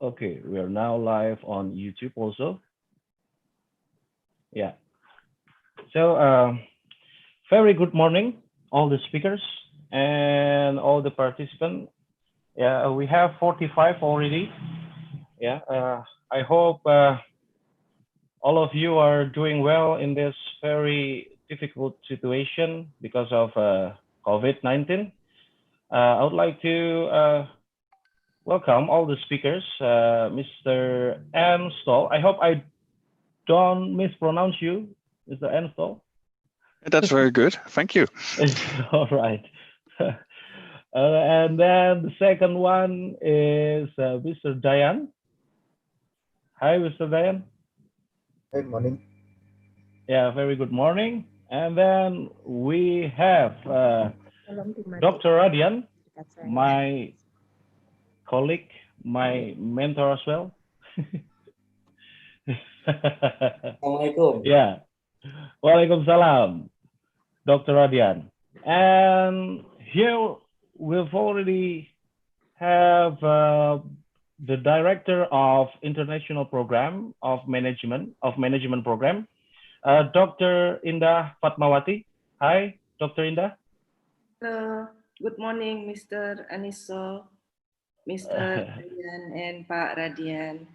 Okay, we are now live on YouTube also. Yeah. So, very good morning, all the speakers and all the participants. Yeah, we have 45 already. Yeah. I hope all of you are doing well in this very difficult situation because of COVID-19. I would like to welcome all the speakers, Mr. M. Stoll. I hope I don't mispronounce you, Mr. M. Stoll. That's very good. Thank you. All right. And then the second one is Mr. Dayan. Hi, Mr. Dayan. Good morning. Yeah, very good morning. And then we have Dr. Radian, my colleague, my mentor as well. Assalamualaikum. Yeah. Waalaikumsalam, Dr. Radian. And here we've already have the director of international program of management program, Dr. Indah Fatmawati. Hi, Dr. Indah. Good morning, Mr. Aniso, Mr. Radian, and Pak Radian.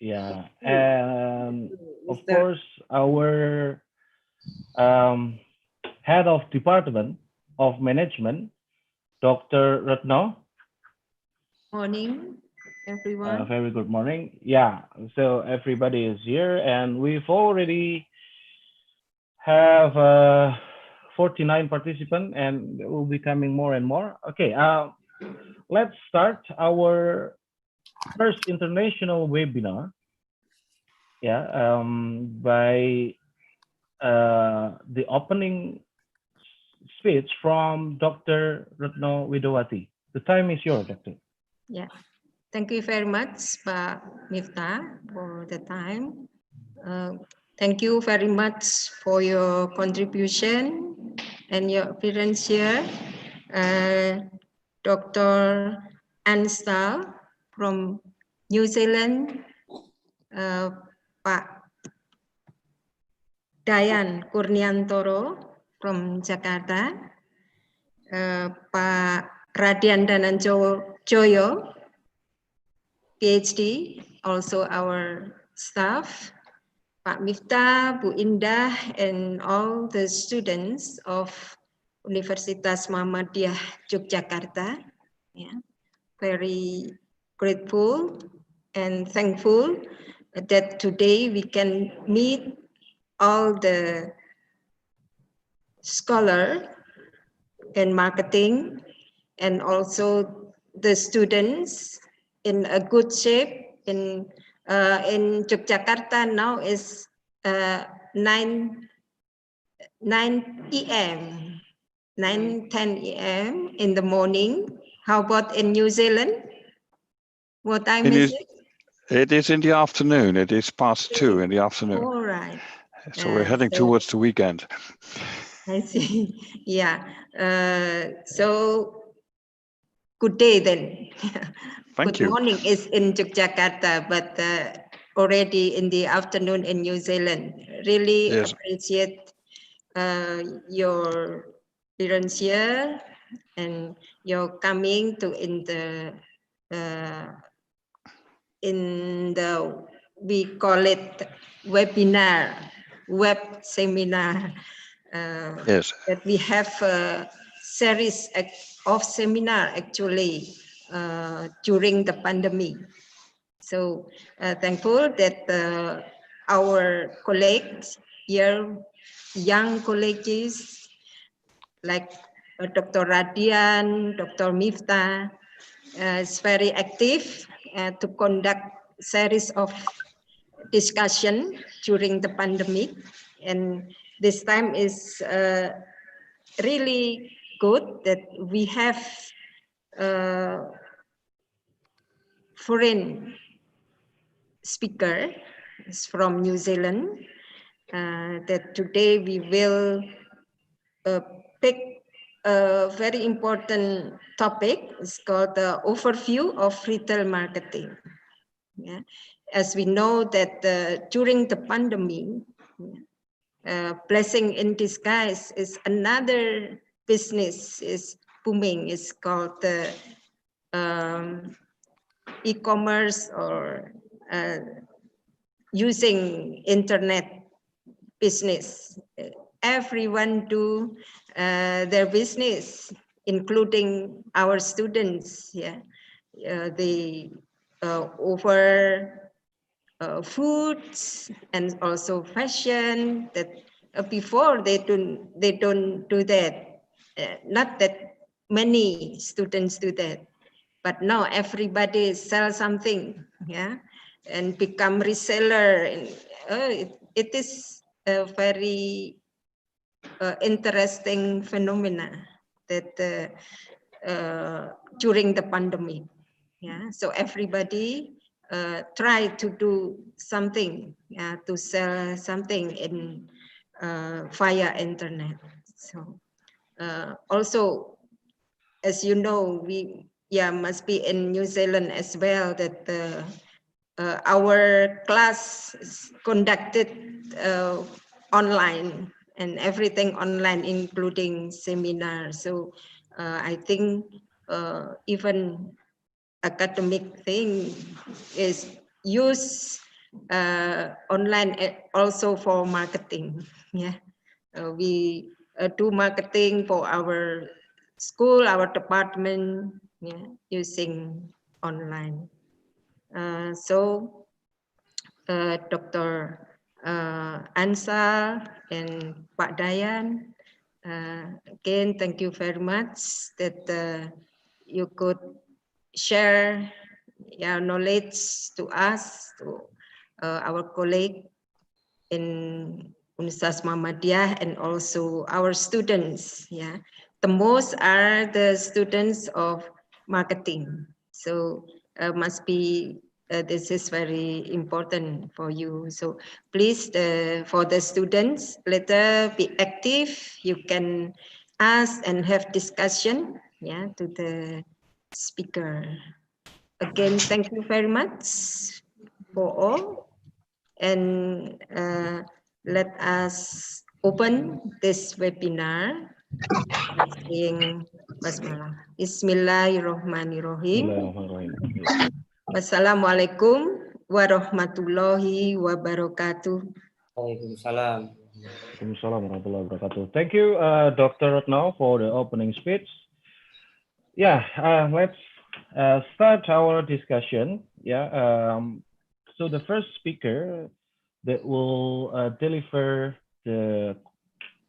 Yeah, and of course our head of department of management, Dr. Ratno. Morning, everyone. Very good morning. Yeah, so everybody is here, and we've already have 49 participants, and there will be coming more and more. Okay, let's start our first international webinar. Yeah, by the opening speech from Dr. Ratno Widowati. The time is yours, Doctor. Yeah, thank you very much, Pak Miftah, for the time. Thank you very much for your contribution and your appearance here. Dr. Anstal from New Zealand, Pak Dayan Kurniantoro from Jakarta, Pak Radian Dananjoyo, PhD, also our staff, Pak Miftah, Bu Indah, and all the students of Universitas Muhammadiyah Yogyakarta. Yeah, very grateful and thankful that today we can meet all the scholars in marketing and also the students in a good shape. In Yogyakarta now is 9 p.m. 9:10 a.m. in the morning. How about in New Zealand? What time is it? It is in the afternoon. It is past 2 in the afternoon. All right. So we're heading towards the weekend. I see. Yeah. So good day then. Thank you. Good morning is in Yogyakarta, but already in the afternoon in New Zealand. Really appreciate your appearance here and your coming to in the we call it webinar, web seminar. That we have a series of seminar actually during the pandemic. So thankful that our colleagues here, young colleagues like Dr. Radian, Dr. Miftah, is very active to conduct series of discussion during the pandemic, and this time is really good that we have foreign speaker from New Zealand. That today we will pick a very important topic. It's called the overview of retail marketing. Yeah, as we know that during the pandemic, blessing in disguise is another business is booming. It's called the e-commerce or using internet business. Everyone do their business, including our students. Yeah, they over foods and also fashion. That before they don't do that. Not that many students do that, but now everybody sell something. Yeah, and become reseller. And it is a very interesting phenomena that during the pandemic. Yeah, so everybody try to do something, to sell something in via internet. So also, as you know, we must be in New Zealand as well, that our class is conducted online and everything online, including seminars. So I think even academic thing is use online also for marketing. Yeah, we do marketing for our school, our department, using online. So Dr. Ansar and Pak Dayan, again, thank you very much that you could share your knowledge to us, to our colleague in Universitas Muhammadiyah, and also our students. Yeah, the most are the students of marketing. So must be this is very important for you. So please, for the students, later be active. You can ask and have discussion. Yeah, to the speaker. Again, thank you very much for all. And let us open this webinar by saying basmalah. Bismillahirrahmanirrahim. Wassalamualaikum warahmatullahi wabarakatuh. Waalaikumsalam. Thank you, Dr. Ratno, for the opening speech. Yeah, let's start our discussion. Yeah, so the first speaker that will deliver the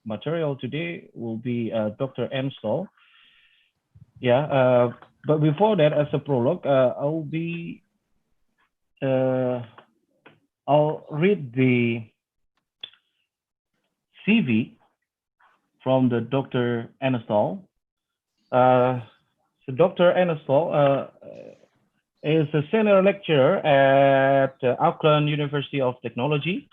material today will be Dr. Amstel. Yeah, but before that, as a prologue, I'll read the CV from the Dr. Amstel. So Dr. Amstel is a senior lecturer at Auckland University of Technology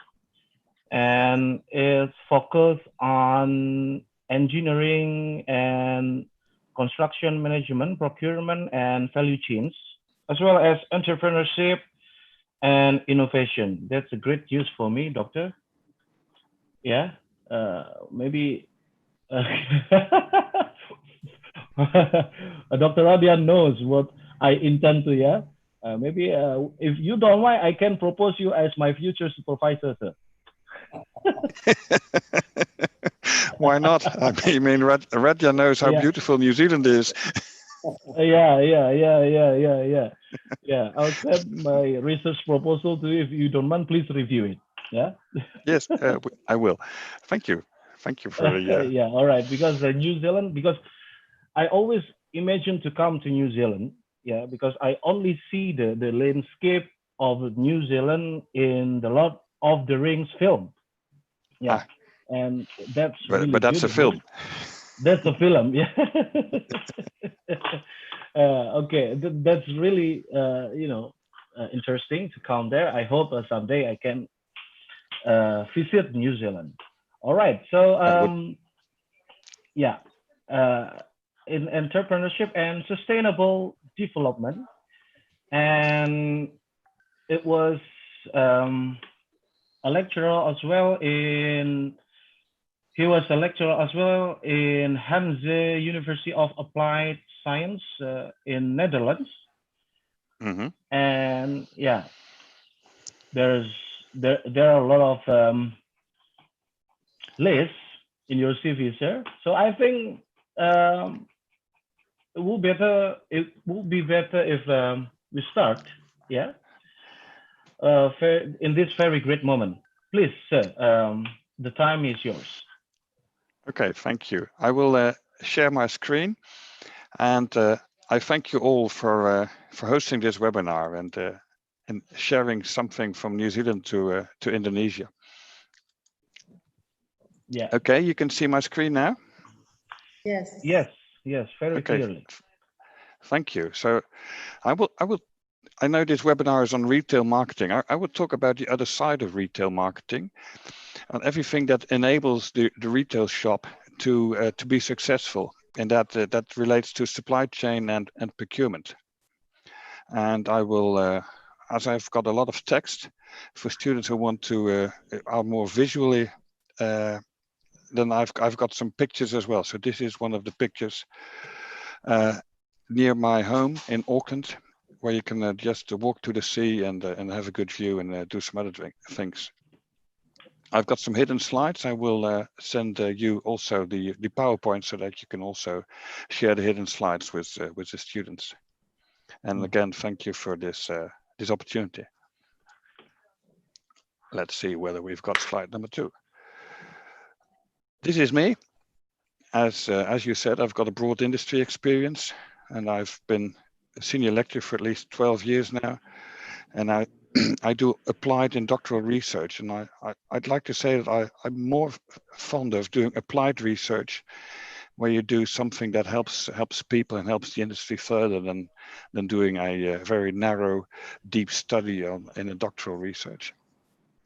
and is focused on engineering and construction management, procurement, and value chains, as well as entrepreneurship and innovation. That's a great use for me, Doctor. Yeah, maybe Dr. Radian knows what I intend to, yeah. Maybe if you don't mind, I can propose you as my future supervisor, sir. Why not? I mean, Radja knows how beautiful New Zealand is. Yeah. I'll send my research proposal to you. If you don't mind, please review it. Yeah. Yes, I will. Thank you. Thank you for yeah. All right. Because New Zealand, because I always imagine to come to New Zealand. Yeah, because I only see the landscape of New Zealand in the Lord of the Rings film. Yeah, and that's really but that's beautiful. a film. That's a film, yeah. Okay, that's really interesting to come there. I hope someday I can visit New Zealand. All right, so in entrepreneurship and sustainable development, and it was a lecturer as well in. He was a lecturer as well in Hanze University of Applied Science in Netherlands. Mm-hmm. And yeah, there are a lot of lists in your CV, sir. So I think it will be better if we start. Yeah. In this very great moment, please, sir. The time is yours. Okay, thank you. I will share my screen, and I thank you all for hosting this webinar and sharing something from New Zealand to Indonesia. Yeah. Okay, you can see my screen now. Yes. Yes, very clearly. Thank you. So I know this webinar is on retail marketing. I will talk about the other side of retail marketing and everything that enables the retail shop to be successful, and that relates to supply chain and procurement. And I will, as I've got a lot of text for students who want to are more visually, then I've got some pictures as well. So this is one of the pictures near my home in Auckland, where you can just walk to the sea and have a good view and do some other things. I've got some hidden slides. I will send you also the PowerPoint so that you can also share the hidden slides with the students. And again, thank you for this this opportunity. Let's see whether we've got slide number 2. This is me. As you said, I've got a broad industry experience, and I've been a senior lecturer for at least 12 years now. And I do applied and doctoral research, and I'd like to say that I'm more fond of doing applied research, where you do something that helps people and helps the industry further than doing a very narrow, deep study in a doctoral research.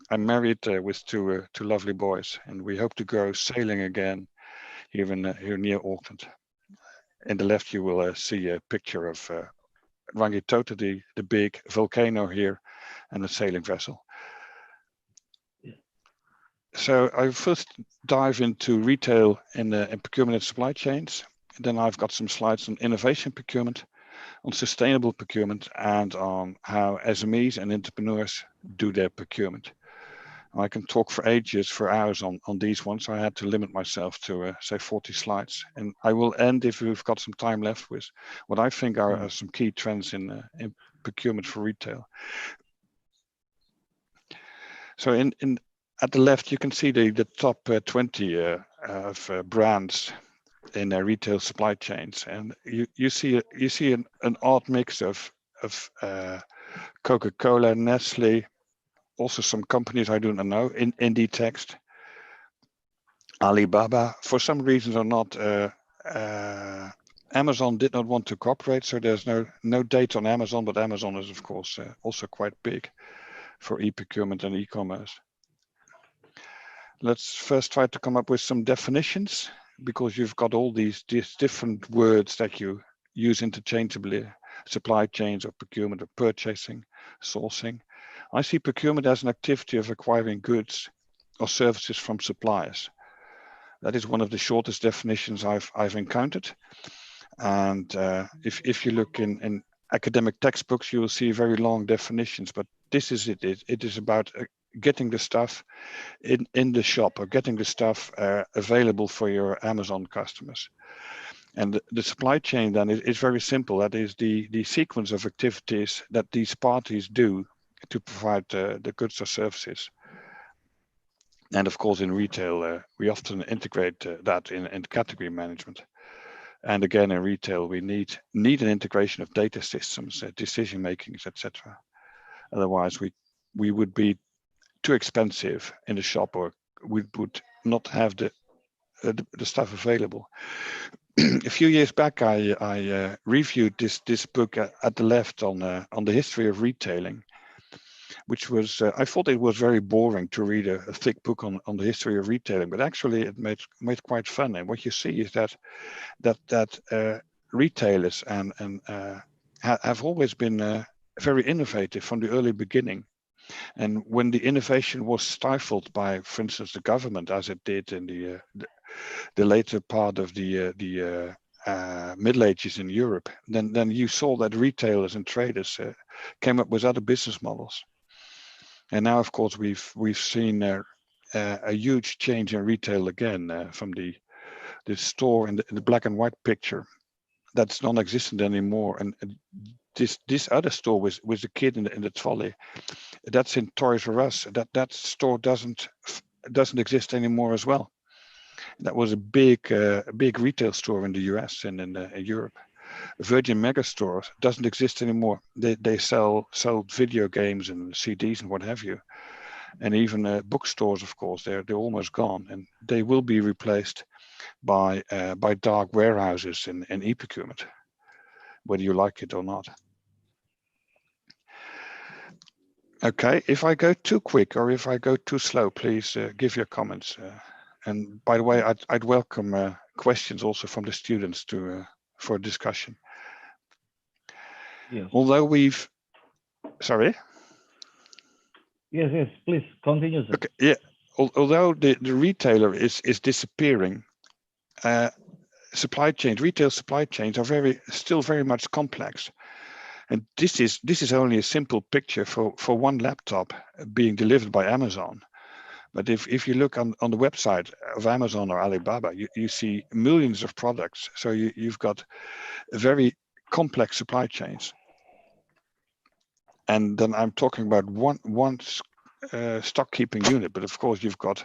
I'm married with two lovely boys, and we hope to go sailing again here near Auckland. In the left, you will see a picture of Rangitoto, the big volcano here, and a sailing vessel. So I first dive into retail and procurement and supply chains. And then I've got some slides on innovation procurement, on sustainable procurement, and on how SMEs and entrepreneurs do their procurement. I can talk for ages, for hours on these ones. So I had to limit myself to say 40 slides. And I will end, if we've got some time left, with what I think are some key trends in procurement for retail. So at the left, you can see the top 20 of brands in retail supply chains, and you see an odd mix of Coca-Cola, Nestle, also some companies I do not know, Inditex, Alibaba. For some reasons or not, Amazon did not want to cooperate, so there's no date on Amazon, but Amazon is of course also quite big for e-procurement and e-commerce. Let's first try to come up with some definitions, because you've got all these different words that you use interchangeably: supply chains or procurement or purchasing, sourcing. I see procurement as an activity of acquiring goods or services from suppliers. That is one of the shortest definitions I've encountered. And if you look in academic textbooks, you will see very long definitions, but this is it. It is about getting the stuff in the shop, or getting the stuff available for your Amazon customers. And the supply chain then is very simple. That is the sequence of activities that these parties do to provide the goods or services. And of course, in retail, we often integrate that in category management. And again, in retail, we need an integration of data systems, decision makings, etc. Otherwise, we would be too expensive in the shop, or we would not have the stuff available. A few years back, I reviewed this book at the left on the history of retailing, which was I thought it was very boring to read a thick book on the history of retailing, but actually it made quite fun. And what you see is that retailers and have always been very innovative from the early beginning. And when the innovation was stifled by, for instance, the government, as it did in the later part of the Middle Ages in Europe, then you saw that retailers and traders came up with other business models. And now, of course, we've seen a huge change in retail again, from the store in the black and white picture. That's non-existent anymore. And this other store with the kid in the trolley, that's in Toys R Us. That store doesn't exist anymore as well. That was a big retail store in the US and in Europe. Virgin Megastore doesn't exist anymore. They sell video games and CDs and what have you. And even bookstores, of course, they're almost gone, and they will be replaced by dark warehouses in e-procurement, whether you like it or not. Okay, if I go too quick or if I go too slow, please give your comments. And by the way, I'd welcome questions also from the students for discussion. Yes. Although sorry? Yes, please continue, sir. Okay, yeah. Although the retailer is disappearing, retail supply chains are still very much complex. And this is only a simple picture for one laptop being delivered by Amazon. But if you look on the website of Amazon or Alibaba, you see millions of products. So you've got very complex supply chains. And then I'm talking about one stock keeping unit, but of course you've got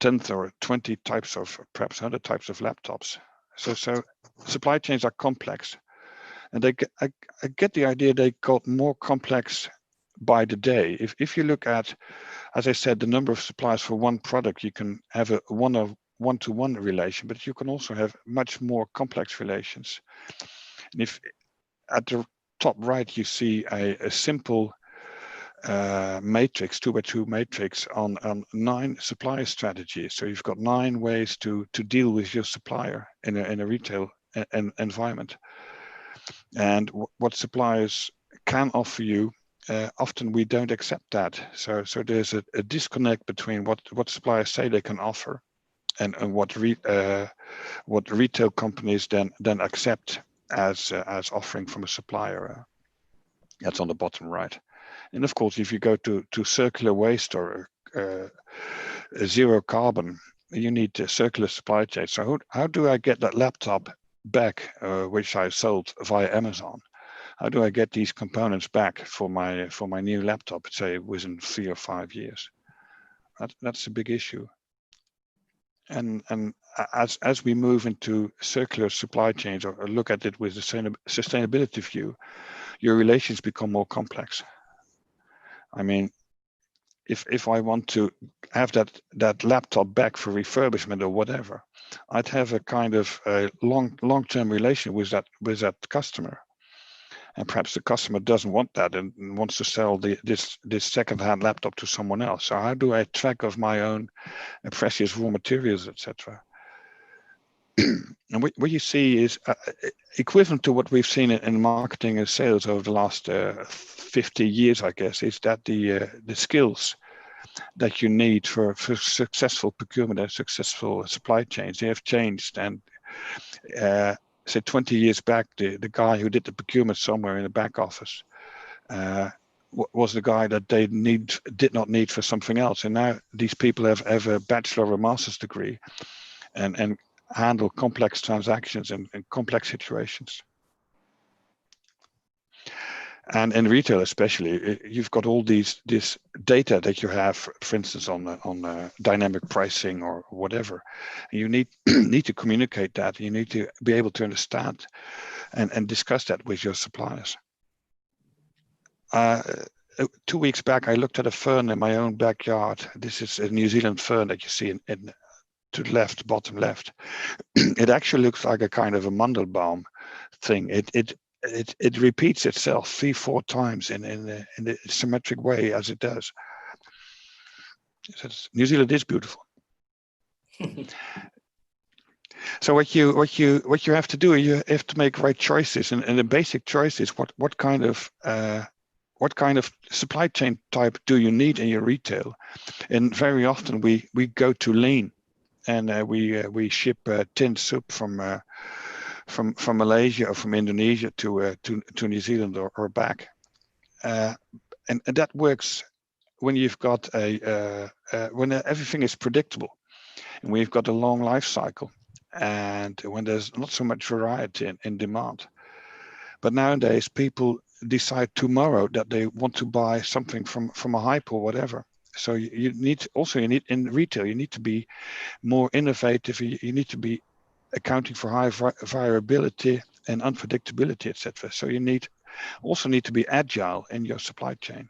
10 or 20 types of, perhaps 100 types of laptops. So supply chains are complex. And I get the idea they got more complex by the day. If you look at, as I said, the number of suppliers for one product, you can have a one-to-one relation, but you can also have much more complex relations. And if at the top right you see a simple matrix, 2x2 matrix on 9 supplier strategies. So you've got 9 ways to deal with your supplier in a retail environment. And what suppliers can offer you, often we don't accept that. So there's a disconnect between what suppliers say they can offer and what retail companies then accept as offering from a supplier. That's on the bottom right. And of course, if you go to circular waste or zero carbon, you need a circular supply chain. So how do I get that laptop back, which I sold via Amazon? How do I get these components back for my new laptop, say within 3 or 5 years? That's a big issue. And as we move into circular supply chains or look at it with the sustainability view, your relations become more complex. I mean, if I want to have that laptop back for refurbishment or whatever, I'd have a kind of a long-term relation with that customer. And perhaps the customer doesn't want that and wants to sell this second-hand laptop to someone else. So how do I track of my own precious raw materials, etc.? And what you see is equivalent to what we've seen in marketing and sales over the last 50 years, I guess, is that the skills that you need for successful procurement and successful supply chains, they have changed. And say 20 years back, the guy who did the procurement somewhere in the back office was the guy that they did not need for something else. And now these people have a bachelor or a master's degree and handle complex transactions and complex situations. And in retail especially, you've got all this data that you have, for instance, on dynamic pricing or whatever. And you need to communicate that. You need to be able to understand and discuss that with your suppliers. 2 weeks back, I looked at a fern in my own backyard. This is a New Zealand fern that you see in to the left, bottom left. It actually looks like a kind of a Mandelbaum thing. It repeats itself 3-4 times in the symmetric way as it does. So New Zealand is beautiful. So what you have to do, you have to make right choices, and the basic choice is what kind of what kind of supply chain type do you need in your retail? And very often we go to lean, and we ship tinned soup from Malaysia or from Indonesia to New Zealand or back, and that works when you've got when everything is predictable, and we've got a long life cycle, and when there's not so much variety in demand. But nowadays, people decide tomorrow that they want to buy something from a hype or whatever. So you need in retail, you need to be more innovative. You need to be accounting for high variability and unpredictability, etc. So you also need to be agile in your supply chain.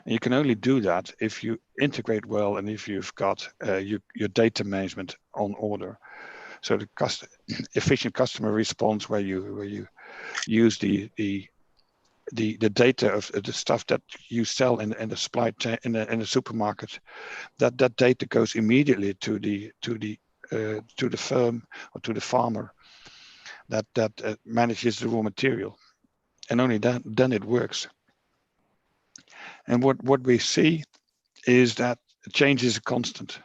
And you can only do that if you integrate well and if you've got your data management on order. So the efficient customer response, where you use the data of the stuff that you sell in the supply chain in the supermarket, that data goes immediately to the firm or to the farmer that manages the raw material, and only then it works. And what we see is that change is a constant.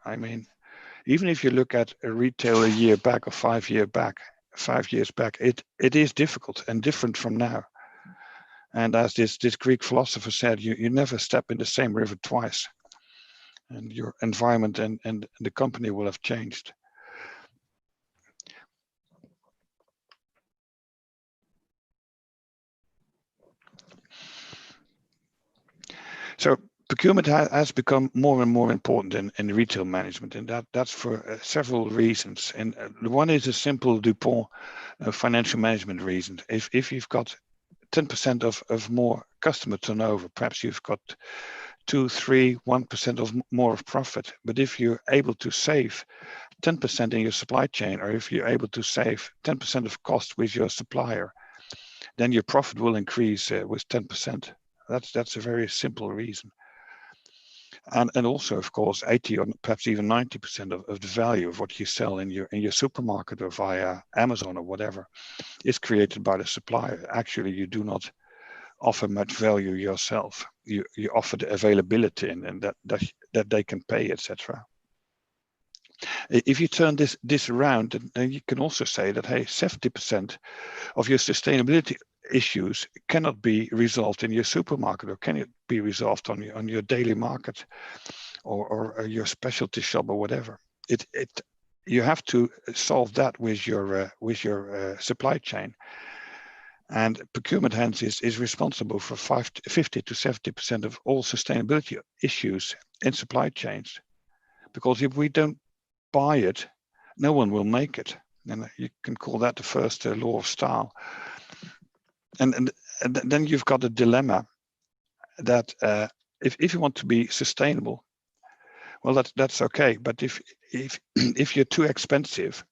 I mean, even if you look at a retail a year back or 5 years back, it is difficult and different from now. And as this Greek philosopher said, you never step in the same river twice, and your environment and the company will have changed. So procurement has become more and more important in retail management, and that's for several reasons. And one is a simple DuPont financial management reason. If you've got 10% of more customer turnover, perhaps you've got 2, 3, 1% of more of profit. But if you're able to save 10% in your supply chain, or if you're able to save 10% of cost with your supplier, then your profit will increase with 10%. That's a very simple reason. And also, of course, 80 or perhaps even 90% of the value of what you sell in your supermarket or via Amazon or whatever is created by the supplier. Actually, you do not offer much value yourself. You offer the availability and that they can pay, etc. If you turn this around, then you can also say that, hey, 70% of your sustainability issues cannot be resolved in your supermarket, or can it be resolved on your daily market or your specialty shop or whatever. You have to solve that with your supply chain. And procurement hence is responsible for 50 to 70% of all sustainability issues in supply chains. Because if we don't buy it, no one will make it. And you can call that the first law of style. And then you've got a dilemma that if you want to be sustainable, well, that's okay. But if you're too expensive,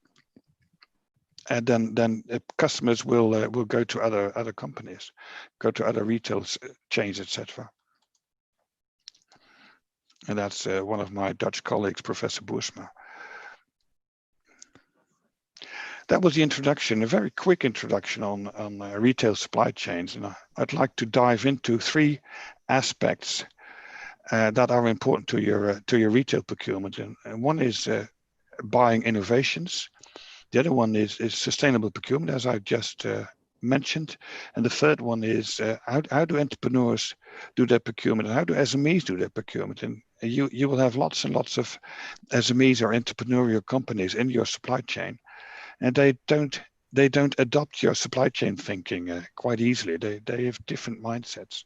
then customers will go to other companies, go to other retail chains, etc. And that's one of my Dutch colleagues, Professor Boersma. That was the introduction, a very quick introduction on retail supply chains. And I'd like to dive into 3 aspects that are important to your retail procurement. And one is buying innovations. The other one is sustainable procurement, as I just mentioned. And the third one is how do entrepreneurs do their procurement, and how do SMEs do their procurement? And you will have lots and lots of SMEs or entrepreneurial companies in your supply chain. And they don't adopt your supply chain thinking quite easily. They have different mindsets.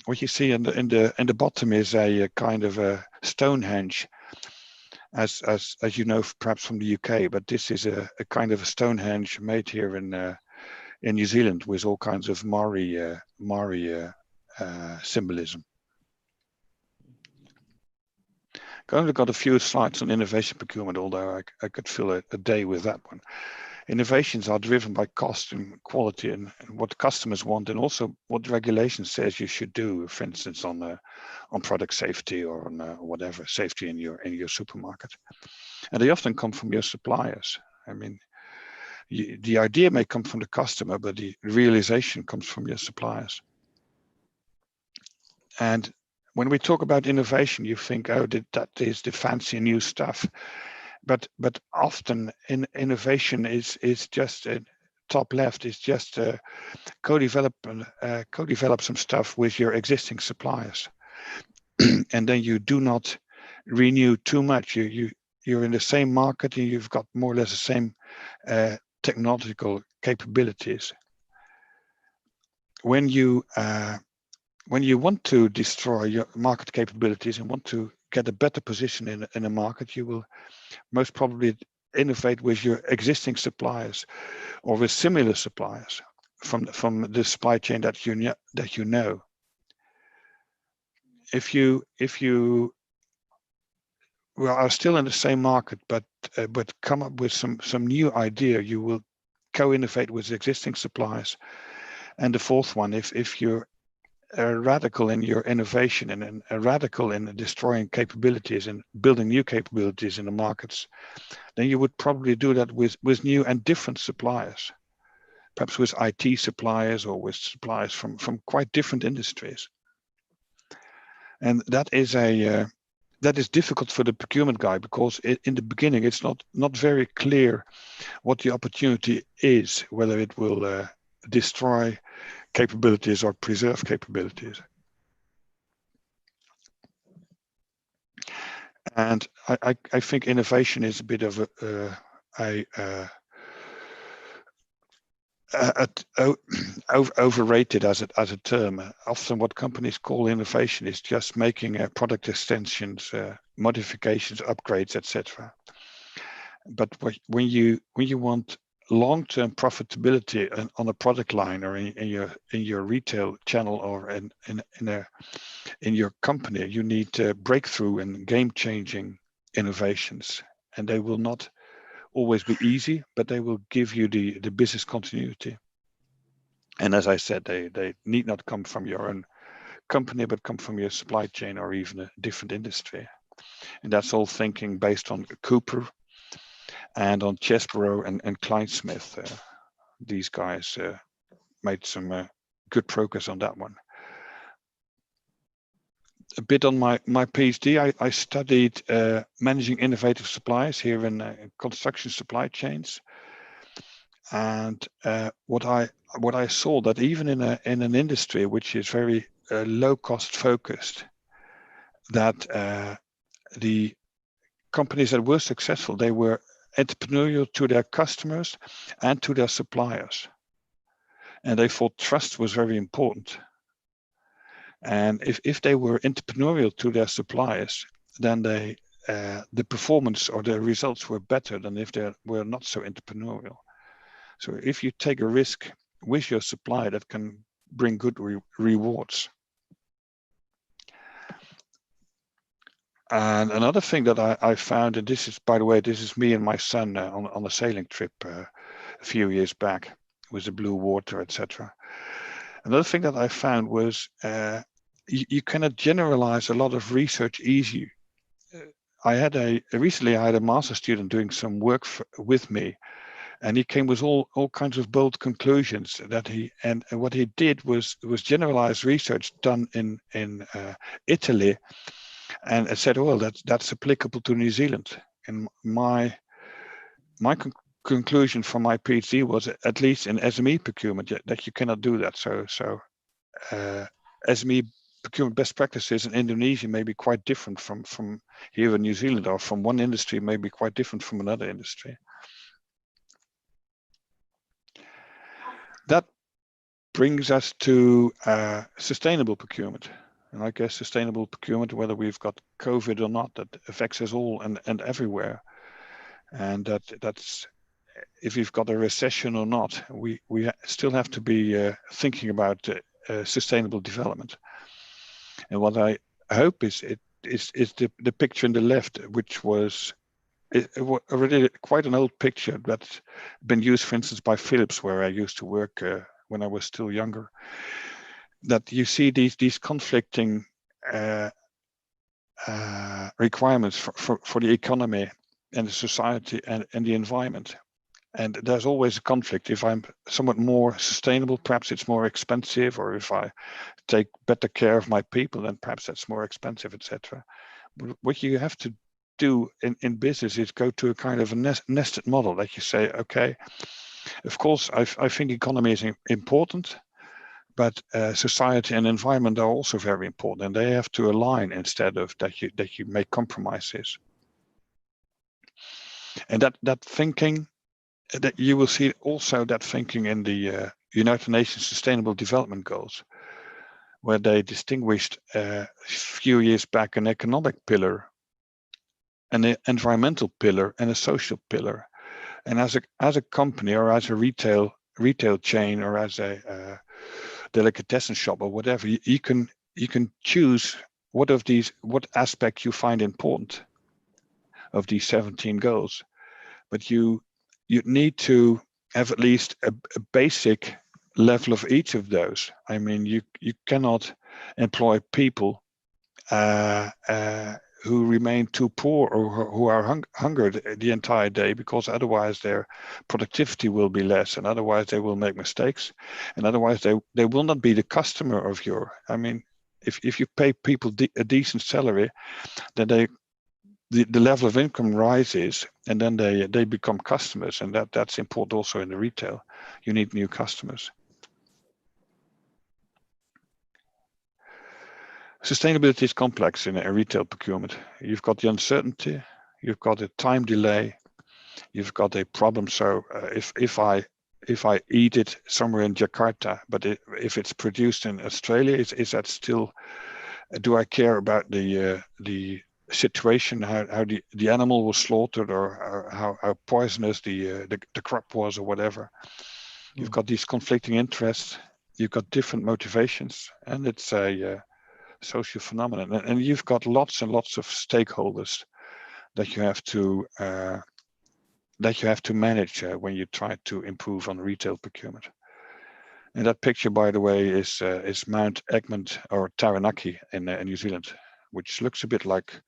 What you see in the bottom is a kind of a Stonehenge, as you know, perhaps from the UK. But this is a kind of a Stonehenge made here in New Zealand with all kinds of Maori symbolism. I've only got a few slides on innovation procurement, although I could fill a day with that one. Innovations are driven by cost and quality and what customers want, and also what the regulation says you should do, for instance, on product safety or on whatever safety in your supermarket. And they often come from your suppliers. I mean, The idea may come from the customer, but the realization comes from your suppliers. And when we talk about innovation, you think, oh, that is the fancy new stuff. But often innovation is just top left is just co-develop some stuff with your existing suppliers, and then you do not renew too much. You're in the same market and you've got more or less the same technological capabilities. When you want to destroy your market capabilities and want to get a better position in a market, you will most probably innovate with your existing suppliers or with similar suppliers from the supply chain that you know. If you are still in the same market, but come up with some new idea, you will co-innovate with existing suppliers. And the fourth one, if you're radical in your innovation and a radical in destroying capabilities and building new capabilities in the markets, then you would probably do that with new and different suppliers, perhaps with IT suppliers or with suppliers from quite different industries. And that is difficult for the procurement guy, because in the beginning it's not very clear what the opportunity is, whether it will destroy capabilities or preserve capabilities. And I think innovation is a bit of overrated as a term. Often what companies call innovation is just making product extensions, modifications, upgrades, etc. But when you want long-term profitability on a product line, or in your retail channel, or in your company, you need breakthrough and game-changing innovations, and they will not always be easy, but they will give you the business continuity. And as I said, they need not come from your own company, but come from your supply chain or even a different industry. And that's all thinking based on Cooper and on Chesbrough and Kleinsmith. These guys made some good progress on that one. A bit on my PhD, I studied managing innovative suppliers here in construction supply chains, and what I saw, that even in an industry which is very low cost focused, that the companies that were successful, they were entrepreneurial to their customers and to their suppliers, and they thought trust was very important. And if they were entrepreneurial to their suppliers, then the performance or the results were better than if they were not so entrepreneurial. So if you take a risk with your supplier, that can bring good rewards. And another thing that I found, and this is, by the way, this is me and my son on a sailing trip a few years back with the blue water, etc. Another thing that I found was you cannot generalize a lot of research easy. Recently I had a master student doing some work with me, and he came with all kinds of bold conclusions that and what he did was generalized research done in Italy, and said, well, that's applicable to New Zealand. And my conclusion from my PhD was, at least in SME procurement, that you cannot do that. So SME procurement best practices in Indonesia may be quite different from here in New Zealand, or from one industry may be quite different from another industry. That brings us to sustainable procurement. And I guess sustainable procurement, whether we've got COVID or not, that affects us all and everywhere. And that's, if we've got a recession or not, we still have to be thinking about sustainable development. And what I hope is the picture in the left, which was already quite an old picture that's been used, for instance, by Philips, where I used to work when I was still younger. That you see these conflicting requirements for the economy and the society and the environment. And there's always a conflict. If I'm somewhat more sustainable, perhaps it's more expensive, or if I take better care of my people, then perhaps that's more expensive, etc. But what you have to do in business is go to a kind of a nested model that you say, okay, of course, I think economy is important, but society and environment are also very important, and they have to align instead of that you make compromises. And that thinking, that you will see also that thinking in the United Nations Sustainable Development Goals, where they distinguished a few years back an economic pillar, an environmental pillar, and a social pillar. And as a company, or as a retail chain, or as a delicatessen shop, or whatever, you can choose what aspect you find important of these 17 goals, but you need to have at least a basic level of each of those. I mean, you cannot employ people who remain too poor, or who are hungered the entire day, because otherwise their productivity will be less, and otherwise they will make mistakes, and otherwise they will not be the customer of your. I mean, if you pay people a decent salary, then the level of income rises, and then they become customers, and that's important also in the retail. You need new customers. Sustainability is complex in a retail procurement. You've got the uncertainty, you've got a time delay, you've got a problem. So if I eat it somewhere in Jakarta, but if it's produced in Australia, is that still? Do I care about the situation, how the animal was slaughtered, or how poisonous the crop was, or whatever? You've got these conflicting interests, you've got different motivations, and it's a social phenomenon, and you've got lots and lots of stakeholders that you have to manage when you try to improve on retail procurement. And that picture, by the way, is Mount Egmont, or Taranaki in New Zealand, which looks a bit like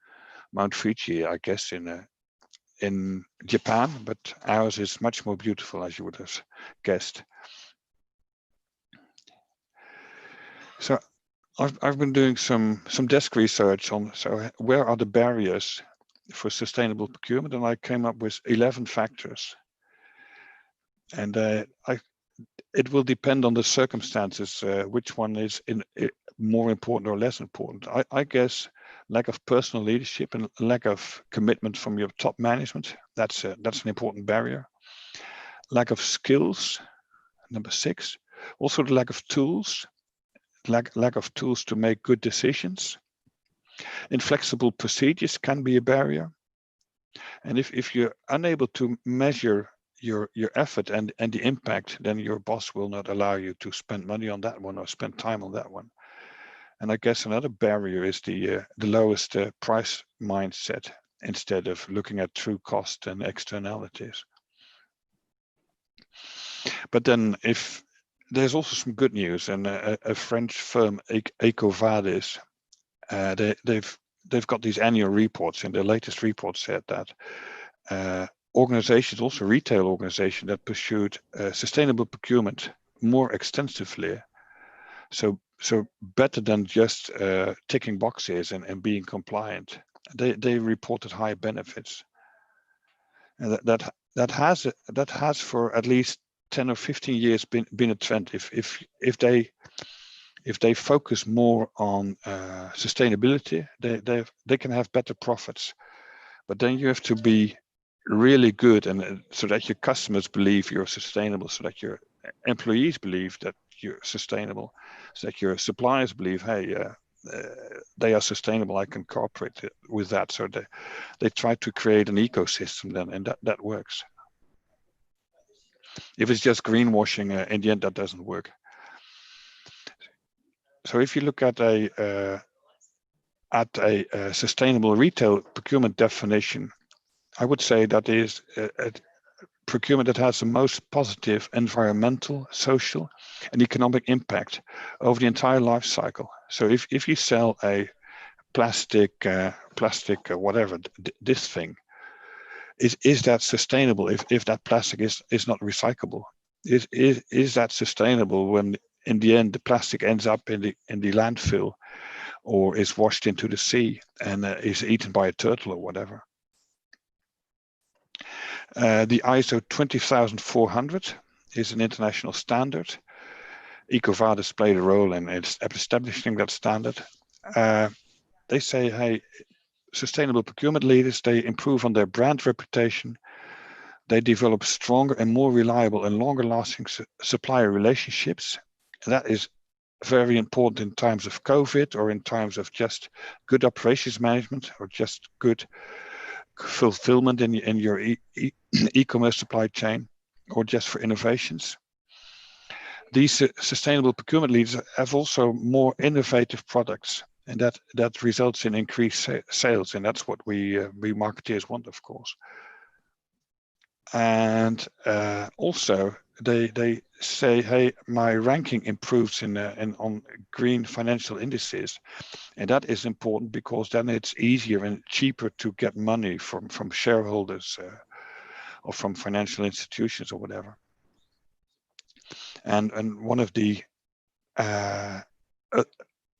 Mount Fuji, I guess, in Japan, but ours is much more beautiful, as you would have guessed. So I've been doing some desk research on where are the barriers for sustainable procurement, and I came up with 11 factors. And it will depend on the circumstances which one is more important or less important. I guess lack of personal leadership and lack of commitment from your top management, that's an important barrier. Lack of skills, number 6. Also the lack of tools. Lack of tools to make good decisions. Inflexible procedures can be a barrier. And if you're unable to measure your effort and the impact, then your boss will not allow you to spend money on that one or spend time on that one. And I guess another barrier is the lowest price mindset, instead of looking at true cost and externalities. But then if there's also some good news, and a French firm, EcoVadis, they've got these annual reports, and their latest report said that organizations, also retail organizations, that pursued sustainable procurement more extensively, so better than just ticking boxes and being compliant, they reported high benefits, and that has for at least 10 or 15 years been a trend. If they focus more on sustainability, they can have better profits. But then you have to be really good, and so that your customers believe you're sustainable, so that your employees believe that you're sustainable, so that your suppliers believe, hey, they are sustainable, I can cooperate with that. So they try to create an ecosystem then, and that works. If it's just greenwashing, in the end, that doesn't work. So if you look at a sustainable retail procurement definition, I would say that is a procurement that has the most positive environmental, social, and economic impact over the entire life cycle. So if you sell a plastic whatever, this thing, is that sustainable if that plastic is not recyclable? Is that sustainable when in the end the plastic ends up in the landfill or is washed into the sea and is eaten by a turtle or whatever? The ISO 20400 is an international standard. EcoVadis played a role in establishing that standard. They say, hey, sustainable procurement leaders, they improve on their brand reputation. They develop stronger and more reliable and longer lasting supplier relationships. And that is very important in times of COVID or in times of just good operations management or just good fulfillment in your e-commerce supply chain or just for innovations. These sustainable procurement leaders have also more innovative products, and that results in increased sales, and that's what we marketeers want, of course. And also they say, hey, my ranking improves on green financial indices, and that is important because then it's easier and cheaper to get money from shareholders or from financial institutions or whatever. And one of the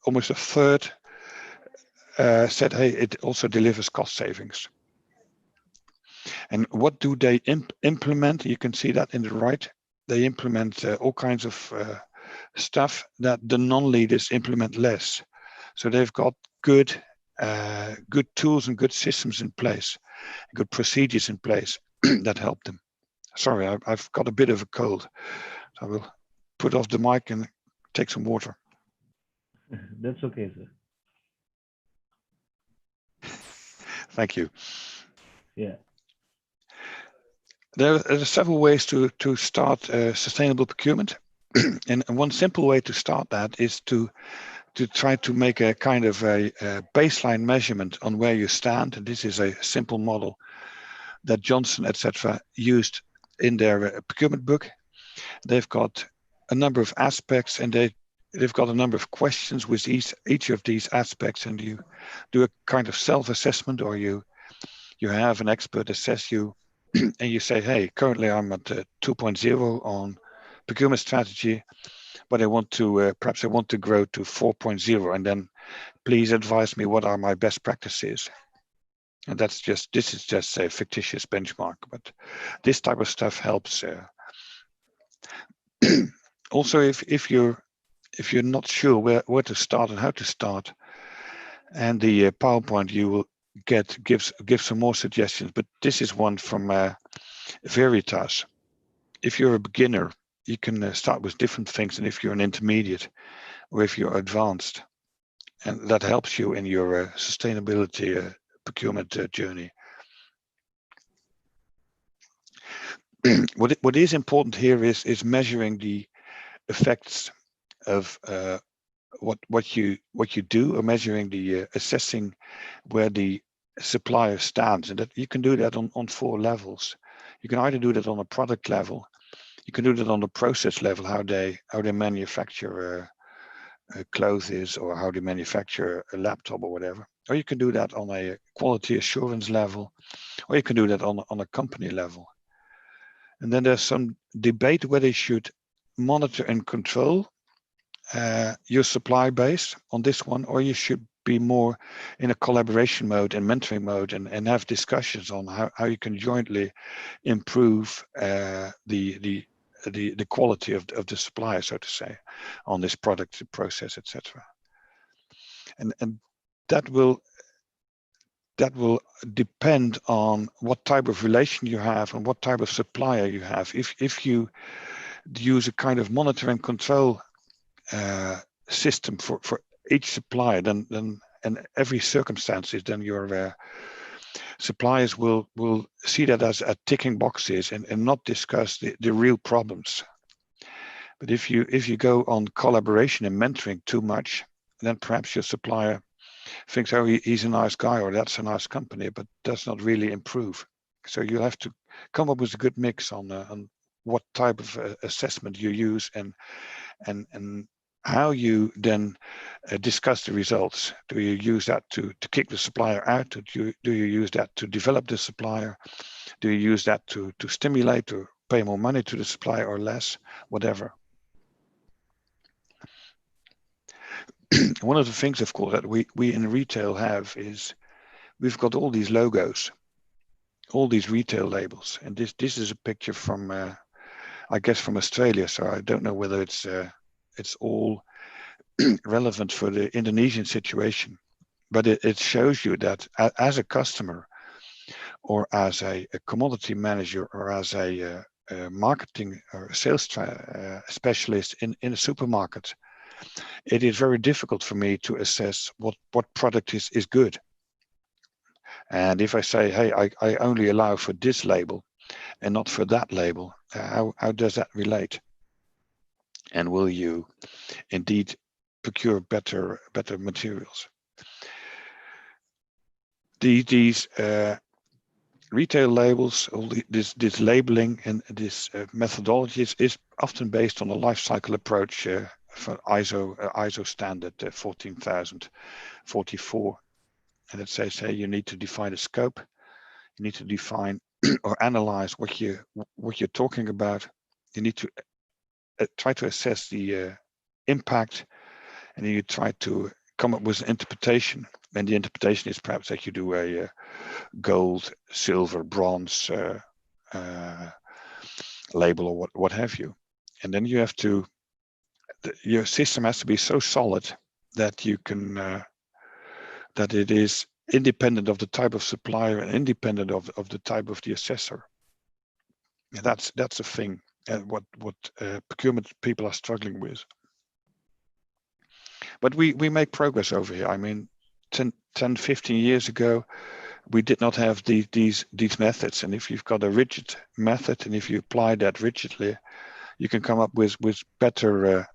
almost a third said, hey, it also delivers cost savings. And what do they implement? You can see that in the right. They implement all kinds of stuff that the non-leaders implement less. So they've got good tools and good systems in place, good procedures in place that help them. Sorry, I've got a bit of a cold. So I will put off the mic and take some water. That's okay, sir. Thank you. Yeah. There are several ways to start sustainable procurement. And one simple way to start that is to try to make a kind of a baseline measurement on where you stand. And this is a simple model that Johnson, etc., used in their procurement book. They've got a number of aspects, and they've got a number of questions with each of these aspects, and you do a kind of self-assessment, or you have an expert assess you, and you say, hey, currently I'm at 2.0 on procurement strategy, but I want to perhaps I want to grow to 4.0, and then please advise me what are my best practices. And this is just a fictitious benchmark, but this type of stuff helps. Also, if you're not sure where to start and how to start, and the PowerPoint you will gives some more suggestions, but this is one from Veritas. If you're a beginner, you can start with different things than if you're an intermediate or if you're advanced, and that helps you in your sustainability procurement journey. What is important here is measuring the effects of what you do, or measuring the assessing where the supplier stands, and that you can do that on 4 levels. You can either do that on a product level, you can do that on the process level, how they manufacture clothes, or how they manufacture a laptop or whatever, or you can do that on a quality assurance level, or you can do that on a company level. And then there's some debate whether you should monitor and control your supply base on this one, or you should be more in a collaboration mode and mentoring mode, and have discussions on how you can jointly improve the quality of the supplier, so to say, on this product process, etc. And that will depend on what type of relation you have and what type of supplier you have. If you use a kind of monitor and control system for each supplier, then and every circumstances, then your suppliers will see that as ticking boxes and not discuss the real problems. But if you go on collaboration and mentoring too much, then perhaps your supplier thinks, oh, he's a nice guy, or that's a nice company, but does not really improve. So you have to come up with a good mix on what type of assessment you use, and how you then discuss the results. Do you use that to kick the supplier out? Do you use that to develop the supplier? Do you use that to stimulate, to pay more money to the supplier or less, whatever? One of the things, of course, that we in retail have is we've got all these logos, all these retail labels, and this is a picture from I guess from Australia, so I don't know whether it's all relevant for the Indonesian situation, but it shows you that as a customer or as a commodity manager or as a marketing or sales specialist in a supermarket, it is very difficult for me to assess what product is good. And if I say, hey, I only allow for this label and not for that label, how does that relate? And will you indeed procure better materials? These retail labels, all this labeling and this methodology is often based on a life cycle approach for ISO standard 14044, and it says, hey, you need to define a scope, you need to define or analyze what you're talking about, you need to try to assess the impact, and then you try to come up with an interpretation. And the interpretation is perhaps that you do a gold, silver, bronze label or what have you. And then you have to, your system has to be so solid that you can, that it is independent of the type of supplier and independent of the type of the assessor. And that's a thing, what procurement people are struggling with. But we make progress over here. I mean, 10, 15 years ago, we did not have these methods. And if you've got a rigid method and if you apply that rigidly, you can come up with better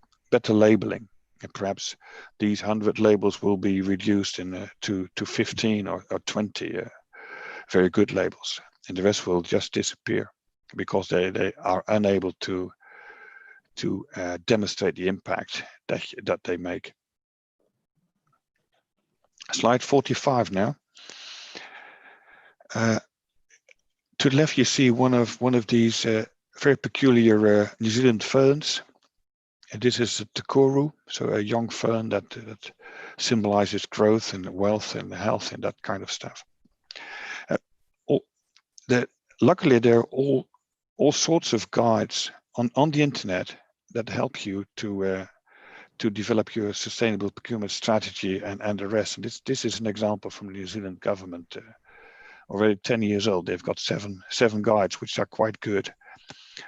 labeling. And perhaps these 100 labels will be reduced to 15 or 20 very good labels, and the rest will just disappear because they are unable to demonstrate the impact that they make. Slide 45 now. To the left, you see one of these very peculiar New Zealand ferns. And this is a Takuru, so a young fern that symbolizes growth and wealth and health and that kind of stuff. Luckily, there are all sorts of guides on the internet that help you to develop your sustainable procurement strategy and the rest. And this is an example from the New Zealand government. Already 10 years old, they've got seven guides, which are quite good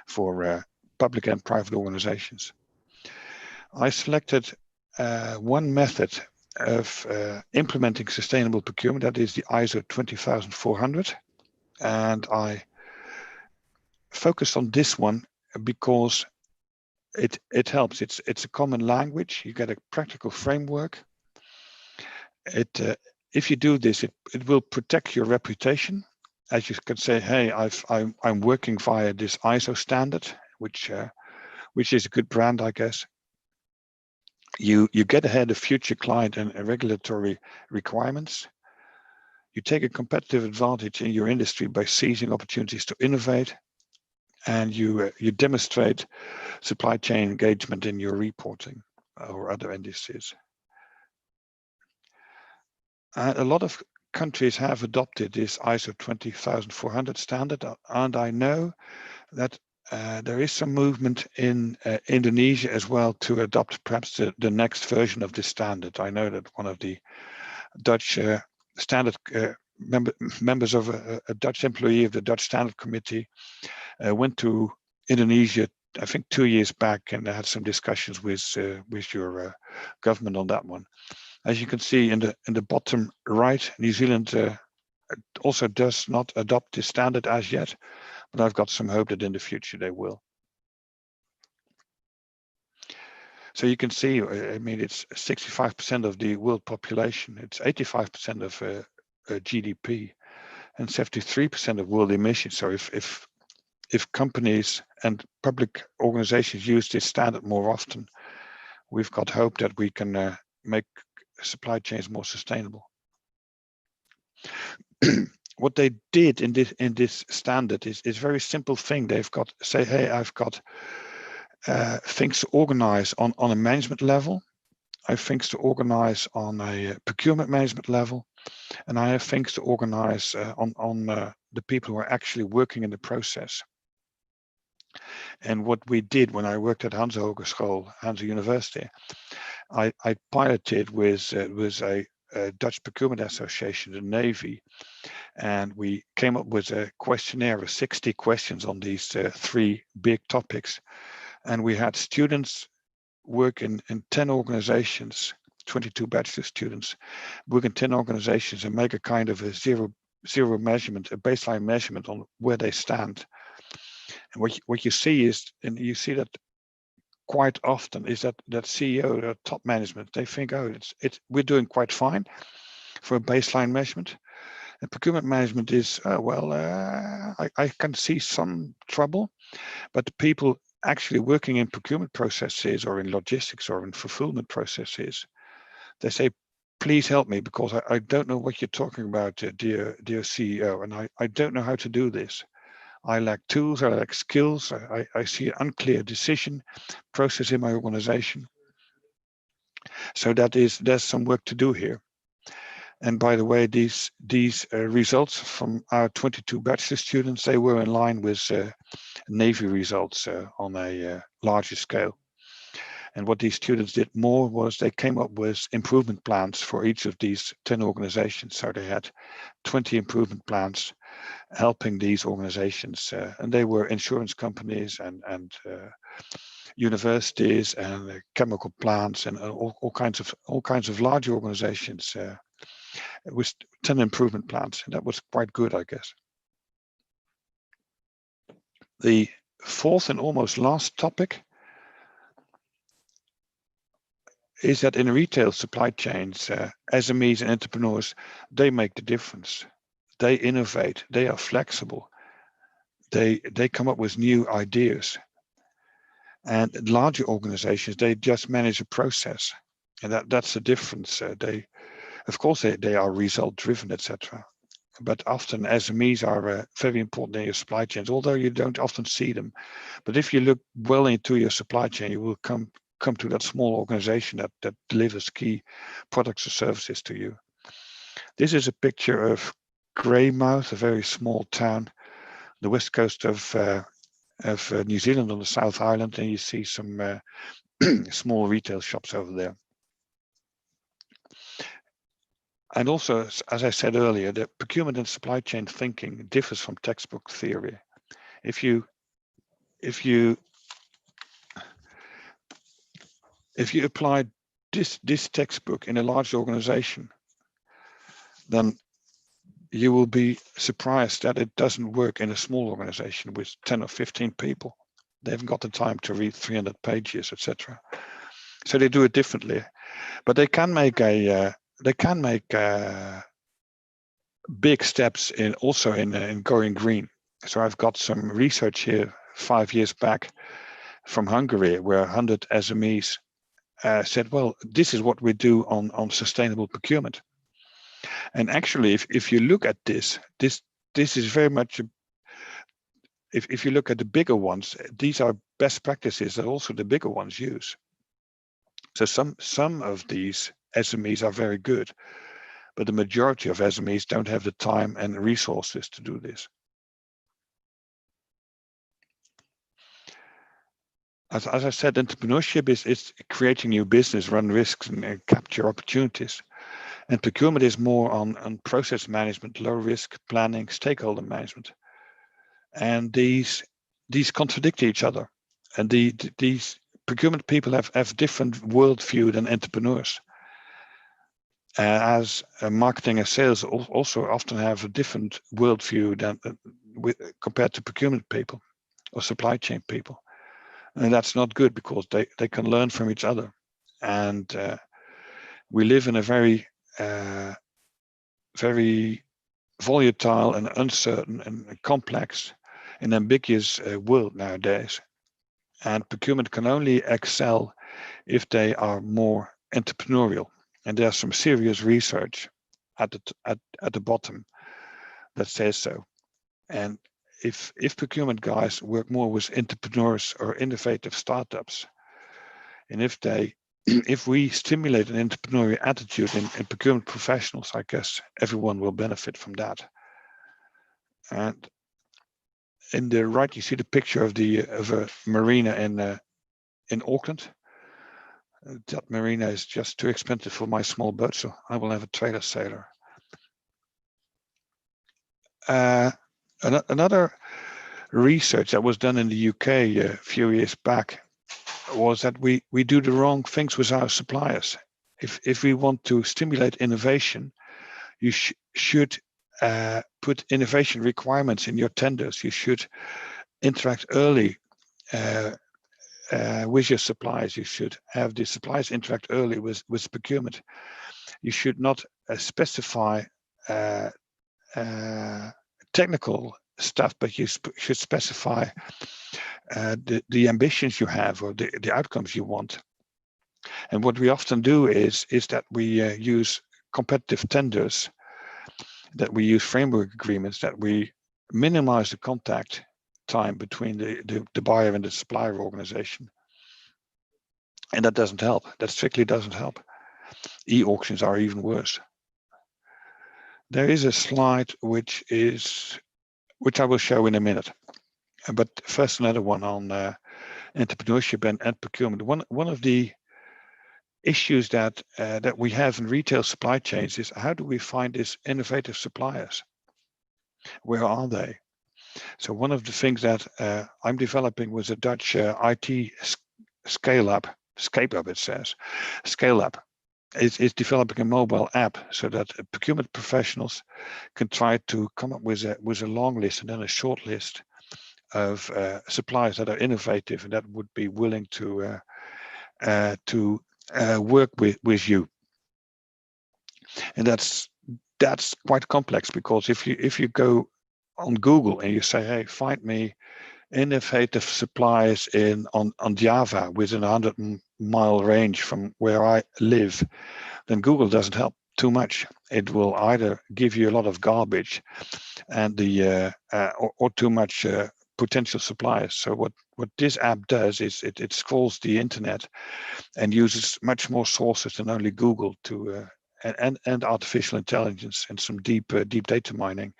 for public and private organizations. I selected one method of implementing sustainable procurement, that is the ISO 20400, and I focused on this one because it helps. It's a common language. You get a practical framework. If you do this, it will protect your reputation, as you can say, hey, I'm working via this ISO standard, which is a good brand, I guess. You get ahead of future client and regulatory requirements. You take a competitive advantage in your industry by seizing opportunities to innovate, and you demonstrate supply chain engagement in your reporting or other indices. A lot of countries have adopted this ISO 20400 standard, and I know that there is some movement in Indonesia as well to adopt perhaps the next version of this standard. I know that one of the Dutch standard members of a Dutch employee of the Dutch Standard Committee went to Indonesia, I think 2 years back, and had some discussions with your government on that one. As you can see in the bottom right, New Zealand also does not adopt this standard as yet, but I've got some hope that in the future they will. So you can see, I mean, it's 65% of the world population, it's 85% of GDP, and 73% of world emissions. So if companies and public organizations use this standard more often, we've got hope that we can make supply chains more sustainable. What they did in this standard is very simple thing. They've got say, hey, I've got things to organize on a management level. I have things to organize on a procurement management level, and I have things to organize on the people who are actually working in the process. And what we did when I worked at Hanse Hogeschool, Hanse University, I piloted with a Dutch Procurement Association, the Navy, and we came up with a questionnaire of 60 questions on these 3 big topics. And we had students work in 10 organizations, 22 bachelor students, work in 10 organizations and make a kind of a zero measurement, a baseline measurement on where they stand. And what you see is, and you see that quite often, is that CEO, the top management, they think, oh, we're doing quite fine for a baseline measurement. And procurement management is, oh, well, I can see some trouble, but the people actually working in procurement processes or in logistics or in fulfillment processes, they say, please help me, because I don't know what you're talking about, dear CEO, and I don't know how to do this. I lack tools, I lack skills, I see an unclear decision process in my organization. So there's some work to do here. And by the way, these results from our 22 bachelor students, they were in line with Navy results on a larger scale. And what these students did more was they came up with improvement plans for each of these 10 organizations. So they had 20 improvement plans helping these organizations, and they were insurance companies and universities and chemical plants and all kinds of large organizations with 10 improvement plans, and that was quite good, I guess. The fourth and almost last topic is that in retail supply chains, SMEs and entrepreneurs, they make the difference. They innovate, they are flexible, they come up with new ideas. And larger organizations, they just manage a process, and that's the difference. Of course, they are result driven, etc. But often SMEs are very important in your supply chains, although you don't often see them. But if you look well into your supply chain, you will come to that small organization that delivers key products or services to you. This is a picture of Greymouth, a very small town, the west coast of New Zealand on the South Island, and you see some small retail shops over there. And also, as I said earlier, the procurement and supply chain thinking differs from textbook theory. If you apply this textbook in a large organization, then you will be surprised that it doesn't work in a small organization with 10 or 15 people. They haven't got the time to read 300 pages, etc. So they do it differently, but they can make big steps in going green. So I've got some research here 5 years back from Hungary, where 100 SMEs said, well, this is what we do on sustainable procurement. And actually, if you look at this is very much, if you look at the bigger ones, these are best practices that also the bigger ones use. So some of these SMEs are very good, but the majority of SMEs don't have the time and resources to do this. As I said, entrepreneurship is creating new business, run risks, and capture opportunities. And procurement is more on process management, low risk planning, stakeholder management. And these contradict each other. And these procurement people have different worldview than entrepreneurs. As marketing and sales also often have a different worldview than compared to procurement people or supply chain people. And that's not good, because they can learn from each other. And we live in a very volatile and uncertain and complex and ambiguous world nowadays. And procurement can only excel if they are more entrepreneurial. And there's some serious research at the bottom that says so. And if procurement guys work more with entrepreneurs or innovative startups, and if we stimulate an entrepreneurial attitude in procurement professionals, I guess everyone will benefit from that. And in the right, you see the picture of a marina in Auckland. That marina is just too expensive for my small boat, so I will have a trailer sailor. Another research that was done in the UK a few years back was that we do the wrong things with our suppliers. If we want to stimulate innovation, you should put innovation requirements in your tenders. You should interact early with your suppliers. You should have the suppliers interact early with procurement. You should not specify technical stuff, but you should specify the ambitions you have or the outcomes you want. And what we often do is that we use competitive tenders, that we use framework agreements, that we minimize the contact time between the buyer and the supplier organization. And that doesn't help. That strictly doesn't help. E-auctions are even worse. There is a slide which I will show in a minute. But first, another one on entrepreneurship and procurement. One of the issues that we have in retail supply chains is, how do we find these innovative suppliers? Where are they? So one of the things that I'm developing was a Dutch IT scale-up, it says. Scale-up is developing a mobile app so that procurement professionals can try to come up with a long list and then a short list of suppliers that are innovative and that would be willing to work with you. And that's quite complex, because if you go on Google and you say, hey, find me innovative suppliers on Java within a 100-mile range from where I live, then Google doesn't help too much. It will either give you a lot of garbage and or too much potential suppliers. So what this app does is it scrolls the internet and uses much more sources than only Google to and artificial intelligence and some deep data mining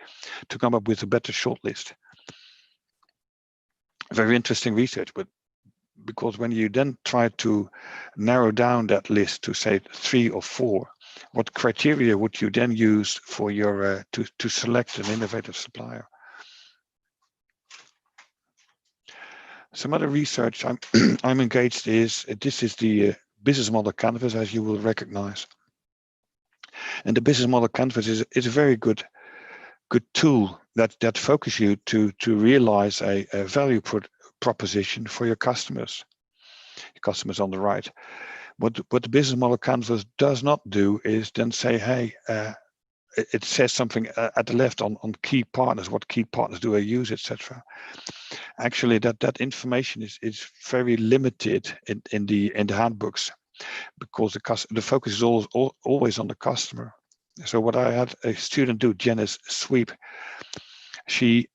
to come up with a better shortlist. Very interesting research, but because when you then try to narrow down that list to say 3 or 4, what criteria would you then use for your to select an innovative supplier? Some other research I'm engaged this is the business model canvas, as you will recognize. And the business model canvas is a very good tool that focuses you to realize a value proposition for your customers. Your customers on the right. What the business model canvas does not do is then say, hey, it says something at the left on key partners, what key partners do I use, etc. Actually, that information is very limited in the handbooks, because the focus is always on the customer. So what I had a student do, Janice Sweep, she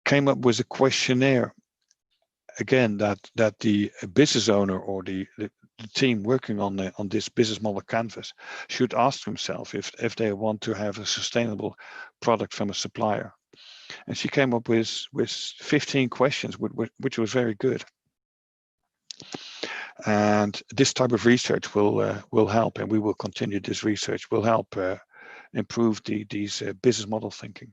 came up with a questionnaire, again, that the business owner or the team working on this business model canvas should ask themselves if they want to have a sustainable product from a supplier. And she came up with 15 questions, which was very good. And this type of research will help, and we will continue this research, will help improve these business model thinking,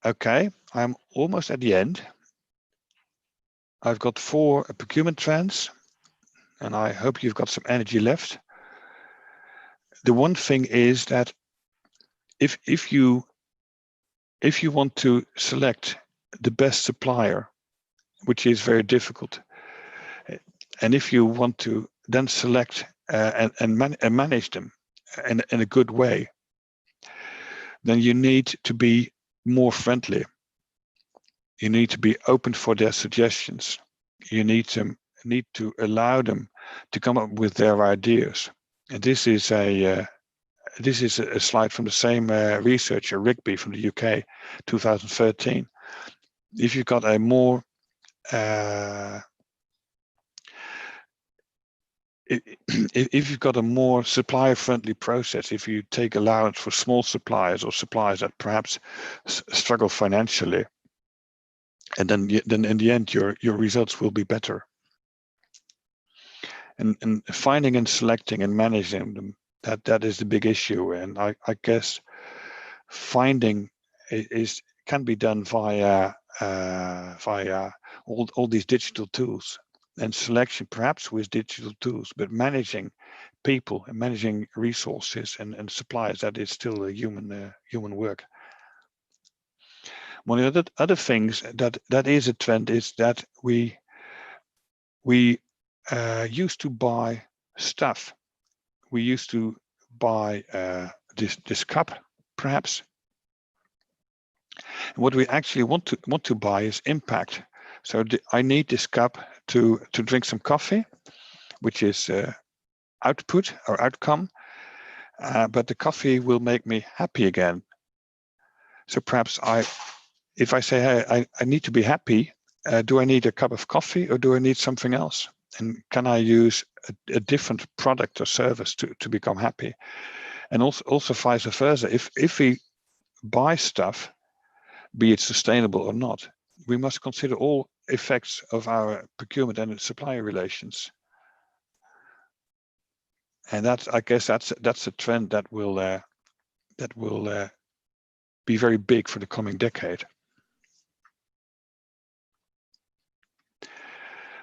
Okay, I'm almost at the end. I've got 4 procurement trends, and I hope you've got some energy left. The one thing is that if you want to select the best supplier, which is very difficult, and if you want to then select and manage them in a good way, then you need to be more friendly. You need to be open for their suggestions. You need to allow them to come up with their ideas. And this is a slide from the same researcher, Rigby from the UK, 2013. If you've got a more if you've got a more supplier-friendly process, if you take allowance for small suppliers or suppliers that perhaps struggle financially, and then in the end your results will be better. And finding and selecting and managing them, that is the big issue. And I guess finding can be done via all these digital tools, and selection perhaps with digital tools, but managing people and managing resources and suppliers, that is still a human work. One of the other things that is a trend is that we used to buy stuff. We used to buy this cup, perhaps. And what we actually want to buy is impact. So I need this cup to drink some coffee, which is output or outcome, but the coffee will make me happy again. So perhaps if I say, hey, I need to be happy, do I need a cup of coffee or do I need something else? And can I use a different product or service to become happy? And also vice versa. If we buy stuff, be it sustainable or not, we must consider all effects of our procurement and supplier relations. And I guess that's a trend that will be very big for the coming decade.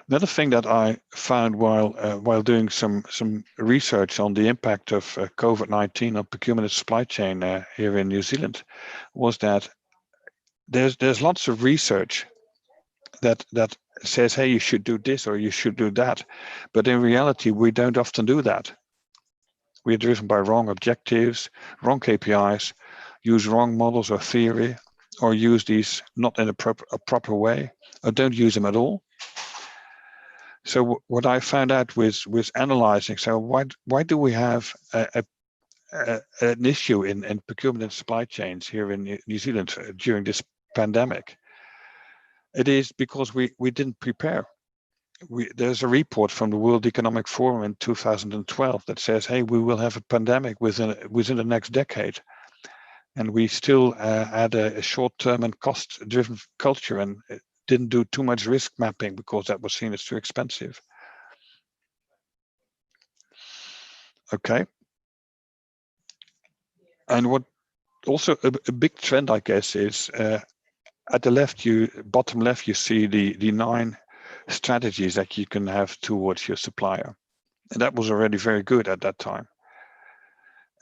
Another thing that I found while doing some research on the impact of COVID-19 on procurement and supply chain here in New Zealand was that there's lots of research that says, hey, you should do this or you should do that, but in reality we don't often do that. We're driven by wrong objectives, wrong KPIs, use wrong models or theory, or use these not in a proper way, or don't use them at all. So what I found out was analyzing, so why do we have an issue in procurement and supply chains here in New Zealand during this pandemic? It is because we didn't prepare. There's a report from the World Economic Forum in 2012 that says, hey, we will have a pandemic within the next decade. And we still had a short-term and cost-driven culture and didn't do too much risk mapping because that was seen as too expensive. Okay. And what also a big trend, I guess, is at the bottom left, you see the 9 strategies that you can have towards your supplier. And that was already very good at that time.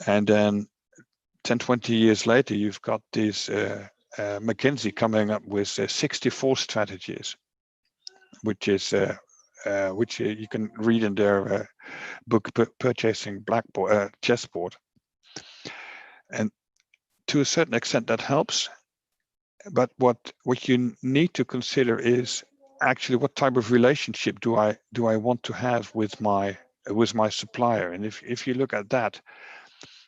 And then 10, 20 years later, you've got this McKinsey coming up with 64 strategies, which you can read in their book, Purchasing Chessboard. And to a certain extent, that helps. But what you need to consider is actually what type of relationship do I want to have with my supplier. And if you look at that,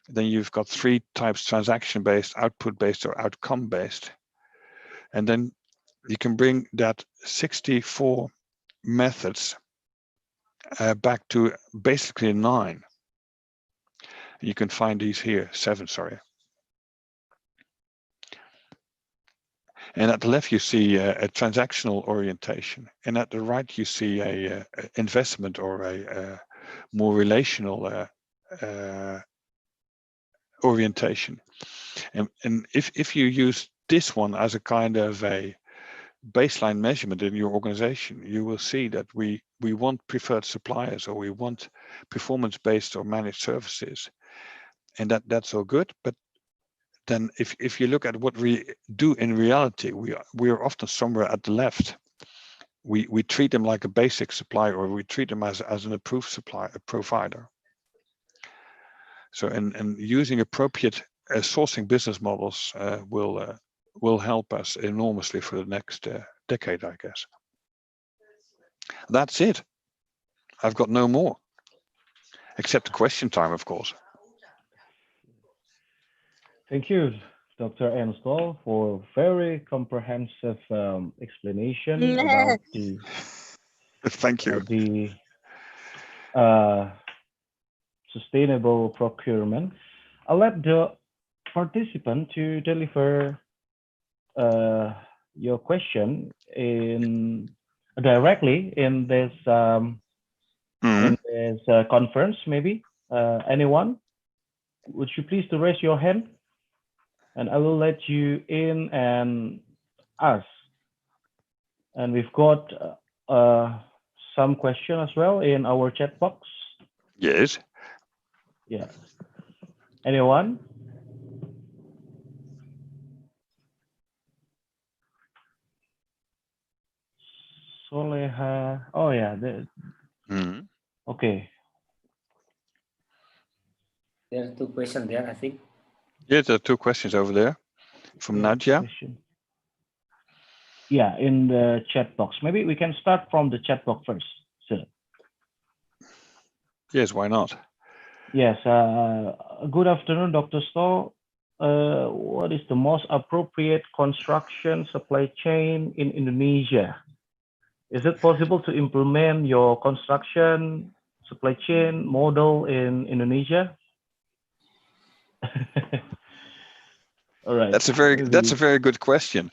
then you've got 3 types: transaction-based, output-based, or outcome-based. And then you can bring that 64 methods back to basically 9. You can find these here, 7, sorry. And at the left, you see a transactional orientation. And at the right, you see a investment or a more relational orientation. And if you use this one as a kind of a baseline measurement in your organization, you will see that we want preferred suppliers, or we want performance-based or managed services. And that's all good. But then if you look at what we do in reality, we are often somewhere at the left. We treat them like a basic supplier, or we treat them as an approved supplier, a provider. So and using appropriate sourcing business models will will help us enormously for the next decade, I guess. That's it. I've got no more, except question time, of course. Thank you, Dr. Enstall, for very comprehensive explanation about the Thank you. Sustainable procurement. I'll let the participant to deliver your question directly in this conference. Maybe anyone, would you please to raise your hand, and I will let you in and ask. And we've got some question as well in our chat box. Yes. Yeah. Anyone? Soleha. Oh yeah. Okay. There are 2 questions there, I think. Yes, there are 2 questions over there from Nadia. Question. Yeah, in the chat box. Maybe we can start from the chat box first. So. Yes, why not? Yes. Good afternoon, Dr. Stoll. What is the most appropriate construction supply chain in Indonesia? Is it possible to implement your construction supply chain model in Indonesia? All right. That's a very good question.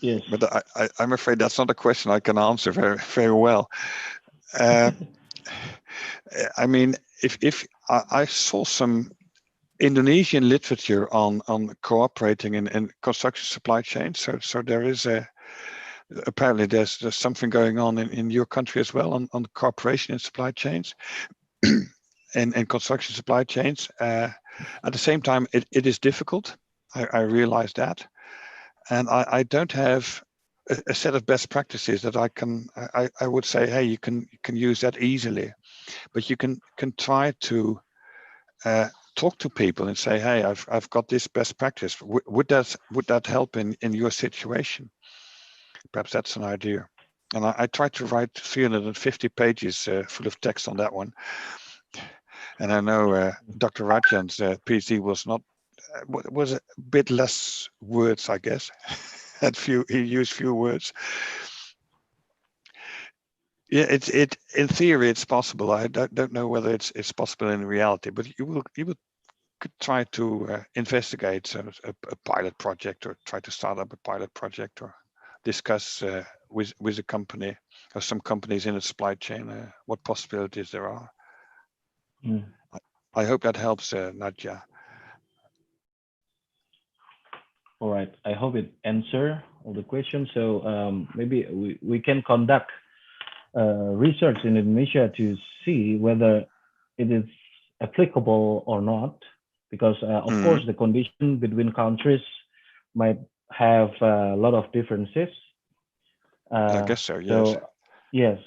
Yes. But I'm afraid that's not a question I can answer very well. I mean, if I saw some Indonesian literature on cooperating in construction supply chains, so there is apparently there's something going on in your country as well on cooperation in supply chains and construction supply chains. At the same time, it is difficult. I realize that, and I don't have a set of best practices that I would say, hey, you can use that easily, but you can try to talk to people and say, hey, I've got this best practice. Would that help in your situation? Perhaps that's an idea. And I tried to write 350 pages full of text on that one. And I know Dr. Rajan's PhD was a bit less words, I guess. He used few words. Yeah, in theory it's possible. I don't know whether it's possible in reality, but you could try to investigate a pilot project, or try to start up a pilot project, or discuss with a company or some companies in the supply chain what possibilities there are. I hope that helps, Nadia. All right. I hope it answers all the questions. So maybe we can conduct research in Indonesia to see whether it is applicable or not, because of course the condition between countries might have a lot of differences. I guess so. Yes. So, yes.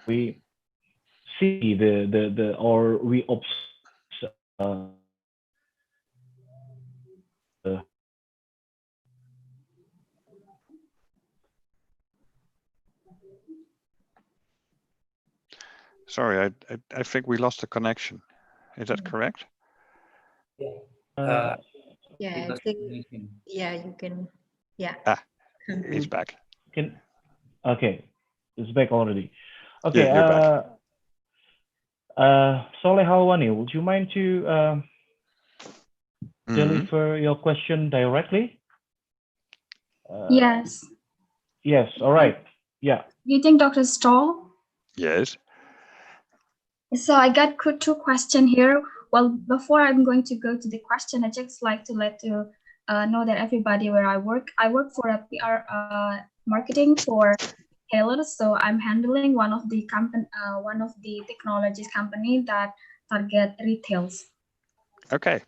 We see we observe. Sorry, I think we lost the connection. Is that correct? Yeah, I think, yeah, you can. Yeah. He's back. Okay, it's back already. Okay. Yeah, you're back. Soleh Halwani, would you mind to deliver your question directly? Yes. Yes. All right. Yeah. You think Dr. Stoll? Yes. So I got 2 questions here. Well, before I'm going to go to the question, I just like to let you know that everybody where I work for a PR marketing for retailers. So I'm handling one of the technologies company that target retails. Okay.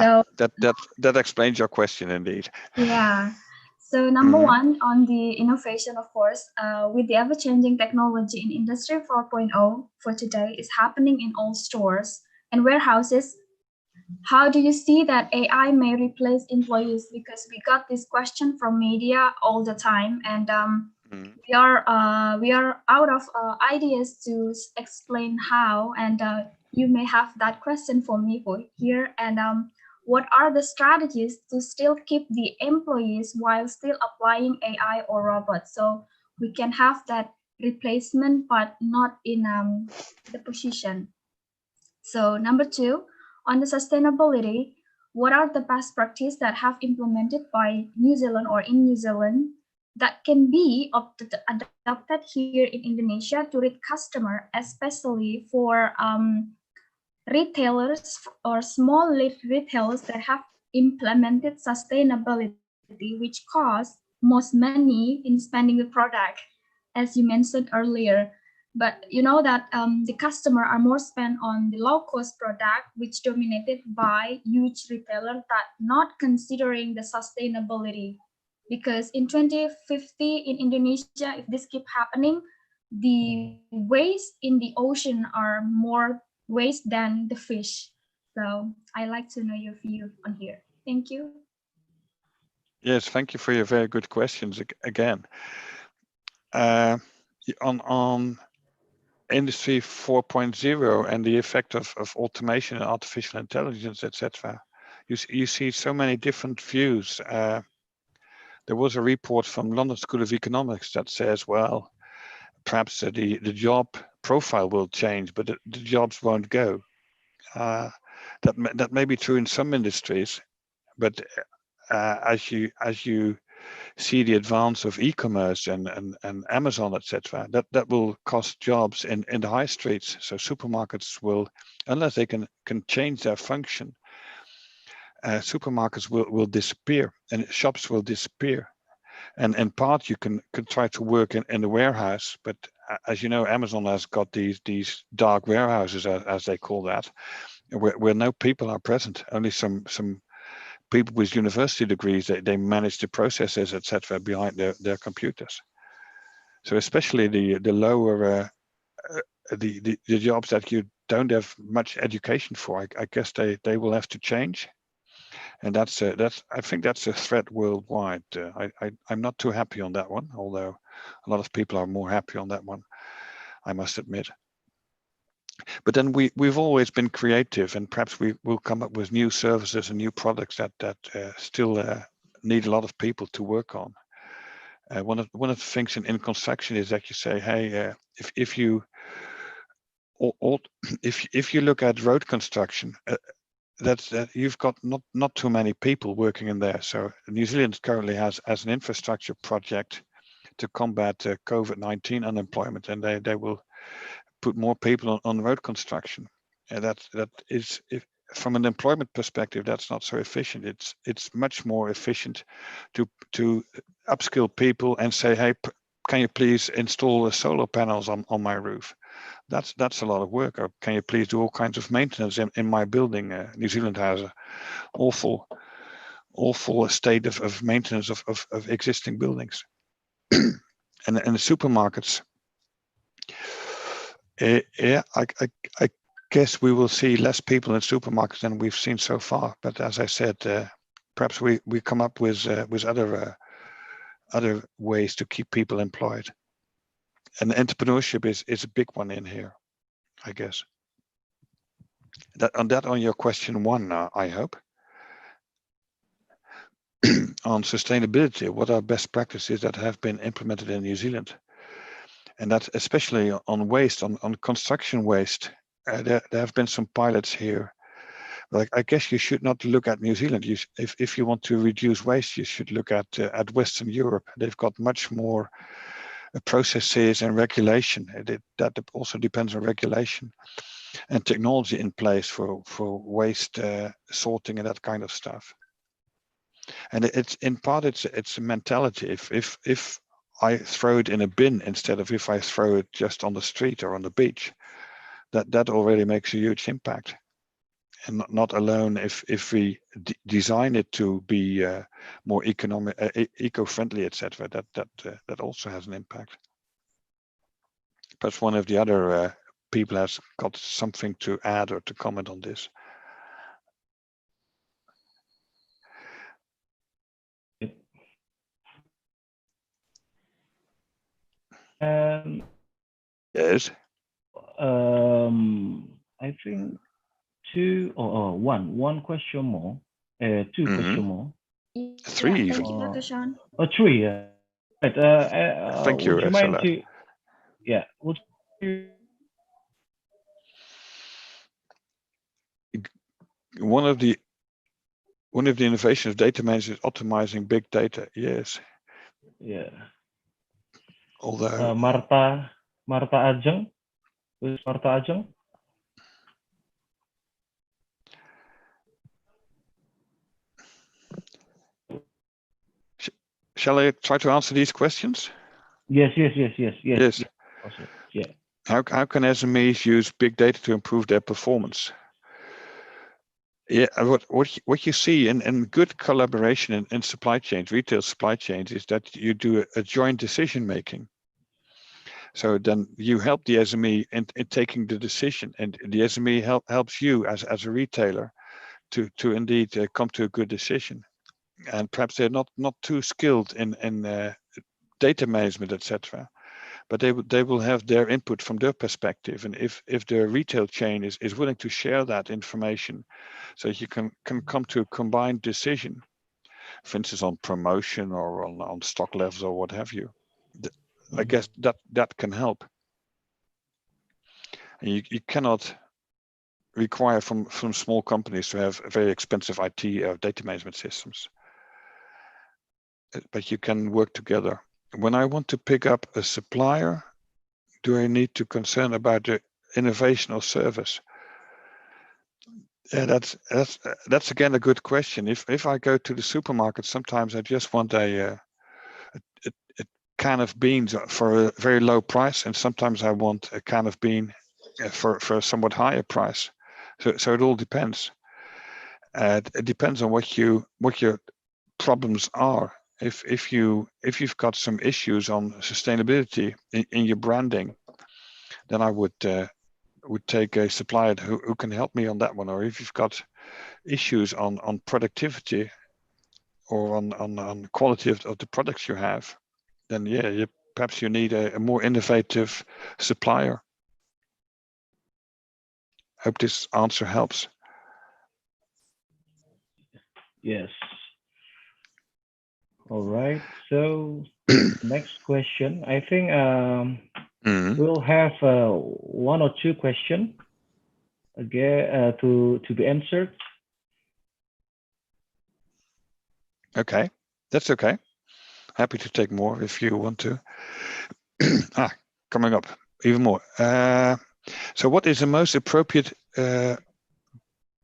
So that explains your question indeed. Yeah. So number 1 on the innovation, of course, with the ever-changing technology in Industry 4.0 for today is happening in all stores and warehouses. how do you see that AI may replace employees? Because we got this question from media all the time, and we are out of ideas to explain how. And you may have that question for me for here. And what are the strategies to still keep the employees while still applying AI or robots, so we can have that replacement but not in the position? So number 2, on the sustainability, what are the best practices that have implemented by New Zealand or in New Zealand that can be adopted here in Indonesia to reach customer, especially for retailers or small retailers that have implemented sustainability, which costs most money in spending the product, as you mentioned earlier. But you know that the customer are more spent on the low cost product, which dominated by huge retailers that not considering the sustainability. Because in 2050 in Indonesia, if this keep happening, the waste in the ocean are more waste than the fish. So I like to know your view on here. Thank you. Yes, thank you for your very good questions again. On Industry 4.0 and the effect of automation and artificial intelligence, etc. You see so many different views. There was a report from London School of Economics that says, well, perhaps the job profile will change, but the jobs won't go. That may be true in some industries, but as you see the advance of e-commerce and Amazon, etc., that will cost jobs in the high streets. So supermarkets will, unless they can change their function, supermarkets will disappear and shops will disappear. And in part, you can try to work in the warehouse, but as you know, Amazon has got these dark warehouses, as they call that, where no people are present. Only some people with university degrees, they manage the processes, etc., behind their computers. So especially the lower the jobs that you don't have much education for, I guess they will have to change. And that's I think that's a threat worldwide. I'm not too happy on that one, although a lot of people are more happy on that one, I must admit. But then we've always been creative, and perhaps we will come up with new services and new products that still need a lot of people to work on. One of the things in construction is that you say, hey, if you look at road construction, that's you've got not too many people working in there. So New Zealand currently has an infrastructure project to combat COVID-19 unemployment, and they will put more people on road construction. And that is, from an employment perspective, that's not so efficient. It's much more efficient to upskill people and say, hey, can you please install the solar panels on my roof? That's a lot of work. Or can you please do all kinds of maintenance in my building? New Zealand has an awful state of maintenance of existing buildings. and the supermarkets, yeah, I guess we will see less people in supermarkets than we've seen so far. But as I said, perhaps we come up with other ways to keep people employed. And entrepreneurship is a big one in here, I guess. On your question one, I hope. On sustainability, what are best practices that have been implemented in New Zealand? And that especially on waste, on construction waste, there have been some pilots here. Like, I guess you should not look at New Zealand. If you want to reduce waste, you should look at Western Europe. They've got much more processes and regulation. That also depends on regulation and technology in place for waste sorting and that kind of stuff. And it's in part it's a mentality. If I throw it in a bin instead of if I throw it just on the street or on the beach, that already makes a huge impact. And not alone if we design it to be more economic, eco-friendly, etc. That also has an impact. Perhaps one of the other people has got something to add or to comment on this. Yes. I think one question more. Two question more. Three Yeah, even. thank you, Dr. Sean. Three. Right. Thank you, Would you mind Salah. to? Yeah. Would you? One of the innovations of data management is optimizing big data. Yes. Yeah. Although Marta Ajeng. Who's Marta Ajeng? shall I try to answer these questions? Yes. Yes. Also, yeah. How can SMEs use big data to improve their performance? Yeah, what you see in good collaboration in supply chains, retail supply chains, is that you do a joint decision making. So then you help the SME in taking the decision, and the SME helps you as a retailer to indeed come to a good decision. And perhaps they're not too skilled in data management, etc. But they will have their input from their perspective, and if the retail chain is willing to share that information, so you can come to a combined decision, for instance on promotion or on stock levels or what have you, I guess that can help. And you cannot require from small companies to have very expensive IT data management systems, but you can work together. When I want to pick up a supplier, do I need to concern about the innovation or service? Yeah, that's again a good question. If I go to the supermarket, sometimes I just want a can of beans for a very low price, and sometimes I want a can of bean for a somewhat higher price. So it all depends. It depends on what your problems are. If you've got some issues on sustainability in your branding, then I would take a supplier who can help me on that one. Or if you've got issues on productivity or on quality of the products you have, then yeah, perhaps you need a more innovative supplier. Hope this answer helps. Yes. All right. So next question. I think we'll have one or two questions again to be answered. Okay, that's okay. Happy to take more if you want to. Coming up even more. So what is the most appropriate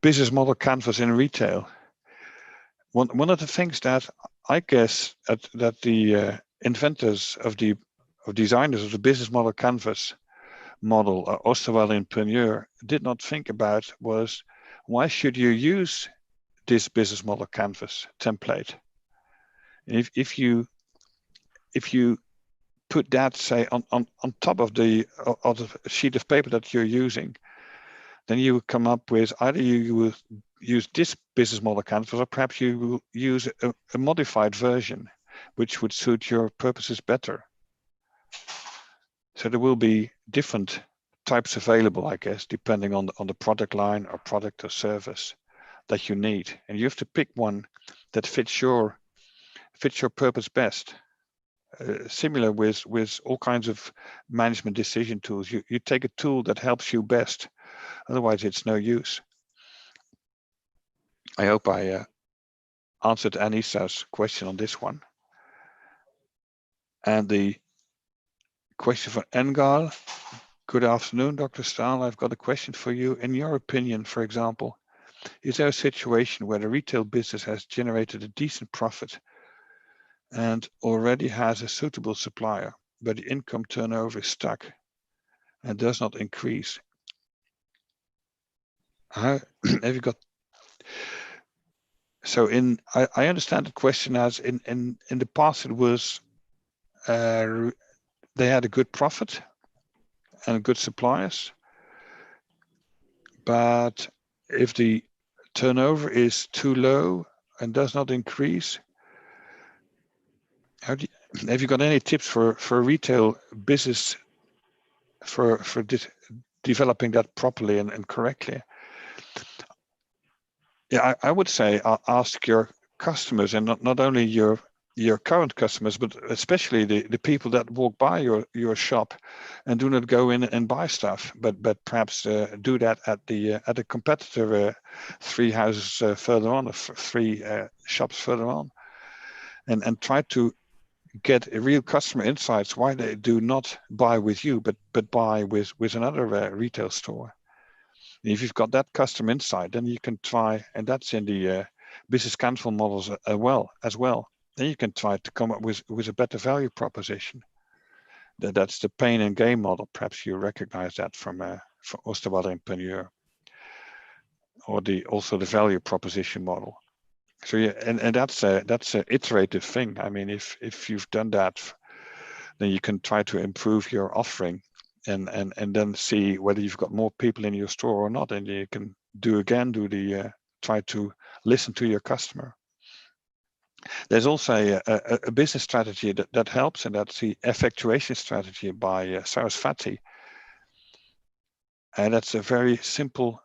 business model canvas in retail? One of the things that I guess that the inventors of the designers of the business model canvas model, Osterwald and Penier, did not think about was, why should you use this business model canvas template? If you put that, say, on top of the sheet of paper that you're using, then you would come up with either you will use this business model canvas, or perhaps you will use a modified version, which would suit your purposes better. So there will be different types available, I guess, depending on the product line or product or service that you need, and you have to pick one that fits your purpose best. Similar with all kinds of management decision tools, you take a tool that helps you best, otherwise it's no use. I hope I answered Anisa's question on this one. And the question for Engal. Good afternoon, Dr. Stahl. I've got a question for you. In your opinion, for example, is there a situation where the retail business has generated a decent profit and already has a suitable supplier, but the income turnover is stuck and does not increase? How have you got? So I understand the question as in the past it was they had a good profit and good suppliers, but if the turnover is too low and does not increase, have you got any tips for retail business developing that properly and correctly. Yeah, I would say ask your customers, and not only your current customers, but especially the people that walk by your shop and do not go in and buy stuff, but perhaps do that at a competitor 3 houses further on, or 3 shops further on, and try to get a real customer insights why they do not buy with you, but buy with another retail store. And if you've got that customer insight, then you can try, and that's in the business council models as well. Then you can try to come up with a better value proposition. That's the pain and gain model. Perhaps you recognize that from Oosterwolde, or also the value proposition model. So yeah, and that's an iterative thing. I mean, if you've done that, then you can try to improve your offering, and then see whether you've got more people in your store or not, and you can try to listen to your customer. There's also a business strategy that helps, and that's the effectuation strategy by Sarasvati. And that's a very simple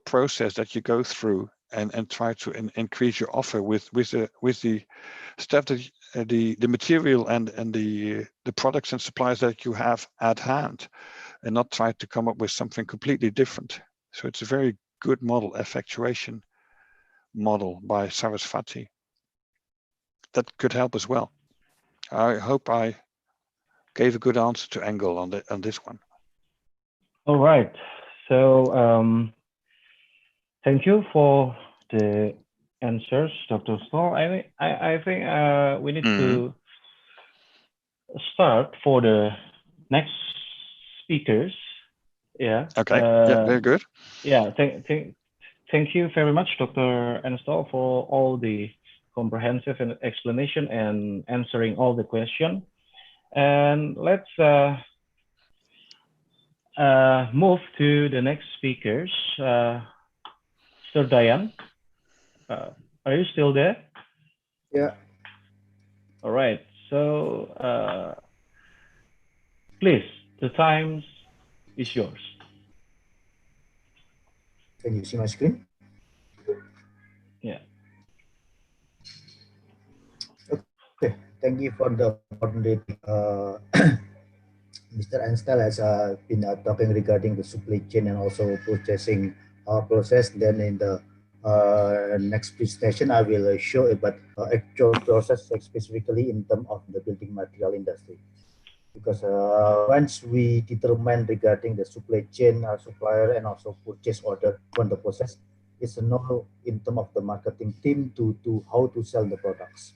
process that you go through and try to increase your offer with the stuff that the material and the products and supplies that you have at hand, and not try to come up with something completely different. So it's a very good model, effectuation model by Sarasvati. That could help as well. I hope I gave a good answer to Engel on this one. All right. So thank you for the answers, Dr. Stoll. I think we need to start for the next speakers. Yeah. Okay. Yeah. Very good. Yeah. Thank you very much, Dr. Enstall, for all the comprehensive explanation and answering all the questions. And let's move to the next speakers. Sir Diane, are you still there? Yeah. All right. So please, the time is yours. Can you see my screen? Yeah. Okay. Thank you for the opportunity. Mr. Anstel has been talking regarding the supply chain and also purchasing process. Then in the next presentation, I will show about actual process, specifically in terms of the building material industry. Because once we determine regarding the supply chain, supplier, and also purchase order from the process, it's a know in terms of the marketing team to how to sell the products.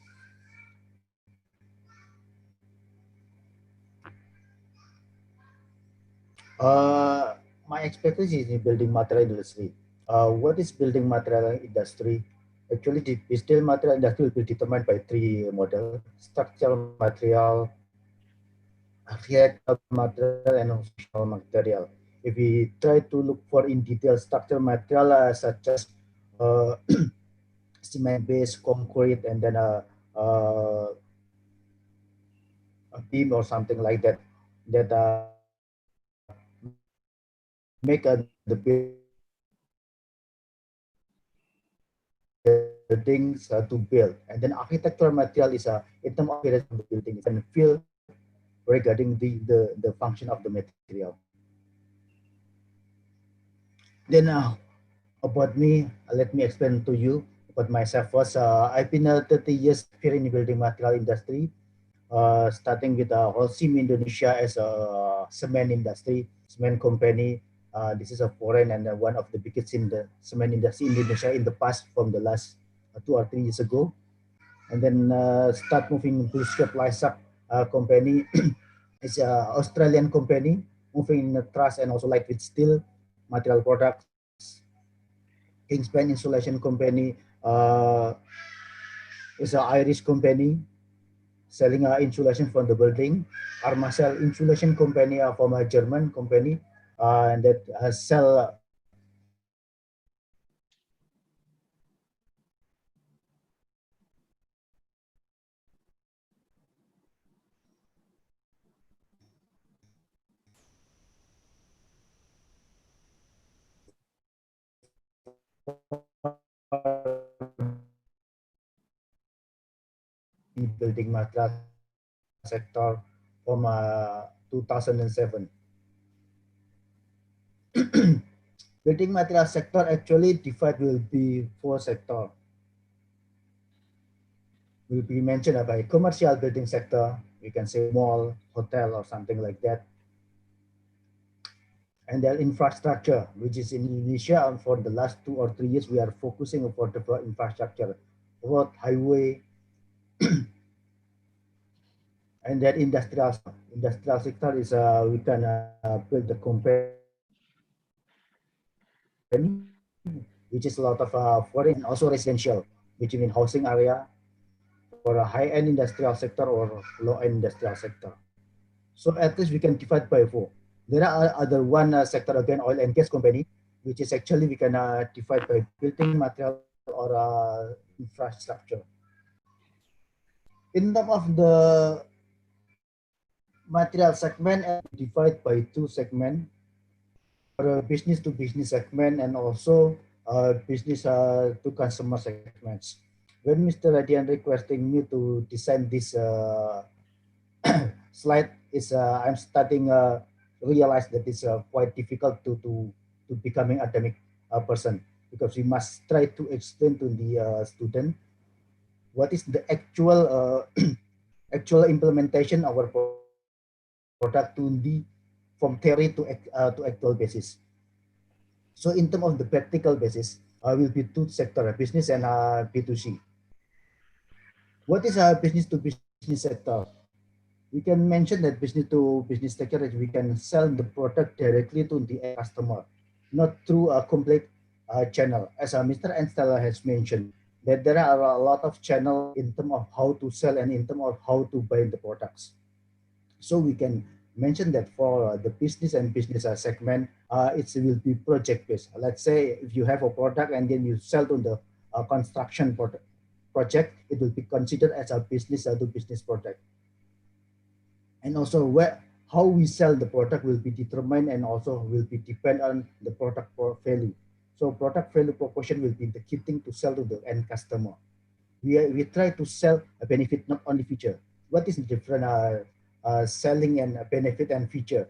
My expertise is in building material industry. What is building material industry? Actually, the building material industry will be determined by 3 models: structural material, reactive material, and functional material. If we try to look for in detail structural material such as cement-based concrete, and then a beam or something like that, that make the buildings to build. And then architectural material is in terms of appearance of the building, you can feel regarding the function of the material. Then about me, let me explain to you about myself first. I've been 30 years here in the building material industry, starting with Holcim Indonesia as a cement industry, cement company. This is a foreign and one of the biggest in the cement industry in Indonesia in the past, from the last 2 or 3 years ago. And then start moving to Lysak company. It's an Australian company moving in the truss and also lightweight steel material products. Kingspan Insulation Company is an Irish company selling insulation from the building. Armacell Insulation Company from a German company that sell in building material sector from 2007. Building material sector actually divided will be 4 sectors. Will be mentioned by commercial building sector, we can say mall, hotel, or something like that. And then infrastructure, which is in Indonesia, and for the last 2 or 3 years, we are focusing on the infrastructure, road, highway, and then industrial. Industrial sector is we can build the company, which is a lot of foreign and also residential, which means housing area for a high-end industrial sector or low-end industrial sector. So at least we can divide by 4. There are other one sector again, oil and gas company, which is actually we can divide by building material or infrastructure. In terms of the material segment, divide by 2 segments, for a business to business segment and also business to customer segments. When Mr. Radian requesting me to design this slide, is I'm starting realize that it's quite difficult to becoming academic person, because we must try to explain to the student what is the actual actual implementation of our product to the from theory to actual basis. So in terms of the practical basis, will be 2 sector, business and B2C. What is a business to business sector? We can mention that business to business sector is we can sell the product directly to the end customer, not through a complete channel. As Mr. Enstella has mentioned, that there are a lot of channel in terms of how to sell and in terms of how to buy the products. So we can mention that for the business and business segment, it will be project based. Let's say if you have a product and then you sell to the construction project, it will be considered as a business to business project. And also how we sell the product will be determined and also will be depend on the product value. So product value proportion will be the key thing to sell to the end customer. We try to sell a benefit, not only feature. What is the different selling and benefit and feature?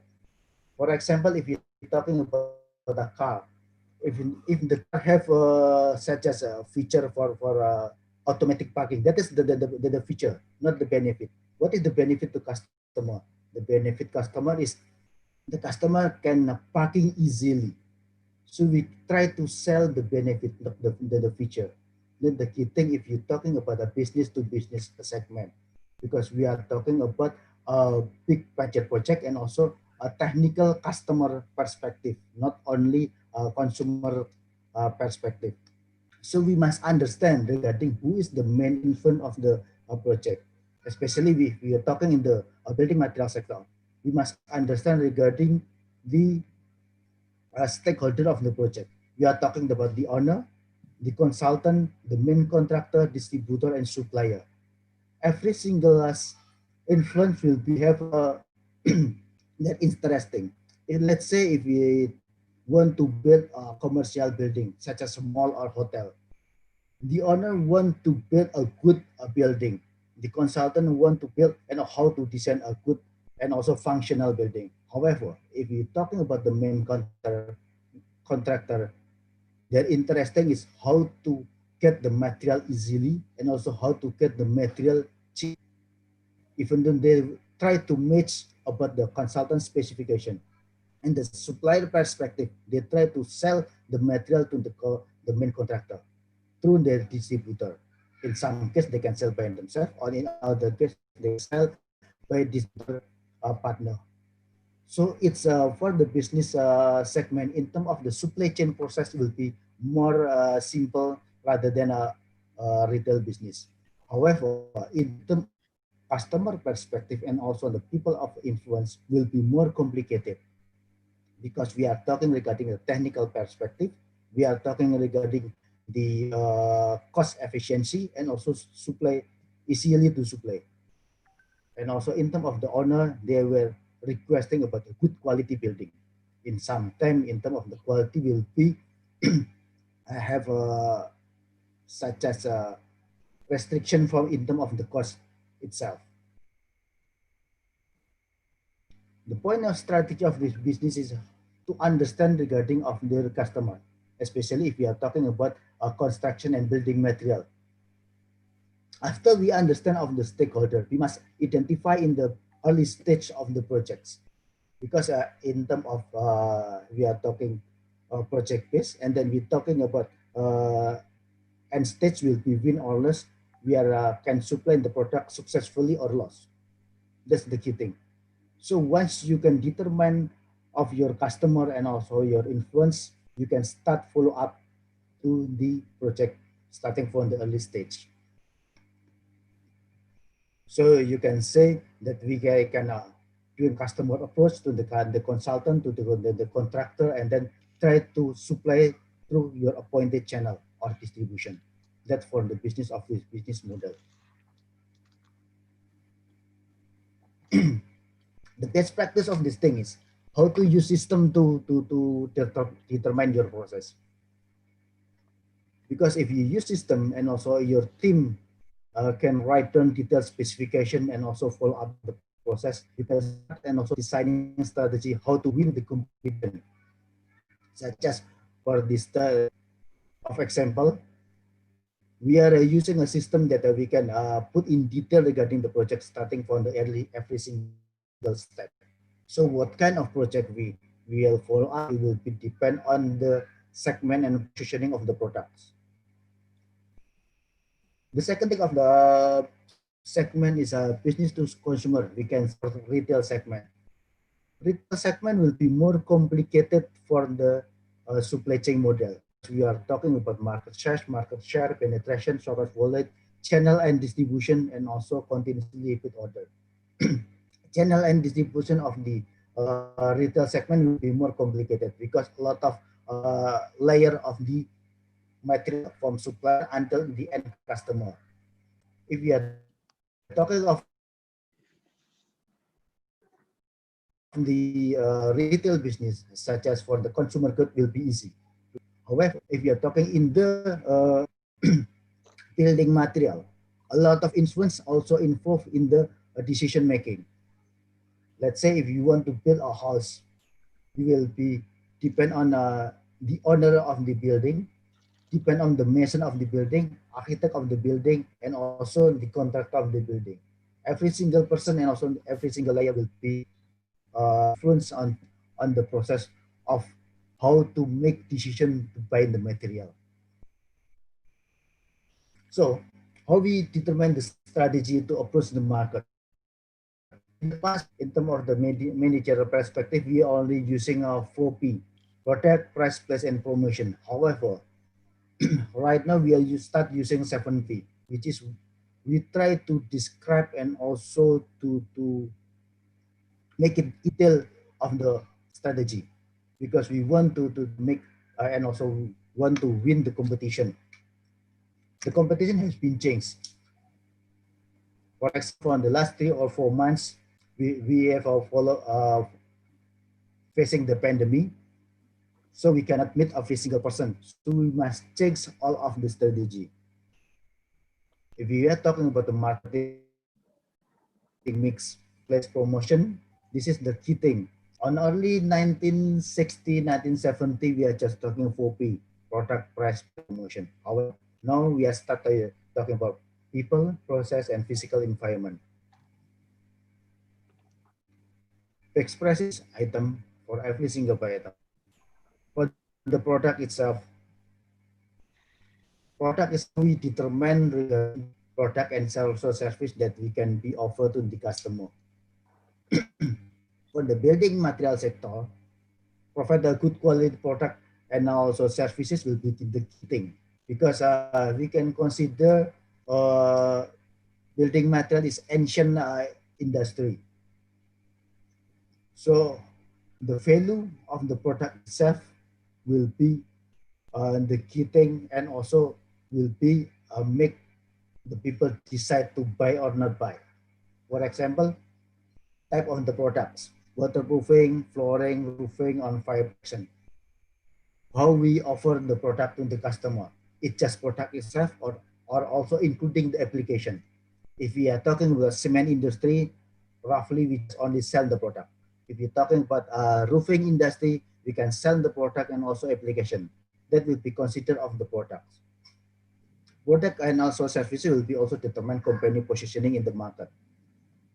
For example, if you're talking about a car, if the car have such as a feature for automatic parking, that is the feature, not the benefit. What is the benefit to customer? The benefit customer is the customer can parking easily. So we try to sell the benefit, the feature. Then the key thing, if you're talking about a business to business segment, because we are talking about a big budget project and also a technical customer perspective, not only a consumer perspective. So we must understand regarding who is the main influence of the project, especially if we are talking in the building material sector. We must understand regarding the stakeholder of the project. We are talking about the owner, the consultant, the main contractor, distributor, and supplier. Every single influence will be have that interesting. Let's say if we want to build a commercial building, such as a mall or hotel, the owner want to build a good building. The consultant want to build and how to design a good and also functional building. However, if you're talking about the main contractor, their interesting is how to get the material easily and also how to get the material cheap. Even though they try to match about the consultant specification. And the supplier perspective, they try to sell the material to the main contractor through their distributor. In some case, they can sell by themselves, or in other case, they sell by distributor partner. So it's for the business segment, in terms of the supply chain process will be more simple rather than a retail business. However, in terms of customer perspective and also the people of influence will be more complicated, because we are talking regarding the technical perspective, we are talking regarding the cost efficiency and also supply, easily to supply. And also in terms of the owner, they were requesting about a good quality building. In some time, in terms of the quality will be have such as a restriction from in terms of the cost itself. The point of strategy of this business is to understand regarding of their customer, especially if we are talking about construction and building material. After we understand of the stakeholder, we must identify in the early stage of the projects, because in terms of we are talking project based, and then we're talking about end stage will be win or lose. We are can supply the product successfully or loss. That's the key thing. So once you can determine of your customer and also your influence, you can start follow up to the project starting from the early stage. So you can say that we can doing customer approach to the consultant, to the contractor, and then try to supply through your appointed channel or distribution. That's for the business of this business model. The best practice of this thing is how to use system to determine your process. Because if you use system and also your team can write down detailed specification and also follow up the process, you can start and also designing strategy how to win the competition. Such as for this of example, we are using a system that we can put in detail regarding the project starting from the every single step. So what kind of project we will follow up, it will be depend on the segment and positioning of the products. The second thing of the segment is a business to consumer. We can start retail segment. Retail segment will be more complicated for the supply chain model. We are talking about market share, penetration, share of wallet, channel and distribution, and also continuously repeat order. Channel and distribution of the retail segment will be more complicated because a lot of layer of the material from supplier until the end customer. If we are talking of the retail business, such as for the consumer good, will be easy. However, if you are talking in the building material, a lot of influence also involved in the decision making. Let's say if you want to build a house, you will be depend on the owner of the building, depend on the mason of the building, architect of the building, and also the contractor of the building. Every single person and also every single layer will be influence on the process of how to make decision to buy the material. So how we determine the strategy to approach the market. In the past, in terms of the managerial perspective, we are only using a 4P, product, price, place, and promotion. However, right now we are start using 7P, which is we try to describe and also to make it detail of the strategy, because we want to make and also want to win the competition. The competition has been changed. For example, in the last 3 or 4 months, we have facing the pandemic, so we cannot meet every single person. So we must change all of the strategy. If we are talking about the marketing mix, place promotion, this is the key thing. On early 1960, 1970, we are just talking 4P, product, price, promotion. However, now we are starting talking about people, process, and physical environment. Fixed price is item for every single item. For the product itself, product is we determine the product and also service that we can be offered to the customer. For the building material sector, provide a good quality product and also services will be the key thing, because we can consider building material is ancient industry. So the value of the product itself will be the key thing, and also will be make the people decide to buy or not buy. For example, type of the products: waterproofing, flooring, roofing, on fire protection. how we offer the product to the customer. It's just product itself or also including the application. If we are talking about cement industry, roughly we just only sell the product. If you're talking about roofing industry, we can sell the product and also application. That will be considered of the products. Product and also services will be also determine company positioning in the market.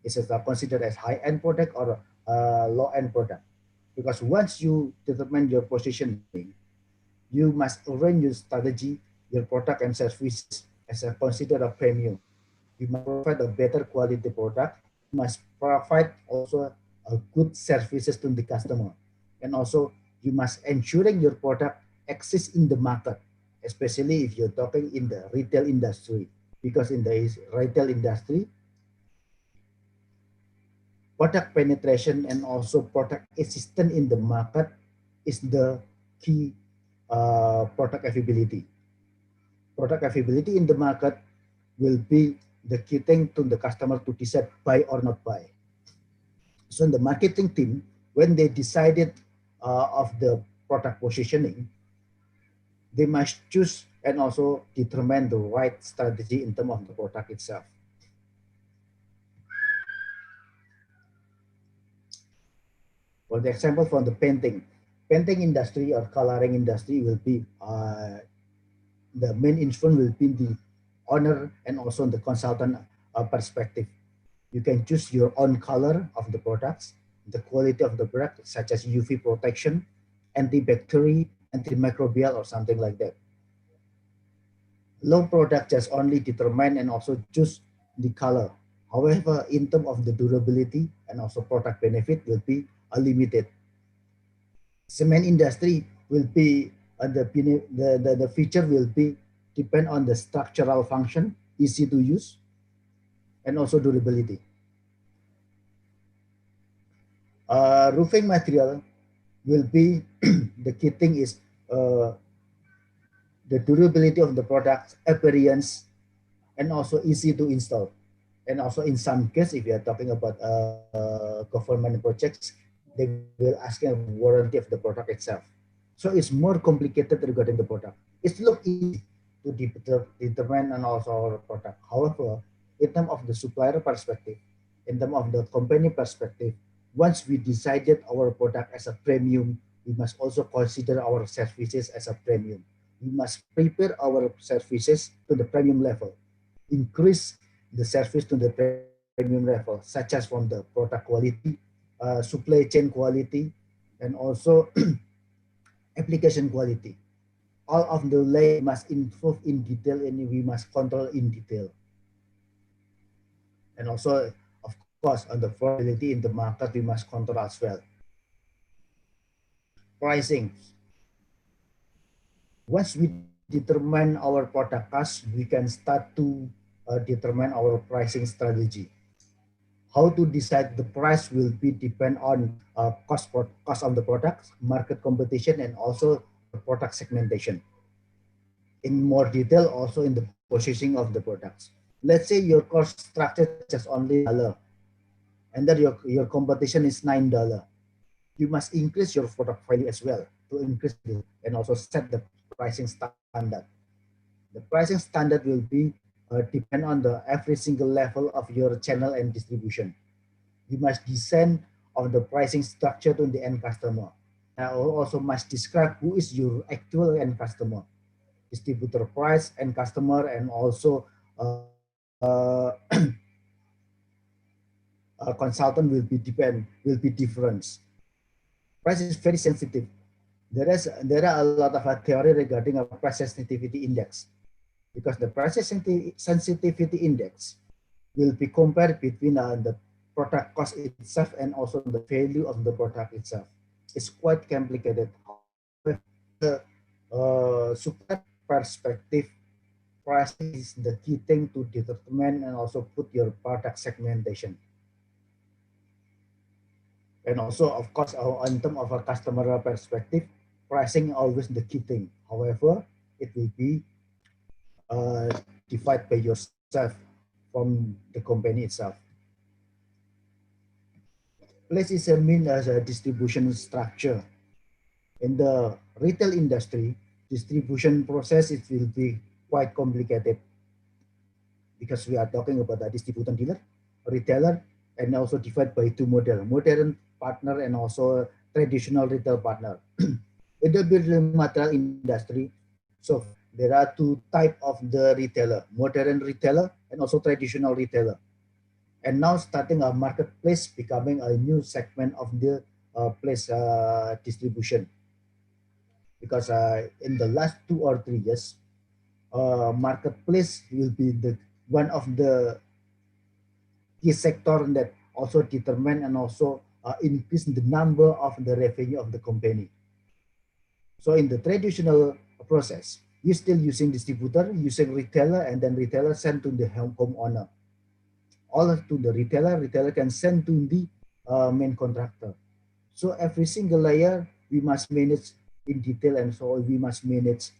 Is it considered as high-end product or low-end product? Because once you determine your positioning, you must arrange your strategy, your product and services as a considered a premium. You must provide a better quality product. You must provide also a good services to the customer. And also you must ensuring your product exists in the market, especially if you're talking in the retail industry. Because in the retail industry, product penetration and also product existence in the market is the key product availability. Product availability in the market will be the key thing to the customer to decide buy or not buy. So in the marketing team, when they decided of the product positioning, they must choose and also determine the right strategy in terms of the product itself. For the example, from the painting industry or coloring industry will be the main influence will be the owner and also the consultant perspective. You can choose your own color of the products, the quality of the product, such as UV protection, antibacterial, antimicrobial, or something like that. Low product just only determine and also choose the color. However, in terms of the durability and also product benefit will be limited. Cement industry will be the feature will be depend on the structural function, easy to use, and also durability. Roofing material will be the key thing is the durability of the product, appearance, and also easy to install. And also in some case, if you are talking about government projects, they will ask a warranty of the product itself. So it's more complicated regarding the product. It looks easy to determine and also our product. However, in terms of the supplier perspective, in terms of the company perspective, once we decided our product as a premium, we must also consider our services as a premium. We must prepare our services to the premium level, increase the service to the premium level, such as from the product quality, supply chain quality, and also application quality. All of the layer must improve in detail and we must control in detail. And also, of course, on the volatility in the market, we must control as well. Pricing. Once we determine our product cost, we can start to determine our pricing strategy. How to decide the price will be depend on cost of the product, market competition, and also the product segmentation. In more detail, also in the positioning of the products. Let's say your cost structure just only $1, and then your competition is $9. You must increase your product value as well to increase and also set the pricing standard. The pricing standard will be depend on the every single level of your channel and distribution. You must design on the pricing structure to the end customer. Also must describe who is your actual end customer, distributor price, end customer, and also a consultant will be different. Price is very sensitive. There are a lot of theory regarding a price sensitivity index, because the price sensitivity index will be compared between the product cost itself and also the value of the product itself. It's quite complicated. The supply perspective, pricing is the key thing to determine and also put your product segmentation. And also, of course, in terms of a customer perspective, pricing always the key thing. However, it will be divided by yourself from the company itself. Let's examine as a distribution structure. In the retail industry, distribution process it will be quite complicated because we are talking about a distributor dealer, retailer, and also divided by two modern partner and also traditional retail partner. In the building material industry, so there are two type of the retailer, modern retailer and also traditional retailer. And now starting a marketplace becoming a new segment of the place distribution because in the last 2 or 3 years, marketplace will be the one of the key sector that also determine and also increase the number of the revenue of the company. So in the traditional process, you still using distributor, using retailer, and then retailer send to the homeowner. All to the retailer, retailer can send to the main contractor. So every single layer we must manage in detail, and so we must manage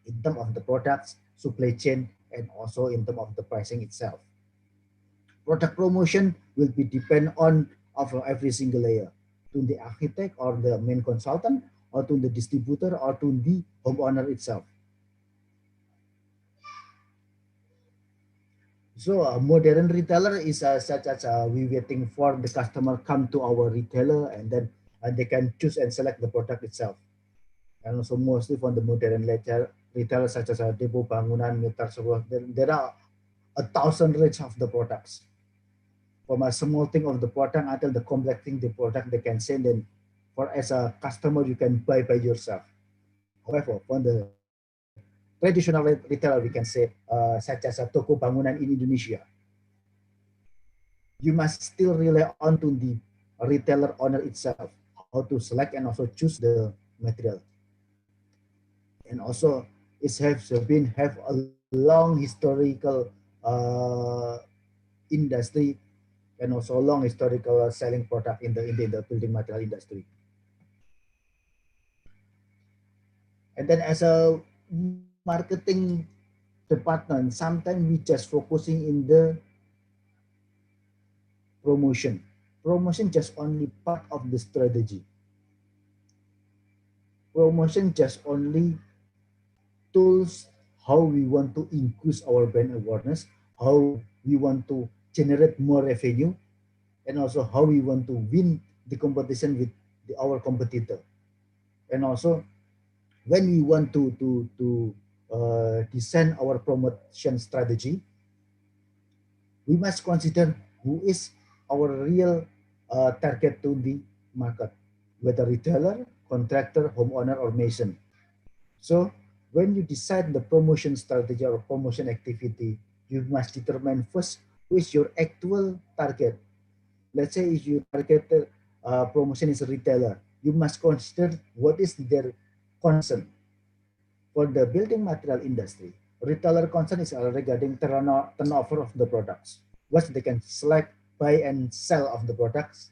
in terms of the products, supply chain, and also in terms of the pricing itself. Product promotion will be depend on of every single layer to the architect or the main consultant or to the distributor or to the homeowner itself. So a modern retailer is such as we waiting for the customer come to our retailer and then they can choose and select the product itself. And also mostly for the modern retailer such as Depo Bangunan, Mitar Sebuah, there are 1,000 range of the products. From a small thing of the product until the complex thing the product they can send in for as a customer you can buy by yourself. However, for the traditional retailer we can say such as a toko bangunan in Indonesia, you must still rely on to the retailer owner itself how to select and also choose the material. And also it has been have a long historical industry and also long historical selling product in the building material industry. And then as a marketing department, sometimes we just focusing in the promotion. Promotion just only part of the strategy. Promotion just only tools how we want to increase our brand awareness, how we want to generate more revenue, and also how we want to win the competition with our competitor. And also when we want to design our promotion strategy, we must consider who is our real target to the market, whether retailer, contractor, homeowner, or mason. So when you decide the promotion strategy or promotion activity, you must determine first who is your actual target. Let's say if you target promotion is a retailer, you must consider what is their concern. For the building material industry, retailer concern is regarding turnover of the products. What they can select, buy, and sell of the products.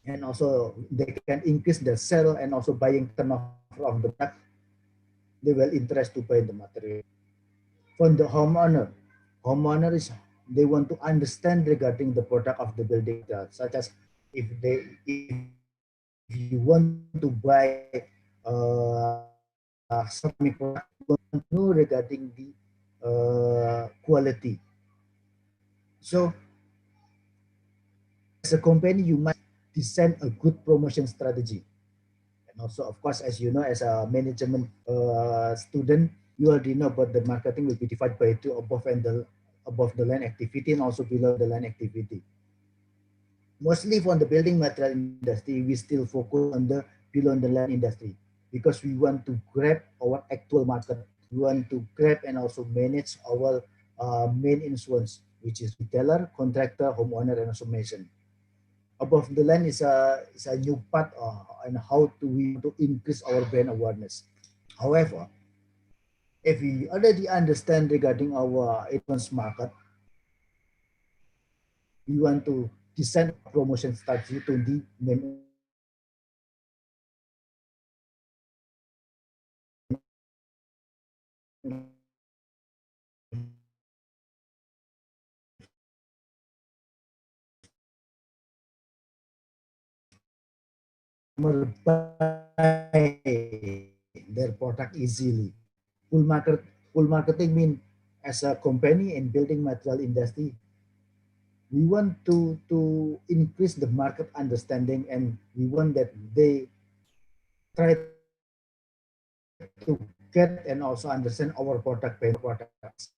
And also they can increase the sale and also buying turnover of the product. They will interest to buy the material. For the homeowner is they want to understand regarding the product of the building material, such as if you want to buy ceramic product, you want to know regarding the quality. So as a company, you must design a good promotion strategy. And also, of course, as you know, as a management student, you already know about the marketing will be divided by two above the line activity and also below the line activity. Mostly for the building material industry, we still focus on the below the line industry because we want to grab our actual market. We want to grab and also manage our main influence, which is retailer, contractor, homeowner, and also mason. Above the line is a new part on how to we want to increase our brand awareness. However, if we already understand regarding our influence market, we want to design a promotion strategy to the main buy their product easily. Full marketing mean as a company in building material industry, we want to increase the market understanding, and we want that they try to get and also understand our product products.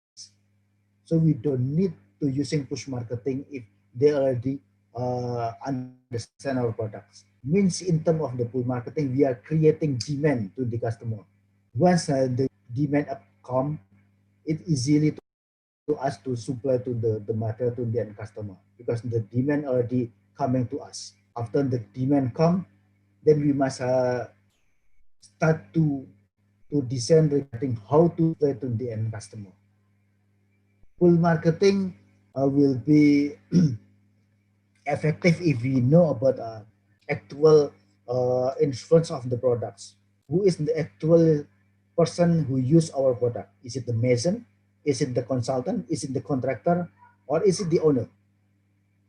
So we don't need to using push marketing if they already understand our products. Means in terms of the pull marketing, we are creating demand to the customer. Once the demand come, it easily to us to supply to the material to the end customer, because the demand already coming to us. After the demand come, then we must start to design regarding how to play to the end customer. Full marketing will be effective if we know about actual influence of the products. Who is the actual person who use our product? Is it the mason? Is it the consultant? Is it the contractor? Or is it the owner?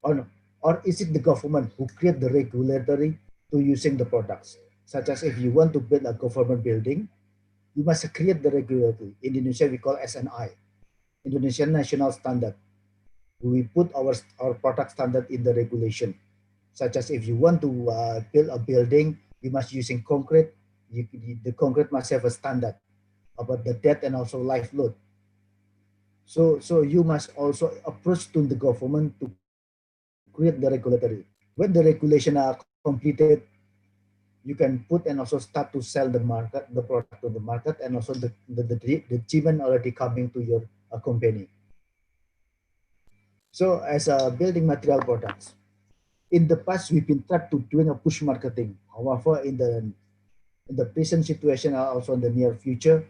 Or, or is it the government who create the regulatory to using the products? Such as if you want to build a government building, you must create the regulatory. In Indonesia, we call SNI, Indonesian National Standard. We put our product standard in the regulation. Such as if you want to build a building, you must using concrete. The concrete must have a standard about the depth and also life load. So you must also approach to the government to create the regulatory. When the regulation are completed, you can put and also start to sell the product to the market, and also the demand already coming to your company. So as a building material products, in the past we've been tried to doing a push marketing. However, in the present situation, also in the near future,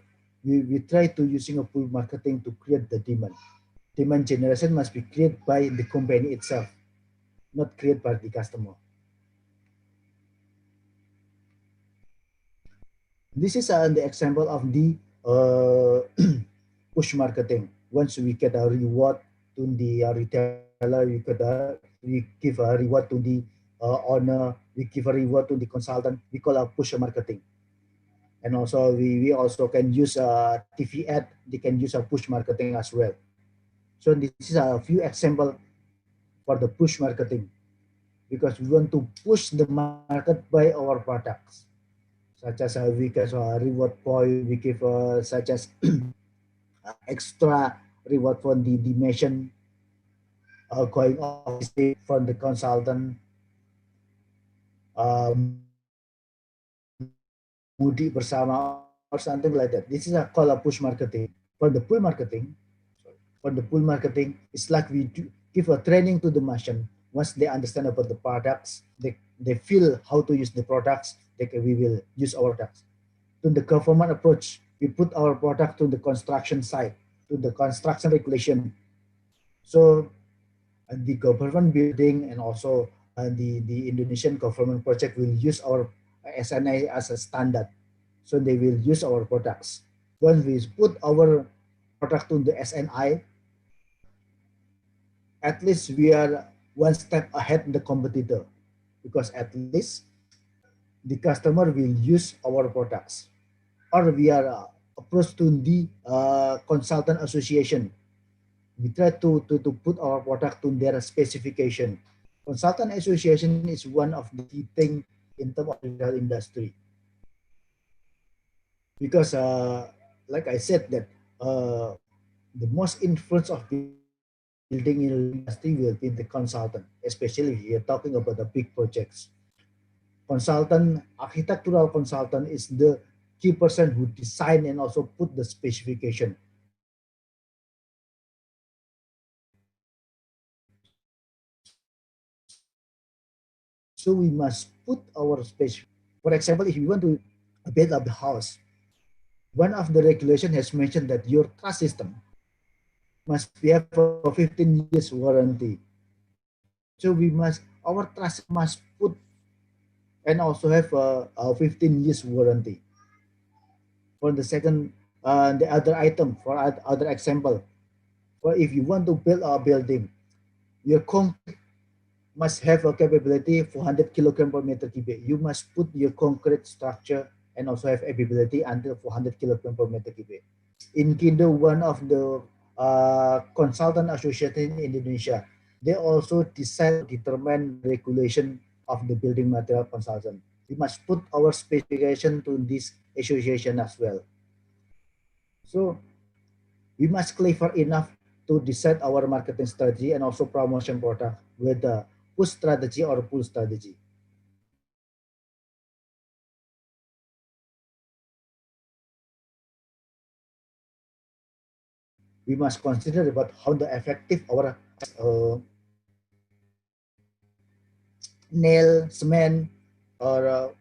we try to using a pull marketing to create the demand. Demand generation must be created by the company itself, not created by the customer. This is the example of the push marketing. Once we get a reward to the retailer, we give a reward to the owner, we give a reward to the consultant. We call a push marketing. And also we also can use a TV ad. They can use a push marketing as well. So this is a few example for the push marketing, because we want to push the market by our products, such as we give a reward point, we give such as extra reward for the mission, going office day from the consultant, Mudi bersama or something like that. This is a call a push marketing. For the pull marketing, it's like we give a training to the merchant. Once they understand about the products, they feel how to use the products, we will use our products. To the government approach, we put our product to the construction site, to the construction regulation. So the government building and also the Indonesian government project will use our SNI as a standard. So they will use our products. When we put our product to the SNI, at least we are one step ahead of the competitor, because at least the customer will use our products. Or we are approached to the consultant association. We try to put our product to their specification. Consultant association is one of the key thing in terms of the industry, because like I said that the most influence of building industry will be the consultant, especially if you're talking about the big projects. Consultant, architectural consultant is the key person who design and also put the specification. So we must put our specification. For example, if you want to build up the house, one of the regulation has mentioned that your truss system must have a 15 years warranty. So our truss must put and also have a 15 years warranty. For the second, the other item, for other example, for if you want to build a building, your concrete must have a capability 400 kilogram per meter cubic. You must put your concrete structure and also have ability until 400 kilogram per meter cubic. In Kindo, one of the consultant association in Indonesia, they also decide determine the regulation of the building material consultant. We must put our specification to this association as well. So we must clever enough to decide our marketing strategy and also promotion product with a push strategy or pull strategy. We must consider about how the effective our nail, cement, or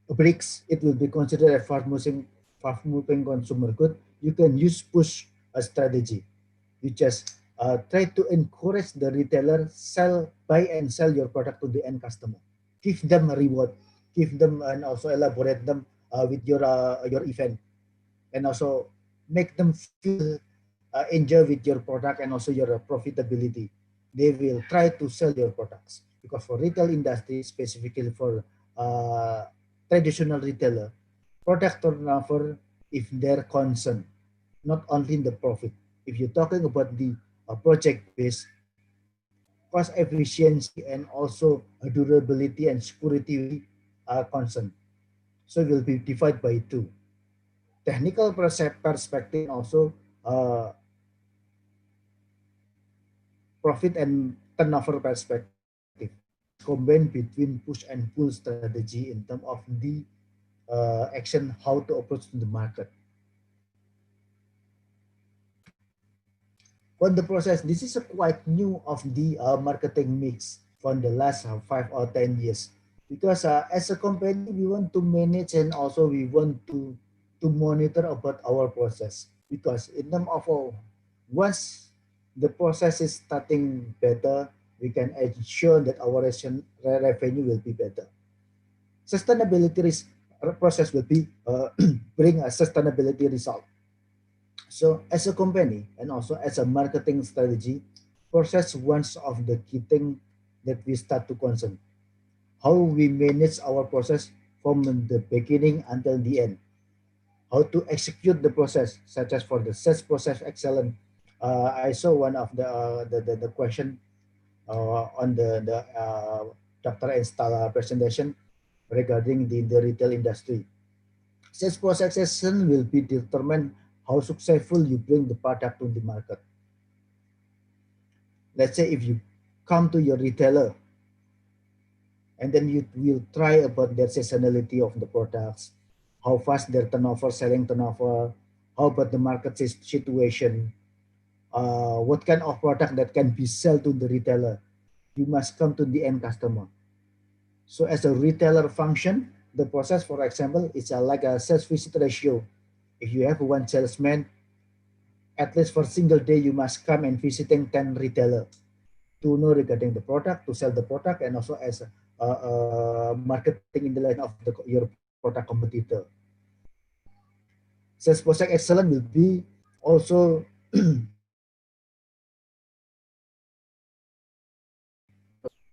bricks, it will be considered a fast-moving consumer good. You can use push a strategy. You just try to encourage the retailer buy and sell your product to the end customer. Give them a reward, give them and also elaborate them with your event, and also make them feel enjoy with your product and also your profitability. They will try to sell your products because for retail industry, specifically for uh, traditional retailer, product turnover if their concern, not only in the profit. If you're talking about the project based, cost efficiency and also durability and security will be concern. So it will be divided by two. Technical perspective and also uh, profit and turnover perspective. Combine between push and pull strategy in terms of the action, how to approach the market. On the process, this is a quite new of the marketing mix from the last 5 or 10 years. Because as a company, we want to manage and also we want to monitor about our process. Because in terms of once the process is starting better, we can ensure that our revenue will be better. Sustainability process will be bring a sustainability result. So as a company and also as a marketing strategy, process one of the key thing that we start to concern. How we manage our process from the beginning until the end. How to execute the process, such as for the sales process excellence. I saw one of the question on the Dr. Install presentation regarding the retail industry. Sales process excellence will be determined how successful you bring the product to the market. Let's say if you come to your retailer and then you will try about their seasonality of the products, how fast their turnover, selling turnover, how about the market situation, what kind of product that can be sold to the retailer. You must come to the end customer. So as a retailer function, the process, for example, is like a sales visit ratio. If you have one salesman, at least for a single day, you must come and visiting 10 retailer to know regarding the product, to sell the product, and also as a marketing intelligence of your product competitor. Sales process excellence will be also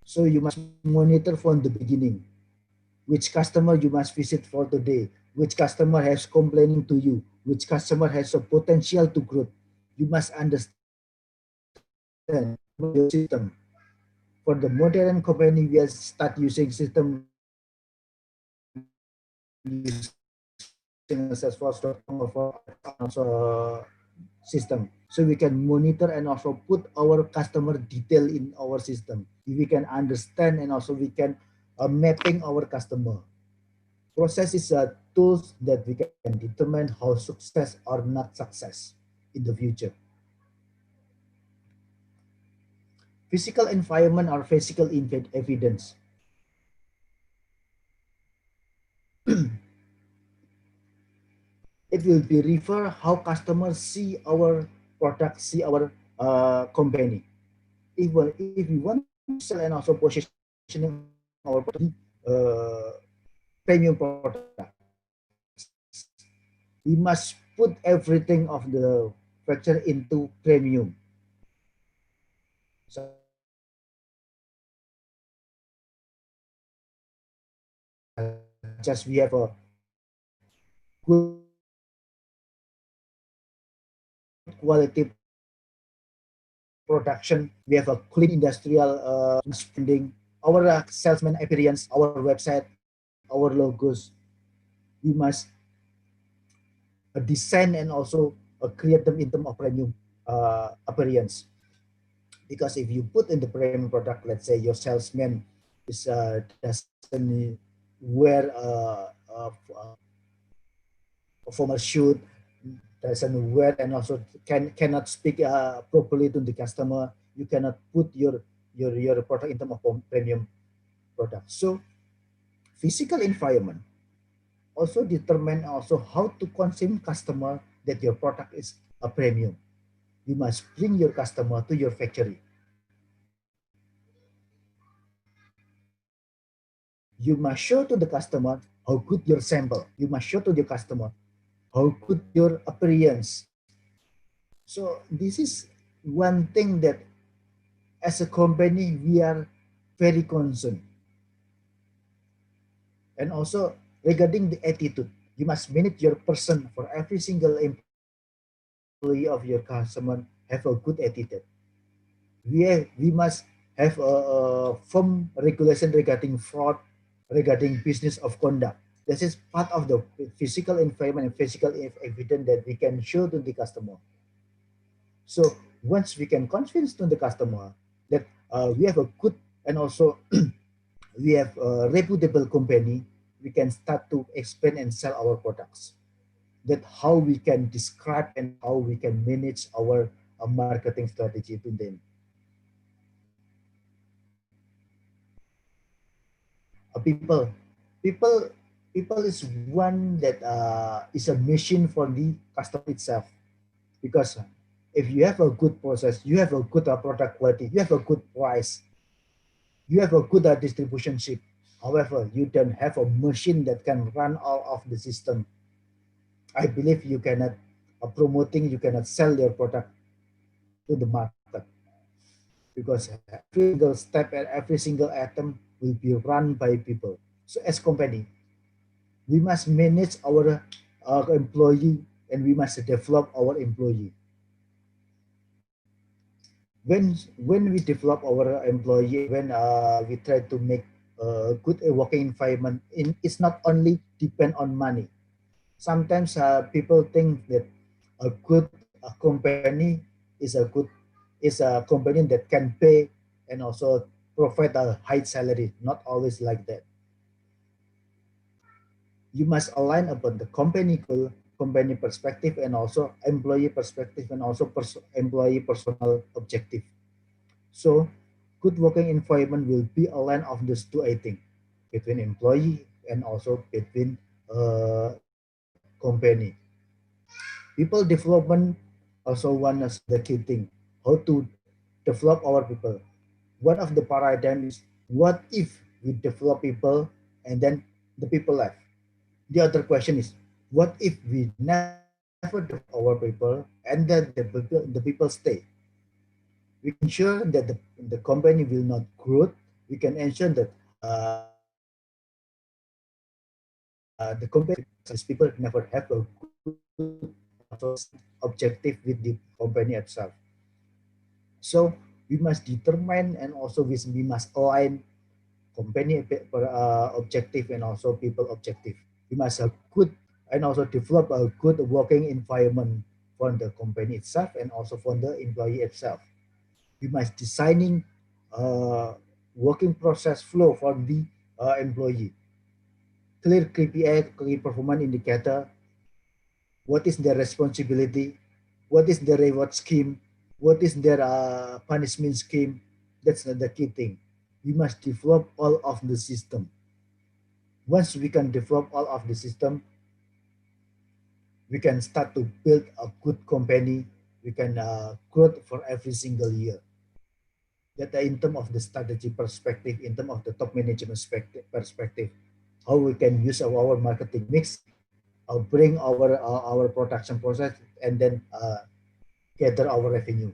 so you must monitor from the beginning which customer you must visit for today, which customer has complaining to you, which customer has a potential to grow. You must understand your system. For the modern company, we start using system using Salesforce.com or also system. So we can monitor and also put our customer detail in our system. We can understand and also we can mapping our customer. Process is a tools that we can determine how success or not success in the future. Physical environment or physical evidence. It will be refer how customers see our product, see our company. If we want to sell and also positioning our product, premium product, we must put everything of the factor into premium. So just we have a good quality production, we have a clean industrial spending, our salesman appearance, our website, our logos. We must design and also create them in terms of premium appearance. Because if you put in the premium product, let's say your salesman is doesn't wear a formal suit, doesn't wear and also cannot speak properly to the customer, you cannot put your product in terms of premium product. So physical environment also determine also how to consume customer that your product is a premium. You must bring your customer to your factory. You must show to the customer how good your sample. You must show to the customer how good your appearance. So this is one thing that as a company we are very concerned. And also regarding the attitude, you must manage your person for every single employee of your customer have a good attitude. We must have a firm regulation regarding fraud, regarding business of conduct. This is part of the physical environment and physical evidence that we can show to the customer. So once we can convince to the customer that we have a good and also we have a reputable company, we can start to expand and sell our products. That how we can describe and how we can manage our marketing strategy to them. People, people, people is one that is a machine for the customer itself. Because if you have a good process, you have a good product quality, you have a good price, you have a good distribution ship. However, you don't have a machine that can run all of the system. I believe you cannot promoting, you cannot sell your product to the market because every single step and every single atom will be run by people. So as company, we must manage our employee and we must develop our employee. When we develop our employee and when we try to make a good working environment, it's not only depend on money. Sometimes people think that a good company is a good is a company that can pay and also provide a high salary. Not always like that. You must align about the company goal, company perspective, and also employee perspective, and also employee personal objective. So, good working environment will be aligned of these two, I think, between employee and also between company. People development also one as the key thing. How to develop our people. One of the paradigm is what if we develop people and then the people left? The other question is what if we never develop our people and then the people stay? We can ensure that the company will not grow. We can ensure that the company these people never have a good and also objective with the company itself. So we must determine and also we must align company objective and also people objective. We must have good and also develop a good working environment for the company itself and also for the employee itself. We must designing working process flow for the employee. Clear KPI, key performance indicator, what is their responsibility, what is the reward scheme, what is their punishment scheme. That's the key thing. We must develop all of the system. Once we can develop all of the system, we can start to build a good company. We can grow for every single year. That in terms of the strategy perspective, in terms of the top management perspective, how we can use our marketing mix, bring our production process, and then gather our revenue.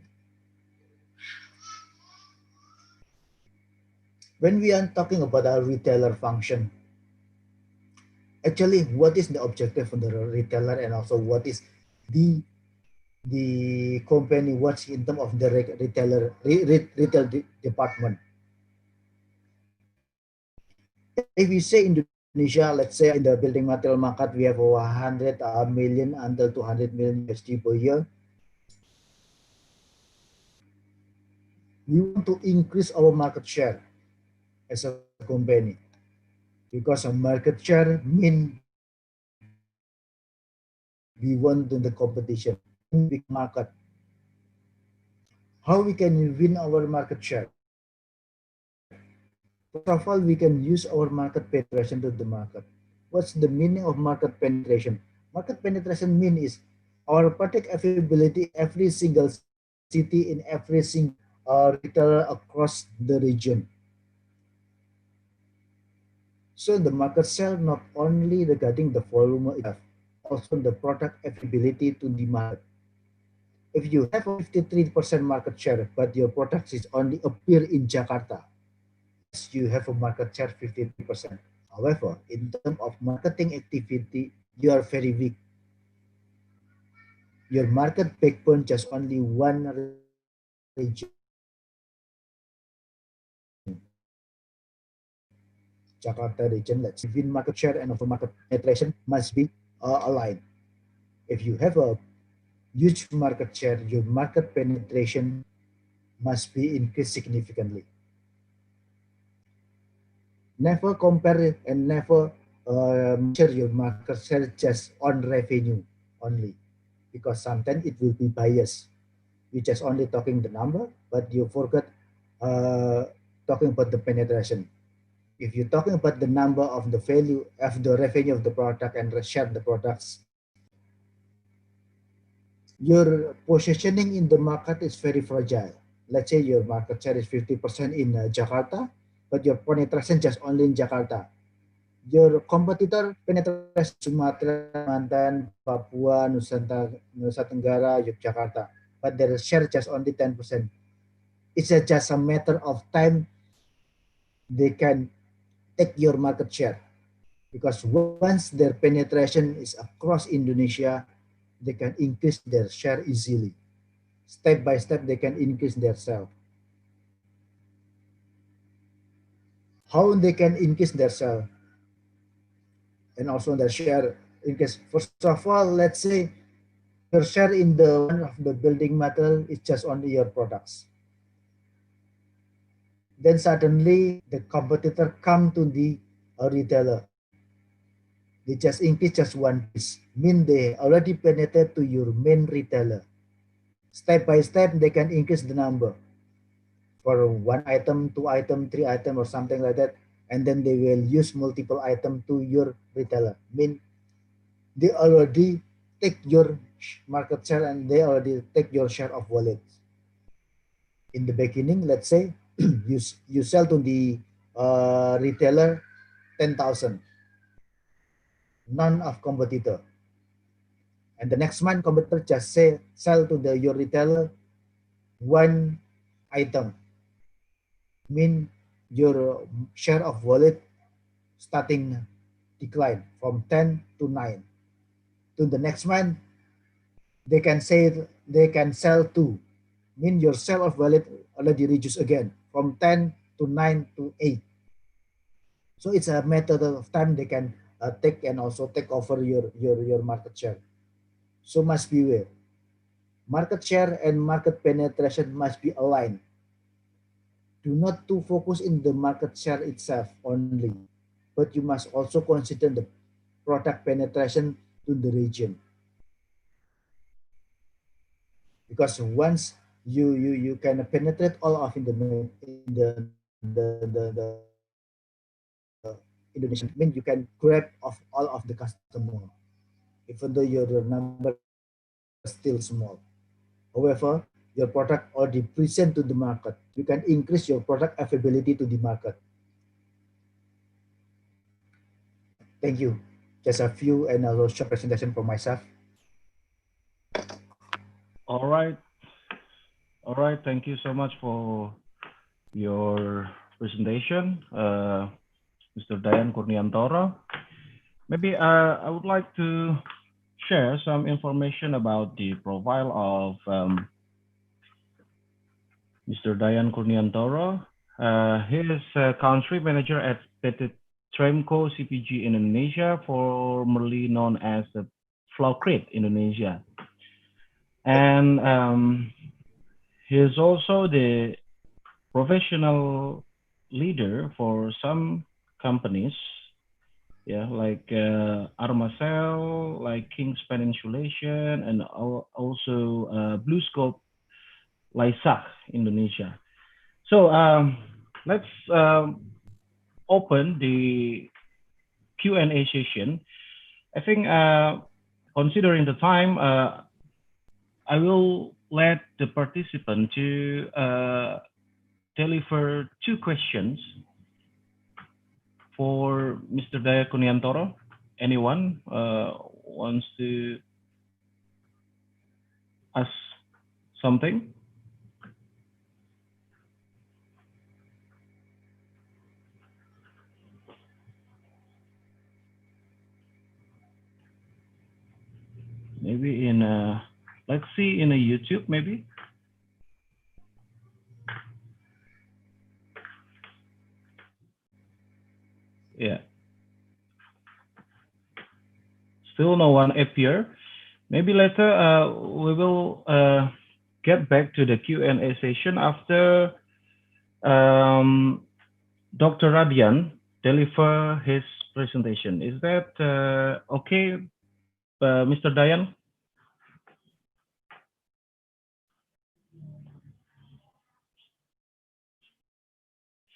When we are talking about our retailer function, actually what is the objective of the retailer, and also what is the company wants in terms of the retail department. If we say Indonesia, let's say in the building material market, we have 100 million until 200 million USD per year. We want to increase our market share as a company, because a market share means we won in the competition, big market. How we can win our market share? First of all, we can use our market penetration to the market. What's the meaning of market penetration? Market penetration mean is our product availability in every single city, in every single retailer across the region. So the market share not only regarding the volume itself, also the product availability to the market. If you have a 53% market share, but your products is only appear in Jakarta, yes, you have a market share 53%. However, in terms of marketing activity, you are very weak. Your market backbone just only one region, Jakarta region. Let's say win market share and also market penetration must be aligned. If you have a huge market share, your market penetration must be increased significantly. Never compare and never measure your market share just on revenue only, because sometimes it will be biased. You just only talking the number, but you forget talking about the penetration. If you're talking about the number of the value of the revenue of the product and share the products, your positioning in the market is very fragile. Let's say your market share is 50% in Jakarta, but your penetration just only in Jakarta. Your competitor penetration Sumatera, Kalimantan, Papua, Nusa Tenggara, Yogyakarta, but their share just only 10%. It's just a matter of time they can take your market share, because once their penetration is across Indonesia, they can increase their share easily. Step by step, they can increase their share. How they can increase their share and also their share increase? First of all, let's say your share in the one of the building material is just only your products. Then suddenly the competitor come to the retailer. They just increase just one piece, mean they already penetrate to your main retailer. Step by step, they can increase the number for one item, two item, three item, or something like that, and then they will use multiple item to your retailer. Mean they already take your market share and they already take your share of wallet. In the beginning, let's say you sell to the retailer 10,000, none of competitor. And the next month, competitor just say sell to your retailer one item. Mean your share of wallet starting decline from 10 to 9. To the next month, they can say they can sell 2. Mean your share of wallet already reduced again from 10 to 9 to 8. So it's a matter of time they can take and also take over your market share. So must beware. Market share and market penetration must be aligned. Do not too focus in the market share itself only, but you must also consider the product penetration to the region. Because once you can penetrate all of in Indonesian, mean you can grab of all of the customer, even though your number is still small. However, your product already present to the market. You can increase your product availability to the market. Thank you. Just a few and a short presentation for myself. All right. All right. Thank you so much for your presentation, Mr. Dayan Kurniantoro. maybe I would like to share some information about the profile of Mr. Dayan Kurniantoro. He is a country manager at PT Tremco CPG Indonesia, formerly known as the Flowcrete Indonesia. And he is also the professional leader for some companies, yeah, like Armacell, like Kingspan Insulation, and also Blue Scope Laisak Indonesia. So let's open the Q&A session. I think considering the time, I will let the participant to deliver 2 questions for Mr. Daya Kurniantoro. Anyone wants to ask something? Maybe in let's see in a YouTube maybe. Yeah. Still no one appear. Maybe later we will get back to the Q&A session after Dr. Radian deliver his presentation. Is that okay, Mr. Dayan?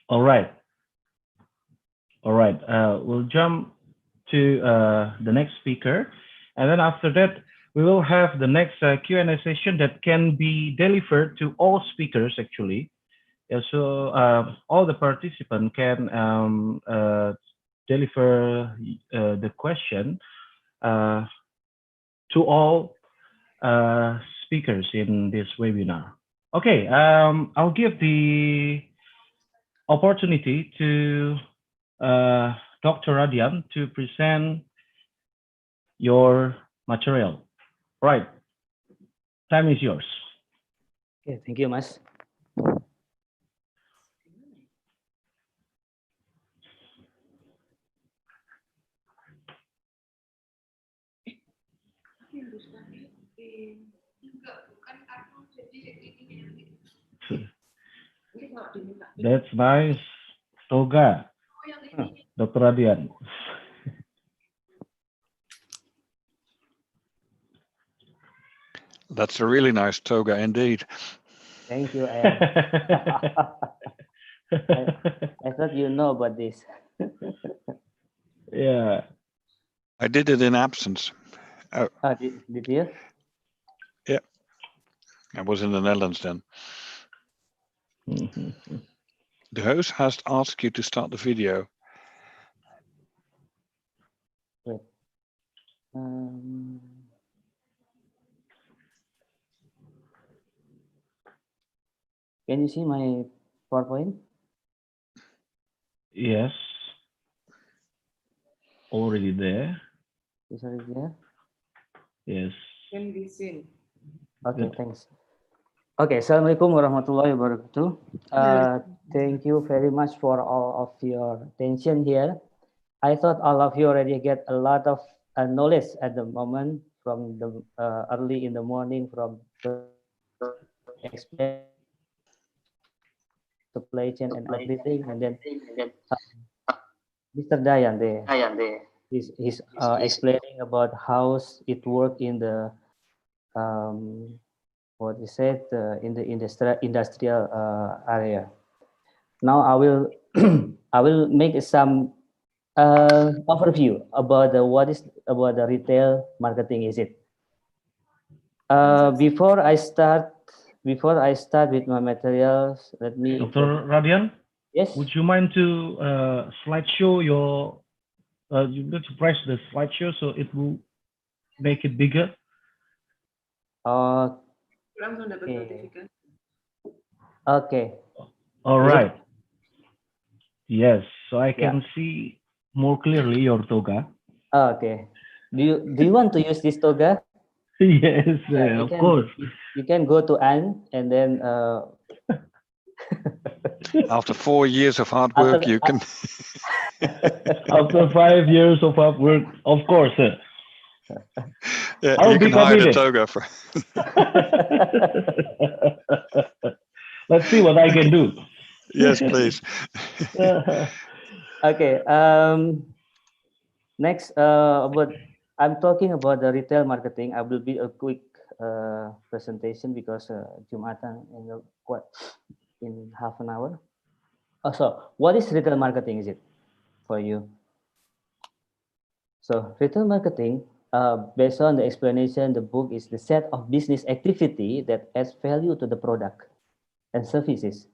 All right. All right. We'll jump to the next speaker. And then after that, we will have the next Q&A session that can be delivered to all speakers, actually. Yeah, so all the participants can deliver the question to all speakers in this webinar. Okay, I'll give the opportunity to Dr. Radian to present your material. Right, time is yours. Okay, thank you, Mas. That's nice. Toga, Dr. Radian. That's a really nice toga indeed. Thank you, Anne. I thought you know about this. Yeah. I did it in absence. Oh, did you? Yeah. I was in the Netherlands then. The host has asked you to start the video. Wait. Can you see my PowerPoint? Yes. Already there. Is already there? Yes. Can be seen. Okay, Good. thanks. Okay, Assalamualaikum warahmatullahi wabarakatuh. Thank you very much for all of your attention here. I thought all of you already get a lot of knowledge at the moment from the early in the morning from the explain supply chain and everything, and then Mr. Dayan there is explaining about how it works in the what is said in the industrial area. Now I will I will make some overview about what is about the retail marketing. Is it? Before I start with my materials, let me. Dr. Radian? Yes. Would you mind to slideshow your, you need to press the slideshow so it will make it bigger? Okay. Okay. All right. Yes, so I can see more clearly your toga. Okay. Do you want to use this toga? Yes, Yeah, of course. you can go to Anne and then After 4 years of hard after work, you can. After 5 years of hard work, of course, Yeah, I'll you be can hire the committed. toga for. Let's see what I can do. Yes, please. Okay. Next, about I'm talking about the retail marketing. I will be a quick presentation because Jumatan in half an hour. So, what is retail marketing? Is it for you? So, retail marketing, based on the explanation, the book is the set of business activity that adds value to the product and services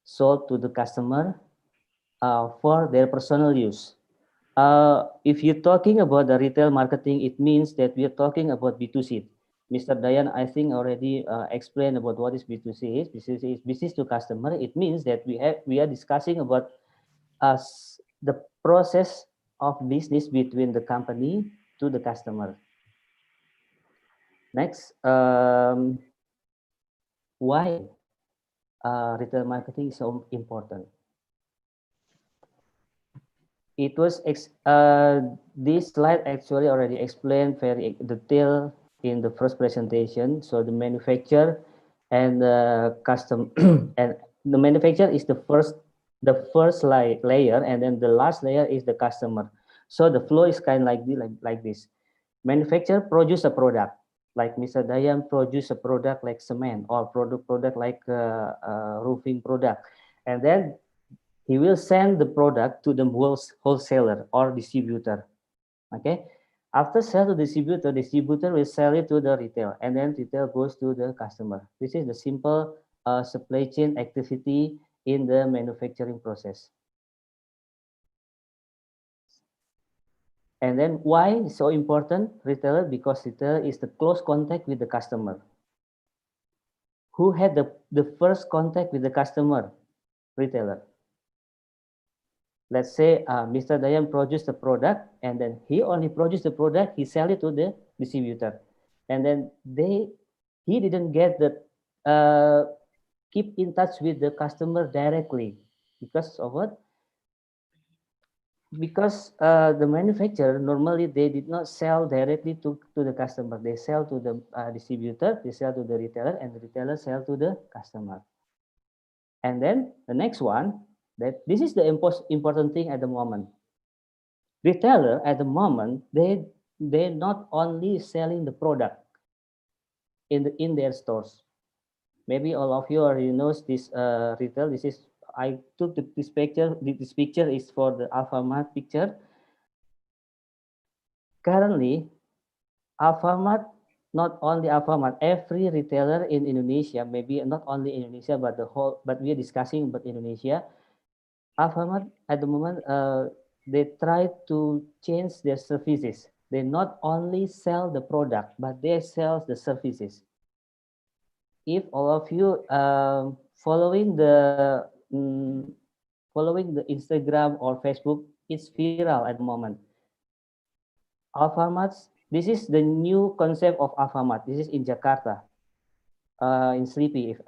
sold to the customer for their personal use. If you're talking about the retail marketing, it means that we are talking about B2C. Mr. Dayan, I think already explained about what is B2C is. B2C is business to customer. It means that we are discussing about the process of business between the company to the customer. Next, why retail marketing is so important? It was this slide actually already explained very detailed in the first presentation. So the manufacturer and the custom and the manufacturer is the first layer, and then the last layer is the customer. So the flow is kind of like this. Manufacturer produce a product, like Mr. Dayan produce a product like cement, or product like roofing product, and then he will send the product to the wholesaler or distributor. Okay. After sell to distributor, distributor will sell it to the retail, and then retail goes to the customer. This is the simple supply chain activity in the manufacturing process. And then why so important retailer? Because retailer is the close contact with the customer. Who had the first contact with the customer? Retailer. Let's say Mr. Dayan produced the product, and then he only produced the product, he sell it to the distributor, and then he didn't get the keep in touch with the customer directly because of what? Because the manufacturer normally they did not sell directly to the customer. They sell to the distributor, they sell to the retailer, and the retailer sell to the customer. And then the next one, that this is the important thing at the moment. Retailer at the moment, they're not only selling the product in their stores. Maybe all of you already knows this retail. This is I took this picture. This picture is for the Alfamart picture. Currently, Alfamart, not only Alfamart, every retailer in Indonesia, maybe not only Indonesia, but we are discussing about Indonesia. Alfamart at the moment, they try to change their services. They not only sell the product, but they sell the services. If all of you following the Instagram or Facebook, it's viral at the moment. Alfamart, this is the new concept of Alfamart. This is in Jakarta, in Sleepy, if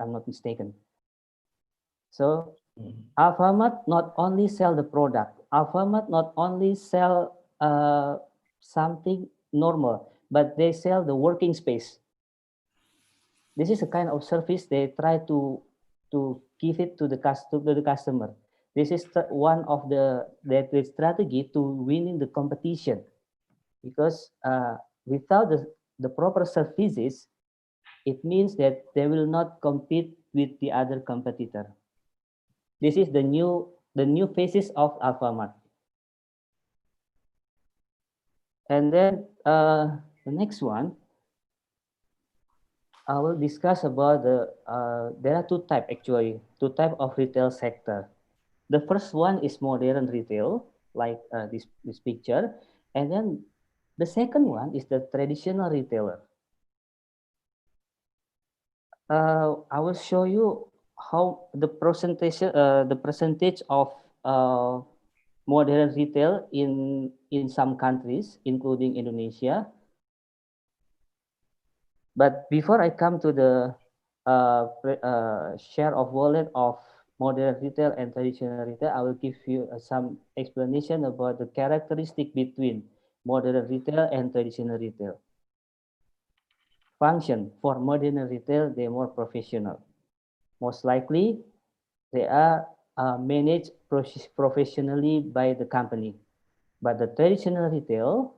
I'm not mistaken. So Alfamart not only sell the product. Alfamart not only sell something normal, but they sell the working space. This is a kind of service they try to give it to the customer. This is one of the strategy to winning the competition, because without the proper services, it means that they will not compete with the other competitor. This is the new phases of Alfamart. And then the next one, I will discuss about there are two types of retail sector. The first one is modern retail, like this picture, and then the second one is the traditional retailer. I will show you how the percentage of modern retail in some countries, including Indonesia. But before I come to the share of wallet of modern retail and traditional retail, I will give you some explanation about the characteristic between modern retail and traditional retail. Function for modern retail, they're more professional. Most likely, they are managed professionally by the company. But the traditional retail,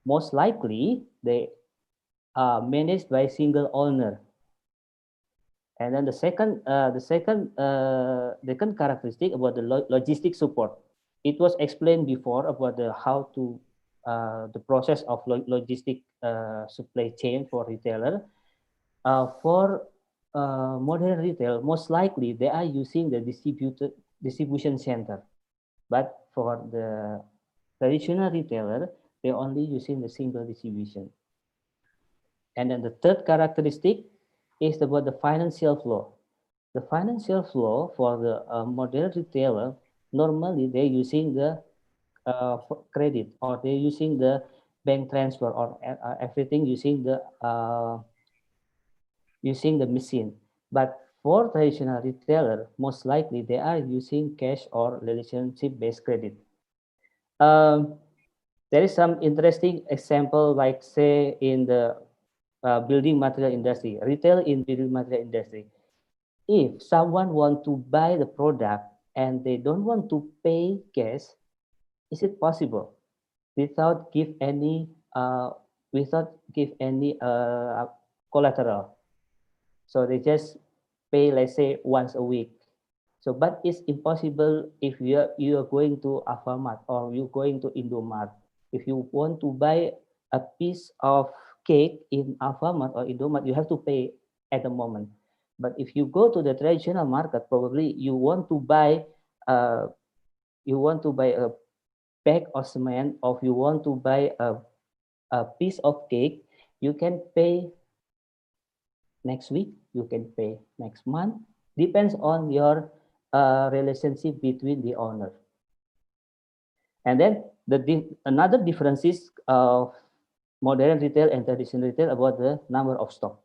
most likely, they are managed by single owner. And then the second characteristic about the logistic support. It was explained before about the process of logistic supply chain for retailer. For modern retail, most likely they are using the distribution center. But for the traditional retailer, they're only using the single distribution. And then the third characteristic is about the financial flow. The financial flow for the modern retailer, normally they're using the credit, or they're using the bank transfer, or everything using the machine. But for traditional retailer, most likely they are using cash or relationship-based credit. There is some interesting example, like say in the building material industry, retail in building material industry. If someone want to buy the product and they don't want to pay cash, is it possible without give any collateral? So they just pay, let's say, once a week. So, but it's impossible if you are going to Alfamart or you're going to Indomart. If you want to buy a piece of cake in Alfamart or Indomart, you have to pay at the moment. But if you go to the traditional market, probably you want to buy a bag of cement, or you want to buy a piece of cake, you can pay next week, you can pay next month, depends on your relationship between the owner. And then another difference is modern retail and traditional retail about the number of stock.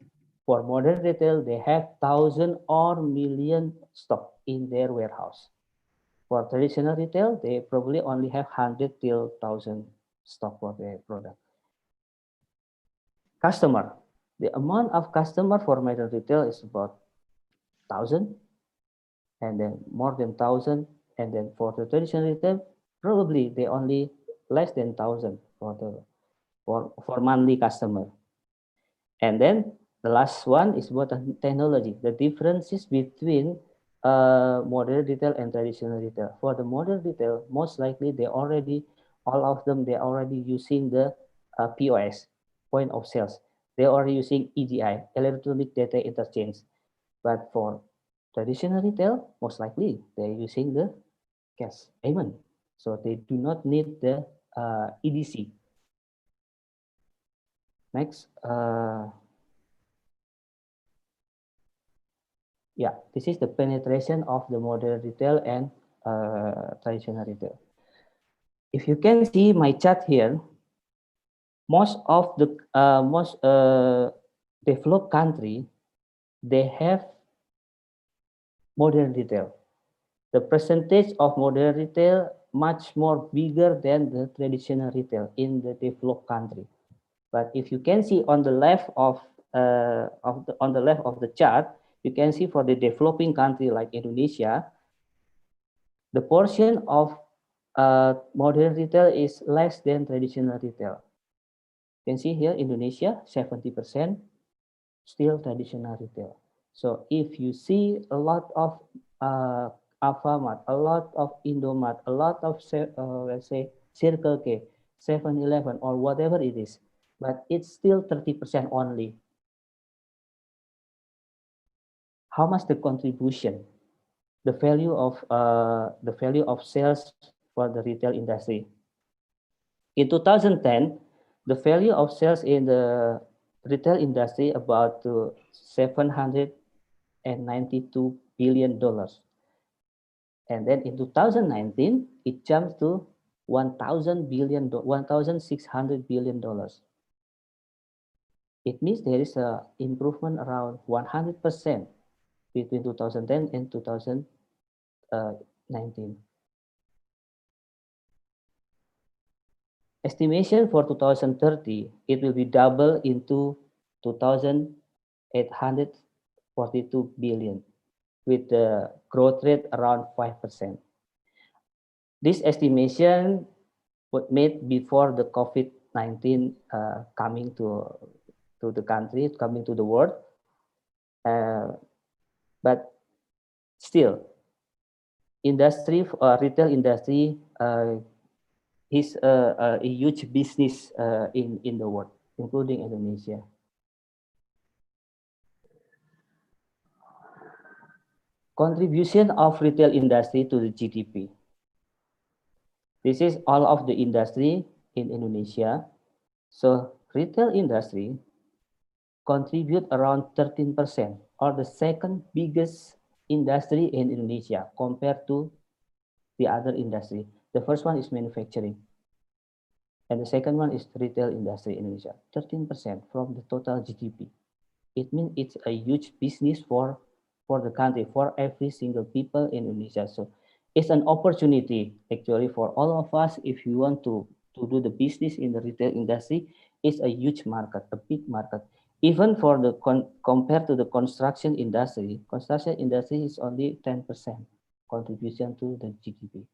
For modern retail, they have 1,000 or million stock in their warehouse. For traditional retail, they probably only have 100 till 1,000 stock for their product. Customer, the amount of customer for modern retail is about 1,000, and then more than 1,000, and then for the traditional retail, probably they only less than 1,000 for monthly customer. And then the last one is about technology. The differences between modern retail and traditional retail. For the modern retail, most likely all of them they're already using the POS, point of sales. They're already using EDI, electronic data interchange. But for traditional retail, most likely they're using the cash payment. So they do not need the EDC. Next. Yeah, this is the penetration of the modern retail and traditional retail. If you can see my chart here, most of the developed country, they have modern retail. The percentage of modern retail much more bigger than the traditional retail in the developed country. But if you can see on the left of the chart, you can see for the developing country like Indonesia, the portion of modern retail is less than traditional retail. You can see here Indonesia 70% still traditional retail. So if you see a lot of Alfamart, a lot of Indomart, a lot of let's say Circle K, 7-Eleven, or whatever it is, but it's still 30% only. How much the contribution, the value of sales for the retail industry? In 2010, the value of sales in the retail industry about $792 billion. And then in 2019, it jumped to $1,600 billion. It means there is a improvement around 100% between 2010 and 2019. Estimation for 2030, it will be double into 2,842 billion with the growth rate around 5%. This estimation was made before the COVID-19 coming to the country, coming to the world. But still, retail industry is a huge business in the world, including Indonesia. Contribution of retail industry to the GDP. This is all of the industry in Indonesia. So retail industry contribute around 13%, or the second biggest industry in Indonesia compared to the other industry. The first one is manufacturing. And the second one is retail industry in Indonesia, 13% from the total GDP. It means it's a huge business for the country, for every single people in Indonesia. So it's an opportunity actually for all of us if you want to do the business in the retail industry. It's a huge market, a big market. Even for the compared to the construction industry is only 10% contribution to the GDP.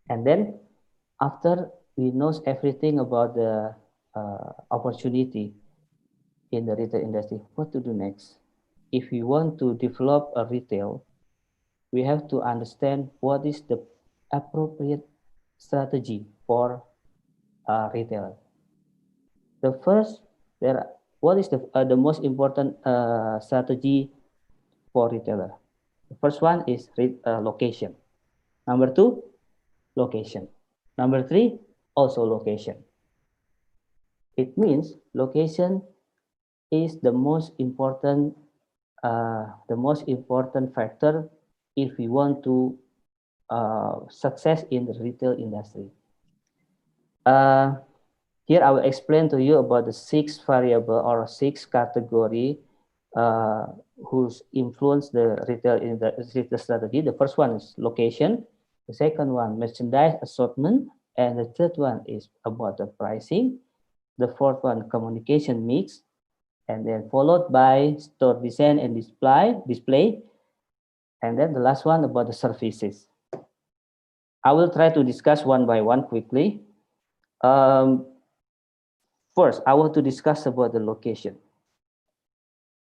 And then after we know everything about the opportunity in the retail industry, what to do next? If we want to develop a retail, we have to understand what is the appropriate strategy for a retailer. The first, what is the most important strategy for retailer? The first one is location. Number two, location. Number three, also location. It means location is the most important factor if we want to success in the retail industry. Here I will explain to you about the 6 variable or 6 category whose influence the retail strategy. The first one is location. The second one, merchandise assortment. And the third one is about the pricing. The fourth one, communication mix. And then followed by store design and display. And then the last one about the services. I will try to discuss one by one quickly. First, I want to discuss about the location.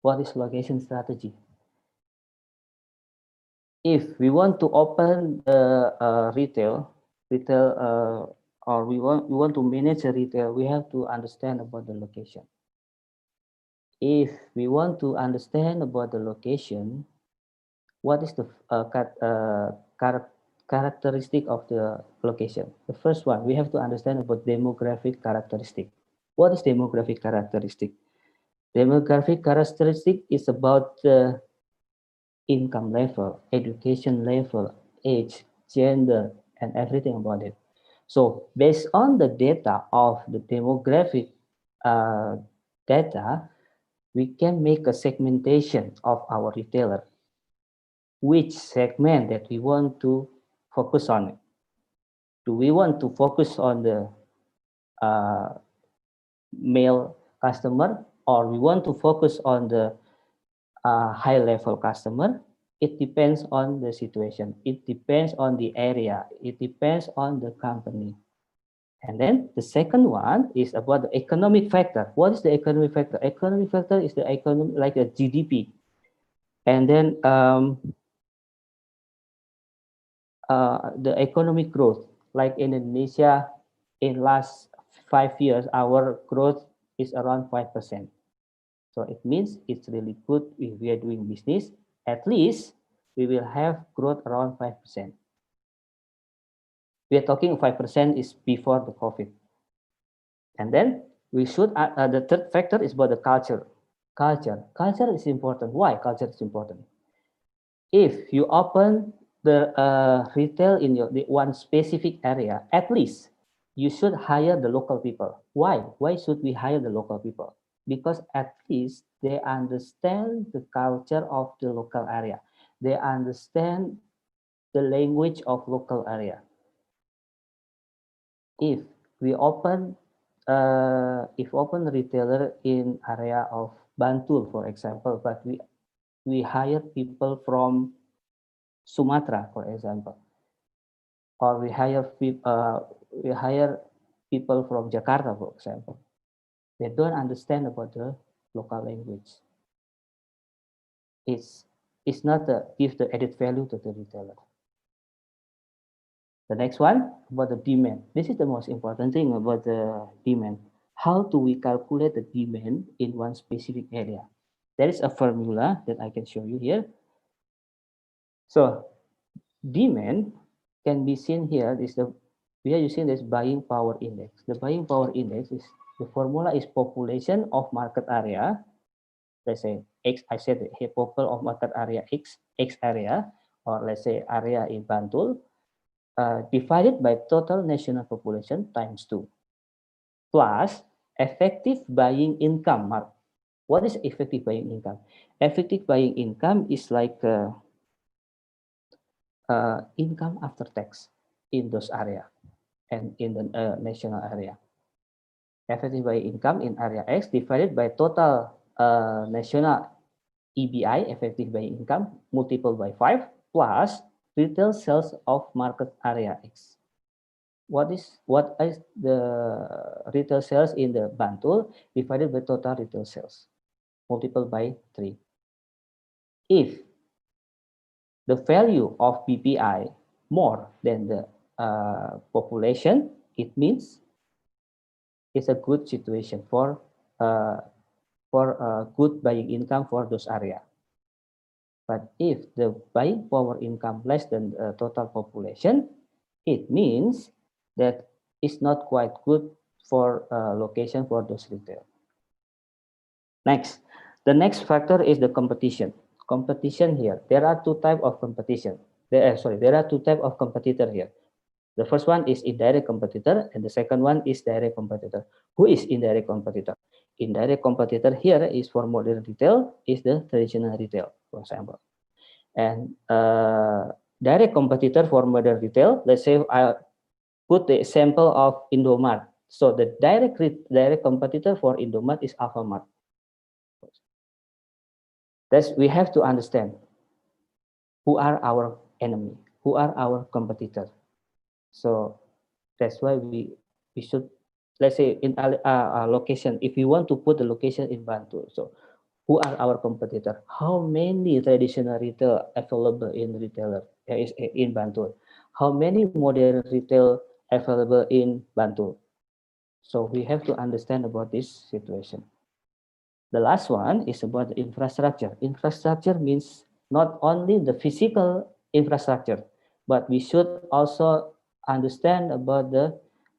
What is location strategy? If we want to open retail, or we want to manage a retail, we have to understand about the location. If we want to understand about the location, what is the characteristic of the location? The first one, we have to understand about demographic characteristic. What is demographic characteristic? Demographic characteristic is about the income level, education level, age, gender, and everything about it. So based on the data of the demographic data, we can make a segmentation of our retailer. Which segment that we want to focus on? Do we want to focus on the male customer, or we want to focus on the high level customer? It depends on the situation. It depends on the area. It depends on the company. And then the second one is about the economic factor. What is the economic factor? Economic factor is the economic, like a GDP. And then the economic growth, like in Indonesia, in last 5 years, our growth is around 5%. So it means it's really good if we are doing business. At least we will have growth around 5%. We are talking 5% is before the COVID. And then we should, the third factor is about the culture. Culture. Culture is important. Why culture is important? If you open the retail in the one specific area, at least you should hire the local people. Why? Why should we hire the local people? Because at least they understand the culture of the local area. They understand the language of local area. If we open retailer in area of Bantul, for example, but we hire people from Sumatra, for example, or we hire people from Jakarta, for example. They don't understand about the local language. It's not give the added value to the retailer. The next one about the demand. This is the most important thing about the demand. How do we calculate the demand in one specific area? There is a formula that I can show you here. So demand can be seen here. We are using this buying power index. The buying power index is the formula is population of market area. Let's say X. I said here population of market area X area, or let's say area in Bantul, divided by total national population times 2, plus effective buying income. What is effective buying income? Effective buying income is like income after tax in those area and in the national area. Effective buying income in area X divided by total national EBI, effective buying income, multiplied by 5, plus retail sales of market area X. What is the retail sales in the Bantul divided by total retail sales, multiplied by 3. If the value of PPI more than the population, it means it's a good situation for good buying income for those area. But if the buying power income less than the total population, it means that it's not quite good for location for those retail. Next, the next factor is the competition. Competition here, there are two types of competition. There are two types of competitor here. The first one is indirect competitor, and the second one is direct competitor. Who is indirect competitor? Indirect competitor here is for modern retail, is the traditional retail, for example. And direct competitor for modern retail, let's say I put the example of Indomart. So the direct competitor for Indomart is Alfamart. We have to understand who are our enemy, who are our competitors. So that's why we should, let's say in a location, if you want to put the location in Bantul, so who are our competitors? How many traditional retail available in retailer is in Bantul? How many modern retail available in Bantul? So we have to understand about this situation. The last one is about the infrastructure. Infrastructure means not only the physical infrastructure, but we should also understand about the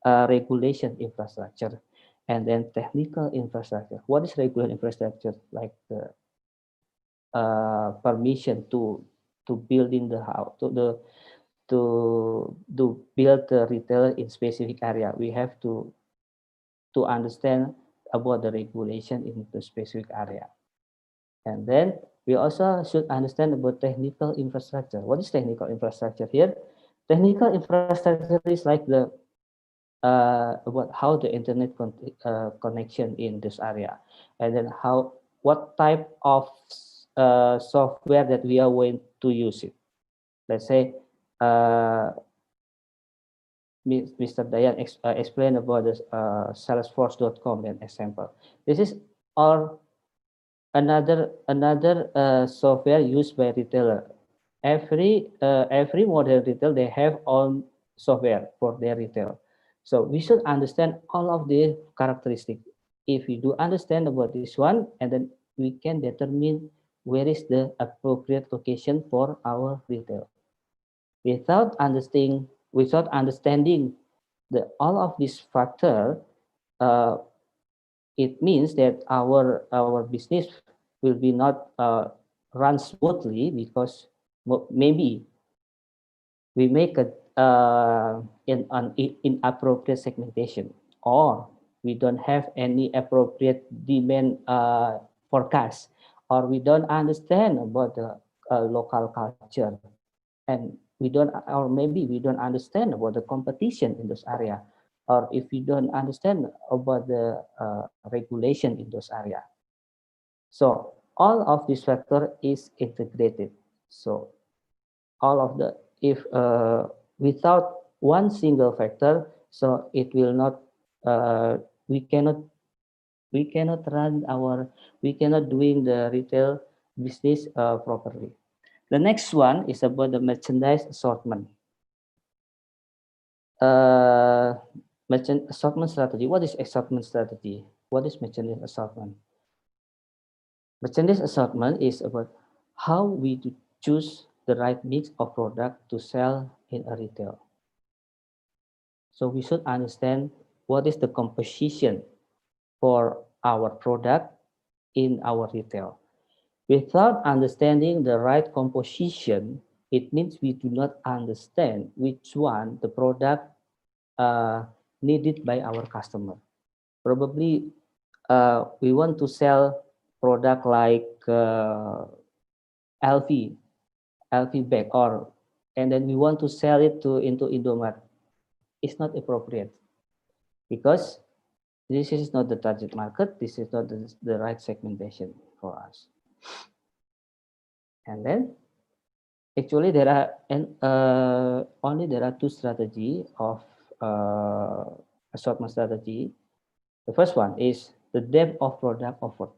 regulation infrastructure and then technical infrastructure. What is regulation infrastructure? Like the permission to building the house, to build the retail in specific area. We have to understand about the regulation in the specific area. And then we also should understand about technical infrastructure. What is technical infrastructure here? Technical infrastructure is like the about how the internet connection in this area, and then what type of software that we are going to use it. Let's say Mr. Dayan explained about this Salesforce.com and example. This is our another software used by retailer. Every modern retail, they have own software for their retail. So we should understand all of the characteristics. If we do understand about this one, and then we can determine where is the appropriate location for our retail. Without understanding all of these factors, it means that our business will be not run smoothly because maybe we make an inappropriate segmentation, or we don't have any appropriate demand forecast, or we don't understand about the local culture, and we don't, or maybe we don't understand about the competition in those area, or if we don't understand about the regulation in those area. So all of this factor is integrated. So all of the, if without one single factor, so it will not, we cannot run our, we cannot doing the retail business properly. The next one is about the merchandise assortment. Merchant assortment strategy. What is assortment strategy? What is merchandise assortment? Merchandise assortment is about how we choose the right mix of product to sell in a retail. So we should understand what is the composition for our product in our retail. Without understanding the right composition, it means we do not understand which one the product needed by our customer. Probably we want to sell product like LV bag, or and then we want to sell it to into Indomart. It's not appropriate because this is not the target market. This is not the right segmentation for us. And then actually there are only there are two strategy of assortment strategy. The first one is the depth of product offered,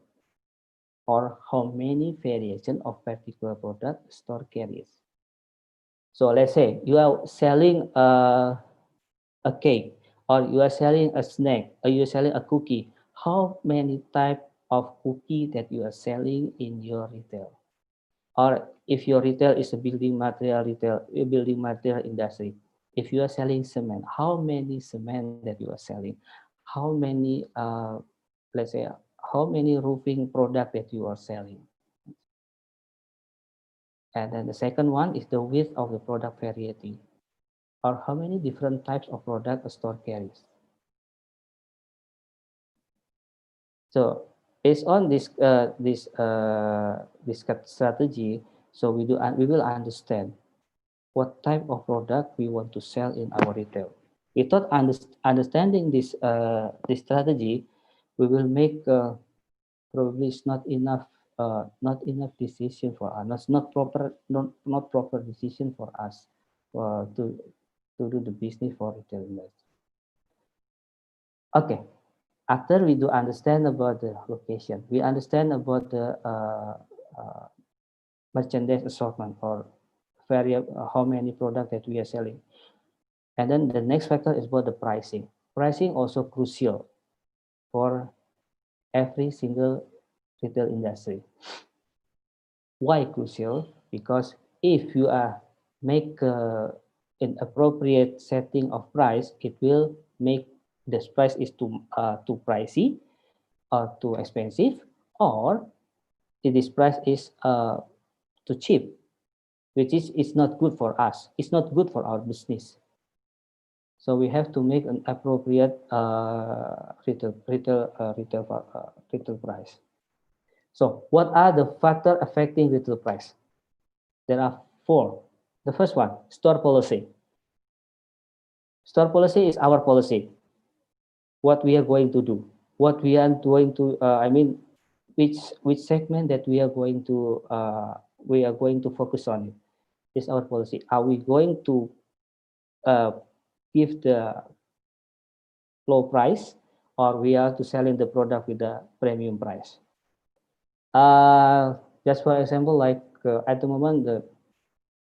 or how many variation of particular product store carries. So let's say you are selling a cake, or you are selling a snack, or you are selling a cookie. How many type of cookie that you are selling in your retail? Or if your retail is a building material industry, if you are selling cement, how many cement that you are selling? How many, let's say, how many roofing product that you are selling? And then the second one is the width of the product variety, or how many different types of product a store carries. So based on this strategy, so we will understand what type of product we want to sell in our retail. Without understanding this strategy, we will make probably it's not enough decision for us, not proper decision for us to do the business for retail industry. Okay, after we do understand about the location, we understand about the merchandise assortment, or how many products that we are selling. And then the next factor is about the pricing. Pricing also crucial for every single retail industry. Why crucial? Because if you are make an appropriate setting of price, it will make this price is too pricey or too expensive, or this price is too cheap, which is not good for us. It's not good for our business. So we have to make an appropriate retail price. So what are the factors affecting retail price? There are four. The first one, store policy. Store policy is our policy. What we are going to do, what we are going to, which segment that we are going to focus on is our policy. Are we going to give the low price, or we are to selling the product with a premium price? Just for example, like at the moment,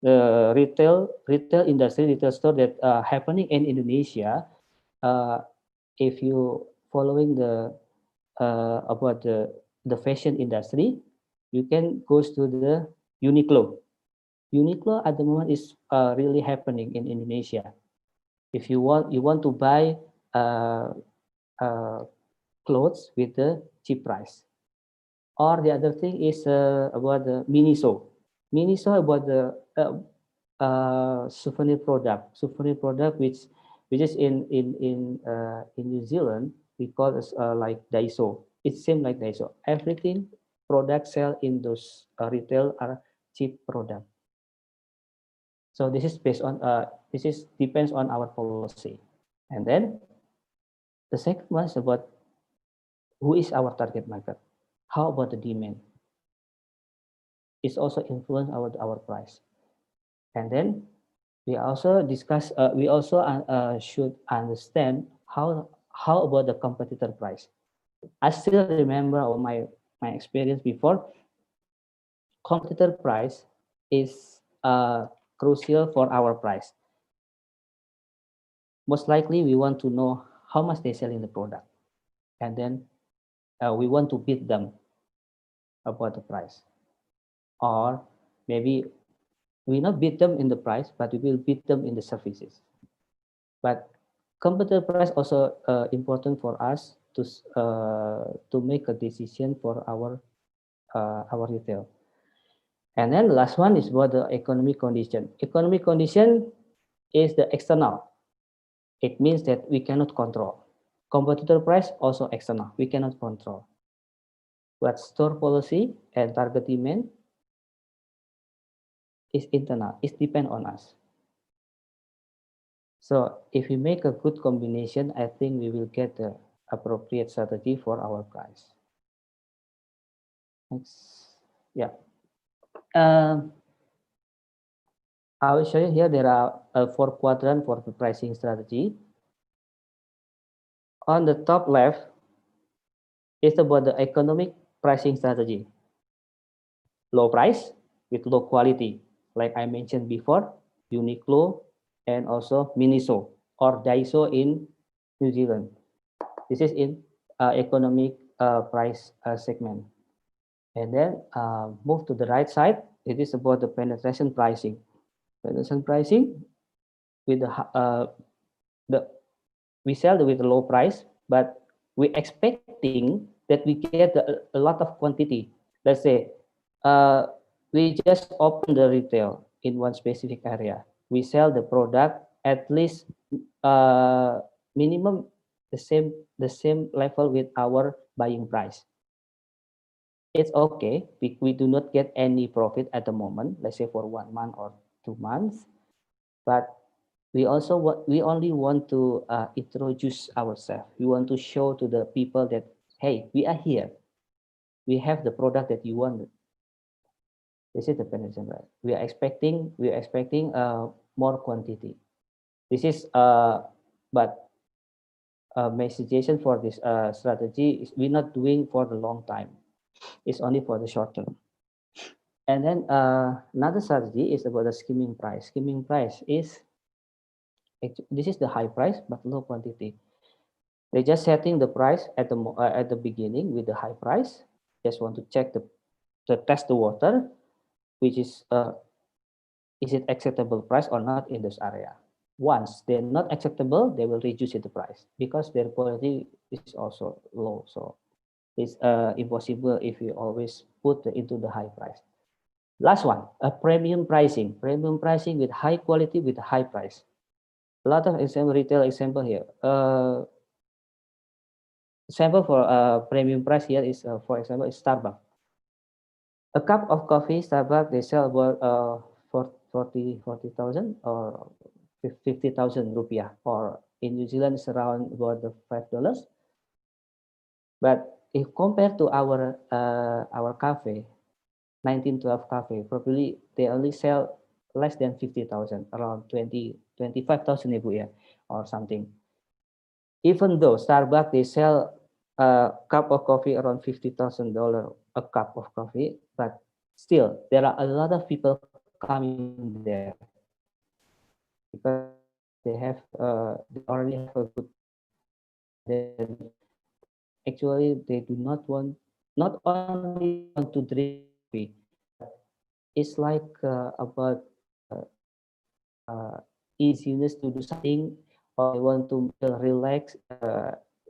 the retail industry, retail store that happening in Indonesia, if you following the about the fashion industry, you can go to the Uniqlo. Uniqlo at the moment is really happening in Indonesia. If you want to buy clothes with the cheap price, Or the other thing is about the Miniso. Miniso about the souvenir product. Souvenir product which is in New Zealand we call it like Daiso. It's same like Daiso. Everything product sell in those retail are cheap product. So this is based on this is depends on our policy. And then the second one is about who is our target market. How about the demand? It's also influence our price. And then we also discuss. We also should understand how about the competitor price. I still remember my experience before. Competitor price is crucial for our price. Most likely, we want to know how much they sell in the product, and then we want to beat them about the price, or maybe we not beat them in the price, but we will beat them in the services. But competitor price also important for us to make a decision for our retail. And then the last one is about the economic condition. Economic condition is the external. It means that we cannot control. Competitor price also external. We cannot control. But store policy and target demand is internal. It depends on us. So if we make a good combination, I think we will get the appropriate strategy for our price. Next. Yeah. I will show you here there are 4 quadrants for the pricing strategy. On the top left is about the economic pricing strategy. Low price with low quality, like I mentioned before, Uniqlo and also Miniso or Daiso in New Zealand. This is in economic price segment. And then move to the right side. It is about the penetration pricing. Penetration pricing with the we sell with a low price, but we expecting that we get a lot of quantity. Let's say we just open the retail in one specific area. We sell the product at least minimum the same level with our buying price. It's okay. We do not get any profit at the moment. Let's say for 1 month or 2 months, but we only want to introduce ourselves. We want to show to the people that, hey, we are here. We have the product that you wanted. This is the penetration rate. We are expecting more quantity. This is but my suggestion for this strategy is we're not doing for the long time. It's only for the short term. And then another strategy is about the skimming price. Skimming price is this is the high price but low quantity. They just setting the price at the beginning with the high price. Just want to check to test the water, which is it acceptable price or not in this area. Once they're not acceptable, they will reduce the price because their quality is also low. So it's impossible if you always put into the high price. Last one, a premium pricing. Premium pricing with high quality with high price. A lot of retail example here. Sample for premium price here is, for example, is Starbucks. A cup of coffee, Starbucks, they sell about 40,000 or 50,000 rupiah, or in New Zealand it's around about $5. But if compared to our cafe, 1912 cafe, probably they only sell less than 50,000, around 25,000 rupiah or something. Even though Starbucks they sell a cup of coffee around $50,000 a cup of coffee, but still there are a lot of people coming there because they already have a good. Then actually they do not only want to drink coffee. It's like about easiness to do something, or they want to relax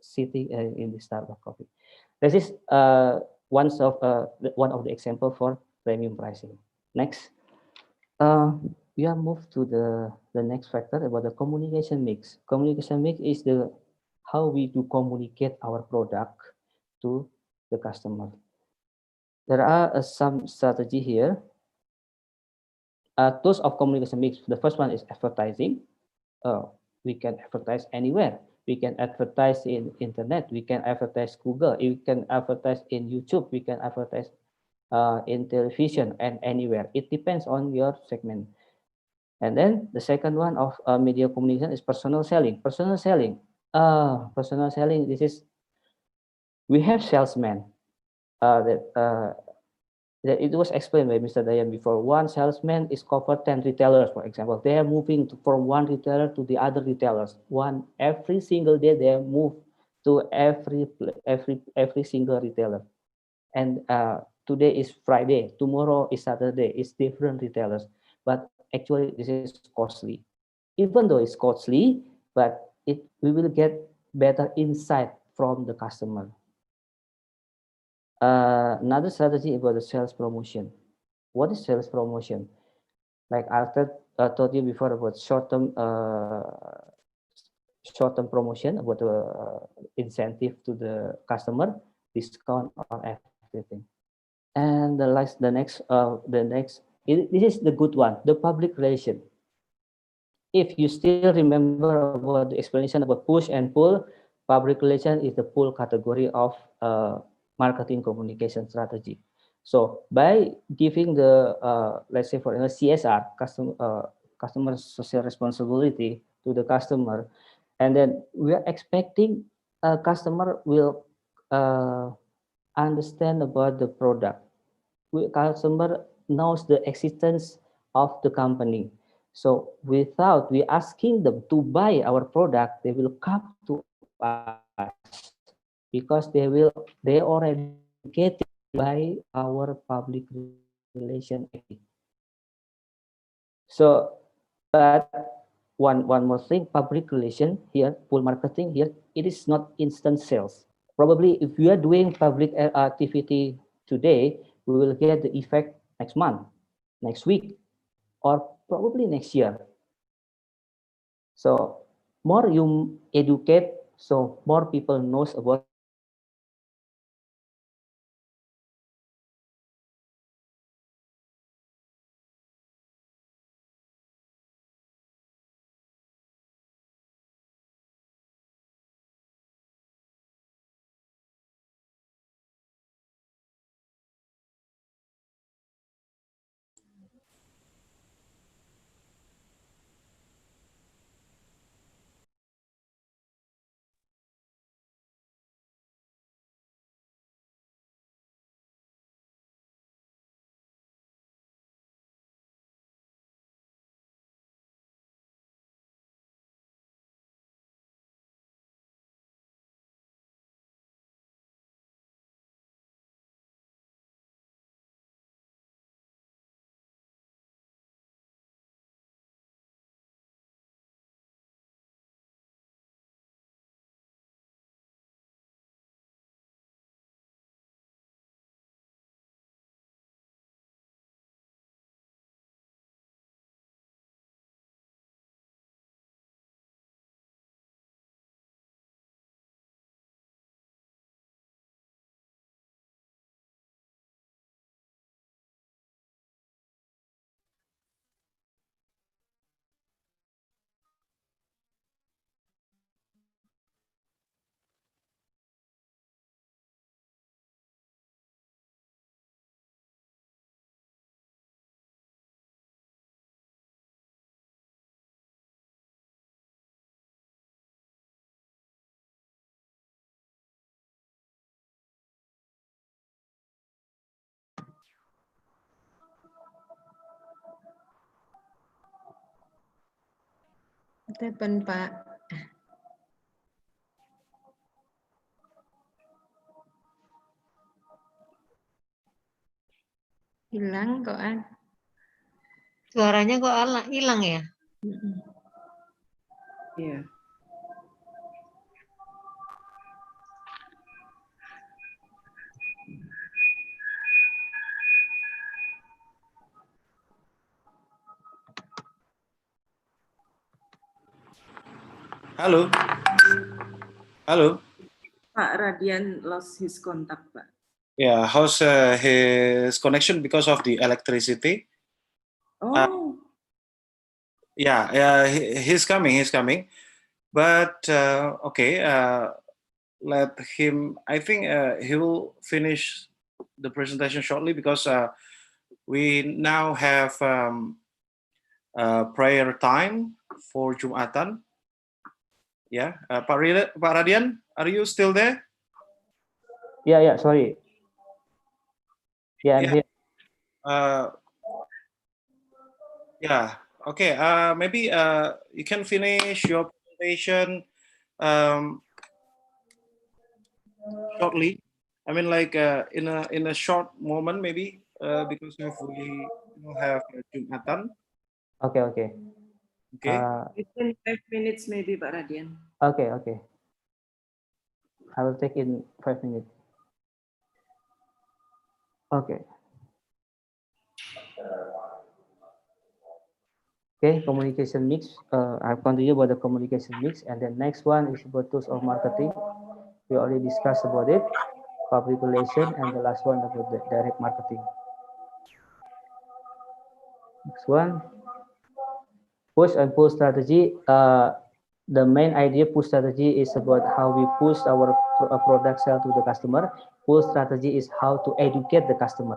sitting in the Starbucks coffee. This is one of the example for premium pricing. Next, we are moved to the next factor about the communication mix. Communication mix is the how we do communicate our product to the customer. There are some strategy here. Tools of communication mix. The first one is advertising. We can advertise anywhere. We can advertise in internet. We can advertise Google. We can advertise in YouTube. We can advertise in television and anywhere. It depends on your segment. And then the second one of media communication is personal selling. Personal selling. Personal selling. This is we have salesmen that it was explained by Mr. Dayan before. One salesman is covered 10 retailers, for example. They are moving from one retailer to the other retailers. Every single day they move to every single retailer. And today is Friday, tomorrow is Saturday. It's different retailers, but actually this is costly. Even though it's costly, but we will get better insight from the customer. Another strategy about the sales promotion. What is sales promotion? Like I told you before about short-term promotion, about the incentive to the customer, discount on everything. And this is the good one, the public relation. If you still remember about the explanation about push and pull, public relation is the pull category of marketing communication strategy. So by giving the let's say for CSR, customer social responsibility to the customer, and then we are expecting a customer will understand about the product. Customer knows the existence of the company. So without we asking them to buy our product, they will come to us because they already get it by our public relation. So, but one more thing, public relation here, pull marketing here, it is not instant sales. Probably if we are doing public activity today, we will get the effect next month, next week, or probably next year. So more you educate, so more people knows about Telepon Pak. Hilang kok An. Suaranya kok hilang ya? Iya. Halo. Halo. Pak Radian lost his contact, Pak. Yeah, how's his connection because of the electricity? Oh. Yeah, he's coming. But okay, let him. I think he will finish the presentation shortly because we now have prayer time for Jumatan. Yeah, Pak Radian, are you still there? Yeah, sorry. Yeah, I'm here. Yeah, okay. Maybe you can finish your presentation shortly. I mean, like in a short moment, maybe because we have Jumatan. Okay. Okay. Within 5 minutes, maybe, Pak Radian. Okay. I will take in 5 minutes. Okay. Okay, communication mix. I've continued about the communication mix, and the next one is about tools of marketing. We already discussed about it, public relation, and the last one about the direct marketing. Next one, push and pull strategy. The main idea push strategy is about how we push our product sale to the customer. Pull strategy is how to educate the customer.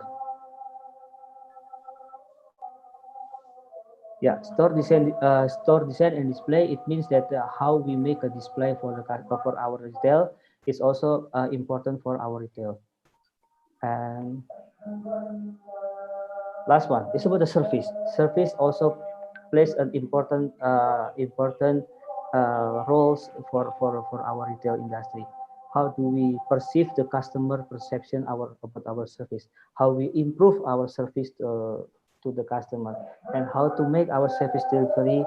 Yeah, store design and display. It means that how we make a display for our retail is also important for our retail. And last one is about the service. Service also plays an important roles for our retail industry. How do we perceive the customer perception about our service? How we improve our service to the customer, and how to make our service delivery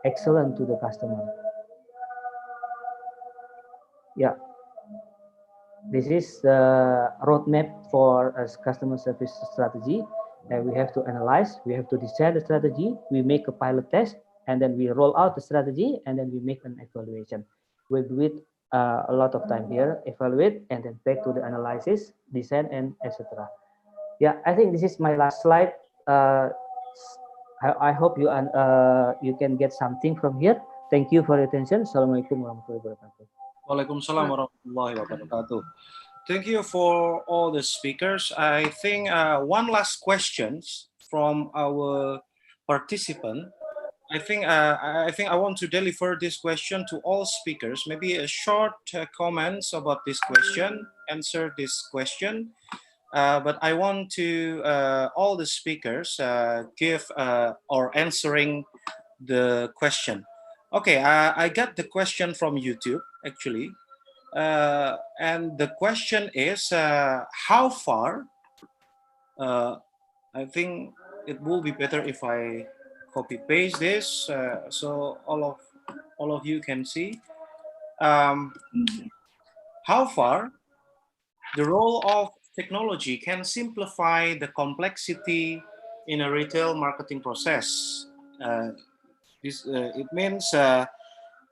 excellent to the customer. Yeah, this is the roadmap for a customer service strategy. And we have to analyze, we have to design the strategy, we make a pilot test, and then we roll out the strategy, and then we make an evaluation. We'll do it a lot of time here, evaluate, and then back to the analysis, design, and etc. Yeah, I think this is my last slide. I hope you can get something from here. Thank you for your attention. Assalamualaikum warahmatullahi wabarakatuh. Waalaikumsalam warahmatullahi wabarakatuh. Thank you for all the speakers. I think one last question from our participant. I think I want to deliver this question to all speakers. Maybe a short comments about this question, answer this question. But I want to all the speakers give or answering the question. Okay, I got the question from YouTube actually, and the question is how far. I think it will be better if I copy paste this so all of you can see. How far the role of technology can simplify the complexity in a retail marketing process. It means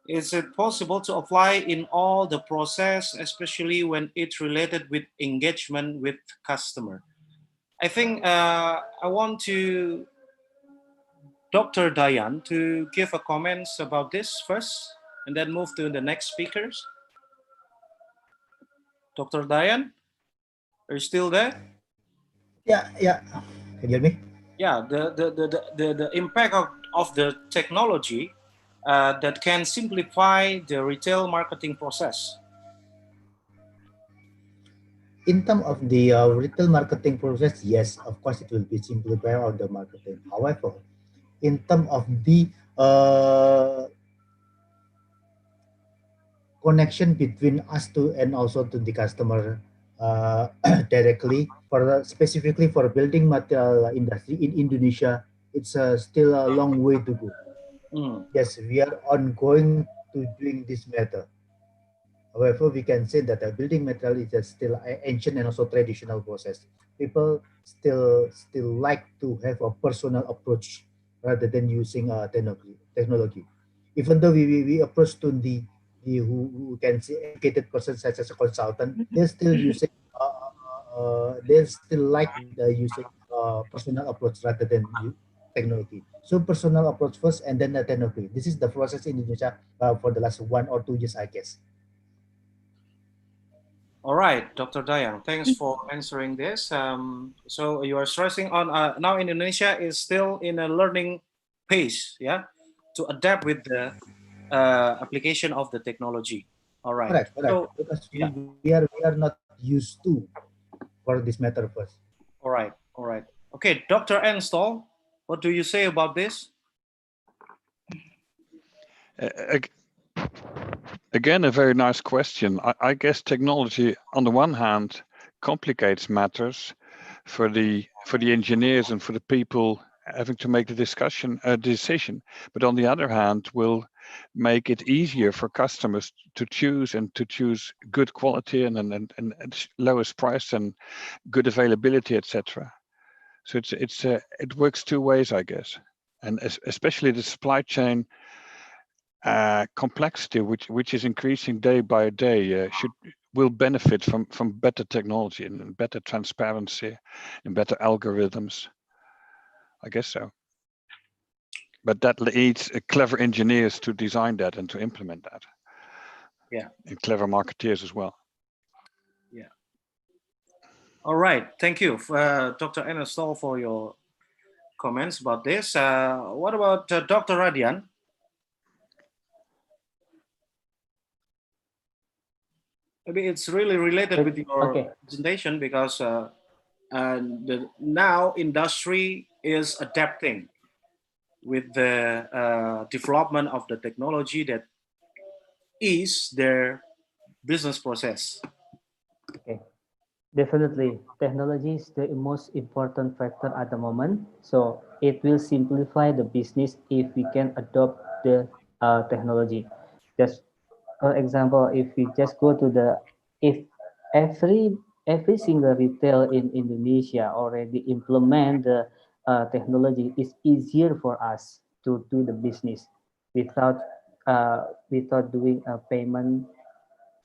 is it possible to apply in all the process, especially when it's related with engagement with customer? I think I want to Dr. Dayan to give a comments about this first, and then move to the next speakers. Dr. Dayan, are you still there? Yeah. Can you hear me? Yeah, the impact of the technology that can simplify the retail marketing process. In terms of the retail marketing process, yes, of course, it will be simplified on the marketing. However, in terms of the connection between us to and also to the customer directly, specifically for building material industry in Indonesia, it's still a long way to go. Yes, we are ongoing to doing this matter. However, we can say that building material is still an ancient and also traditional process. People still like to have a personal approach rather than using technology. even though we approach to the who can say educated person such as a consultant, they're still using they still like the using personal approach rather than technology. So personal approach first and then the technology. This is the process in Indonesia for the last 1 or 2 years, I guess. All right, Dr. Dayang, thanks for answering this. So you are stressing on now Indonesia is still in a learning pace, yeah, to adapt with the application of the technology. All right. Correct, So, because yeah. we are not used to for this matter first. All right. All right. Okay, Dr. Enstall, what do you say about this? Again, a very nice question. I guess technology, on the one hand, complicates matters for the engineers and for the people having to make the decision. But on the other hand, will make it easier for customers to choose good quality and lowest price and good availability, etc. So it works two ways, I guess, and especially the supply chain complexity, which is increasing day by day, will benefit from better technology and better transparency and better algorithms. I guess so. But that needs clever engineers to design that and to implement that. Yeah. And clever marketeers as well. Yeah. All right. Thank you, Dr. Enstall, for your comments about this. What about Dr. Radian? Maybe it's really related with your presentation because now industry is adapting with the development of the technology that is their business process. Okay, definitely technology is the most important factor at the moment. So it will simplify the business if we can adopt the technology. Just for example, if we just go to if every single retail in Indonesia already implement the technology, it's easier for us to do the business without doing a payment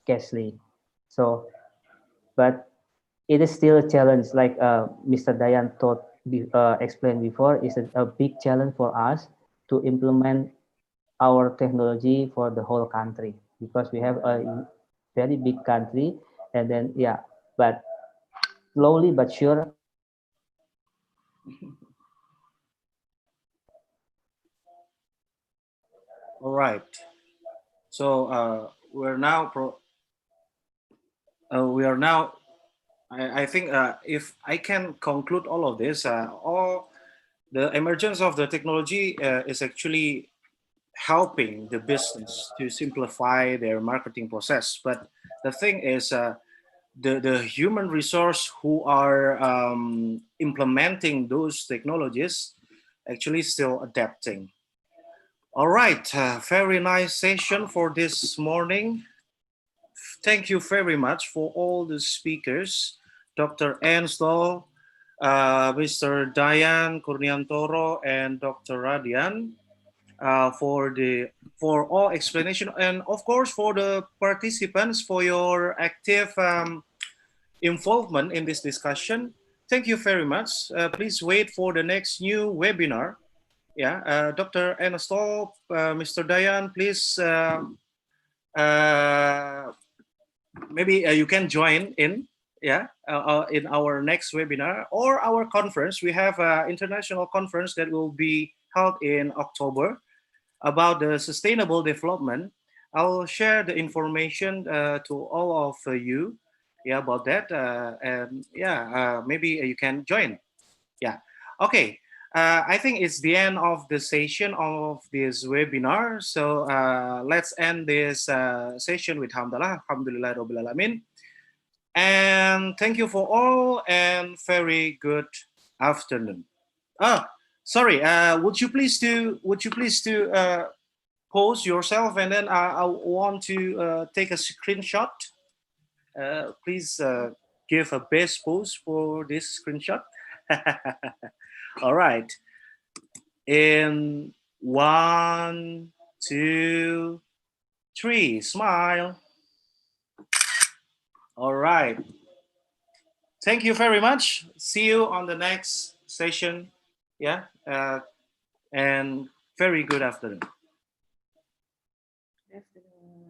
cashly. So, but it is still a challenge, like Mr. Dayan explained before. Is a big challenge for us to implement our technology for the whole country, because we have a very big country, and then but slowly but sure. All right. So we're now I think if I can conclude all of this, all the emergence of the technology is actually helping the business to simplify their marketing process. But the thing is, the human resource who are implementing those technologies actually still adapting. All right, very nice session for this morning. Thank you very much for all the speakers, Dr. Enstall, Mr. Dayan Kurniantoro, and Dr. Radian, for all explanation, and of course for the participants for your active involvement in this discussion. Thank you very much. Please wait for the next new webinar. Yeah, Dr. Enstall, Mr. Dayan, please. Maybe you can join in, in our next webinar or our conference. We have an international conference that will be held in October about the sustainable development. I'll share the information to all of you, about that, and maybe you can join. Yeah, okay. I think it's the end of the session of this webinar. So let's end this session with Hamdalah. Alhamdulillah Rabbil Alamin. And thank you for all, and very good afternoon. Sorry. Would you please pose yourself, and then I want to take a screenshot. Please give a best pose for this screenshot. All right. In 1, 2, 3. Smile. All right. Thank you very much. See you on the next session. Yeah. And very good afternoon.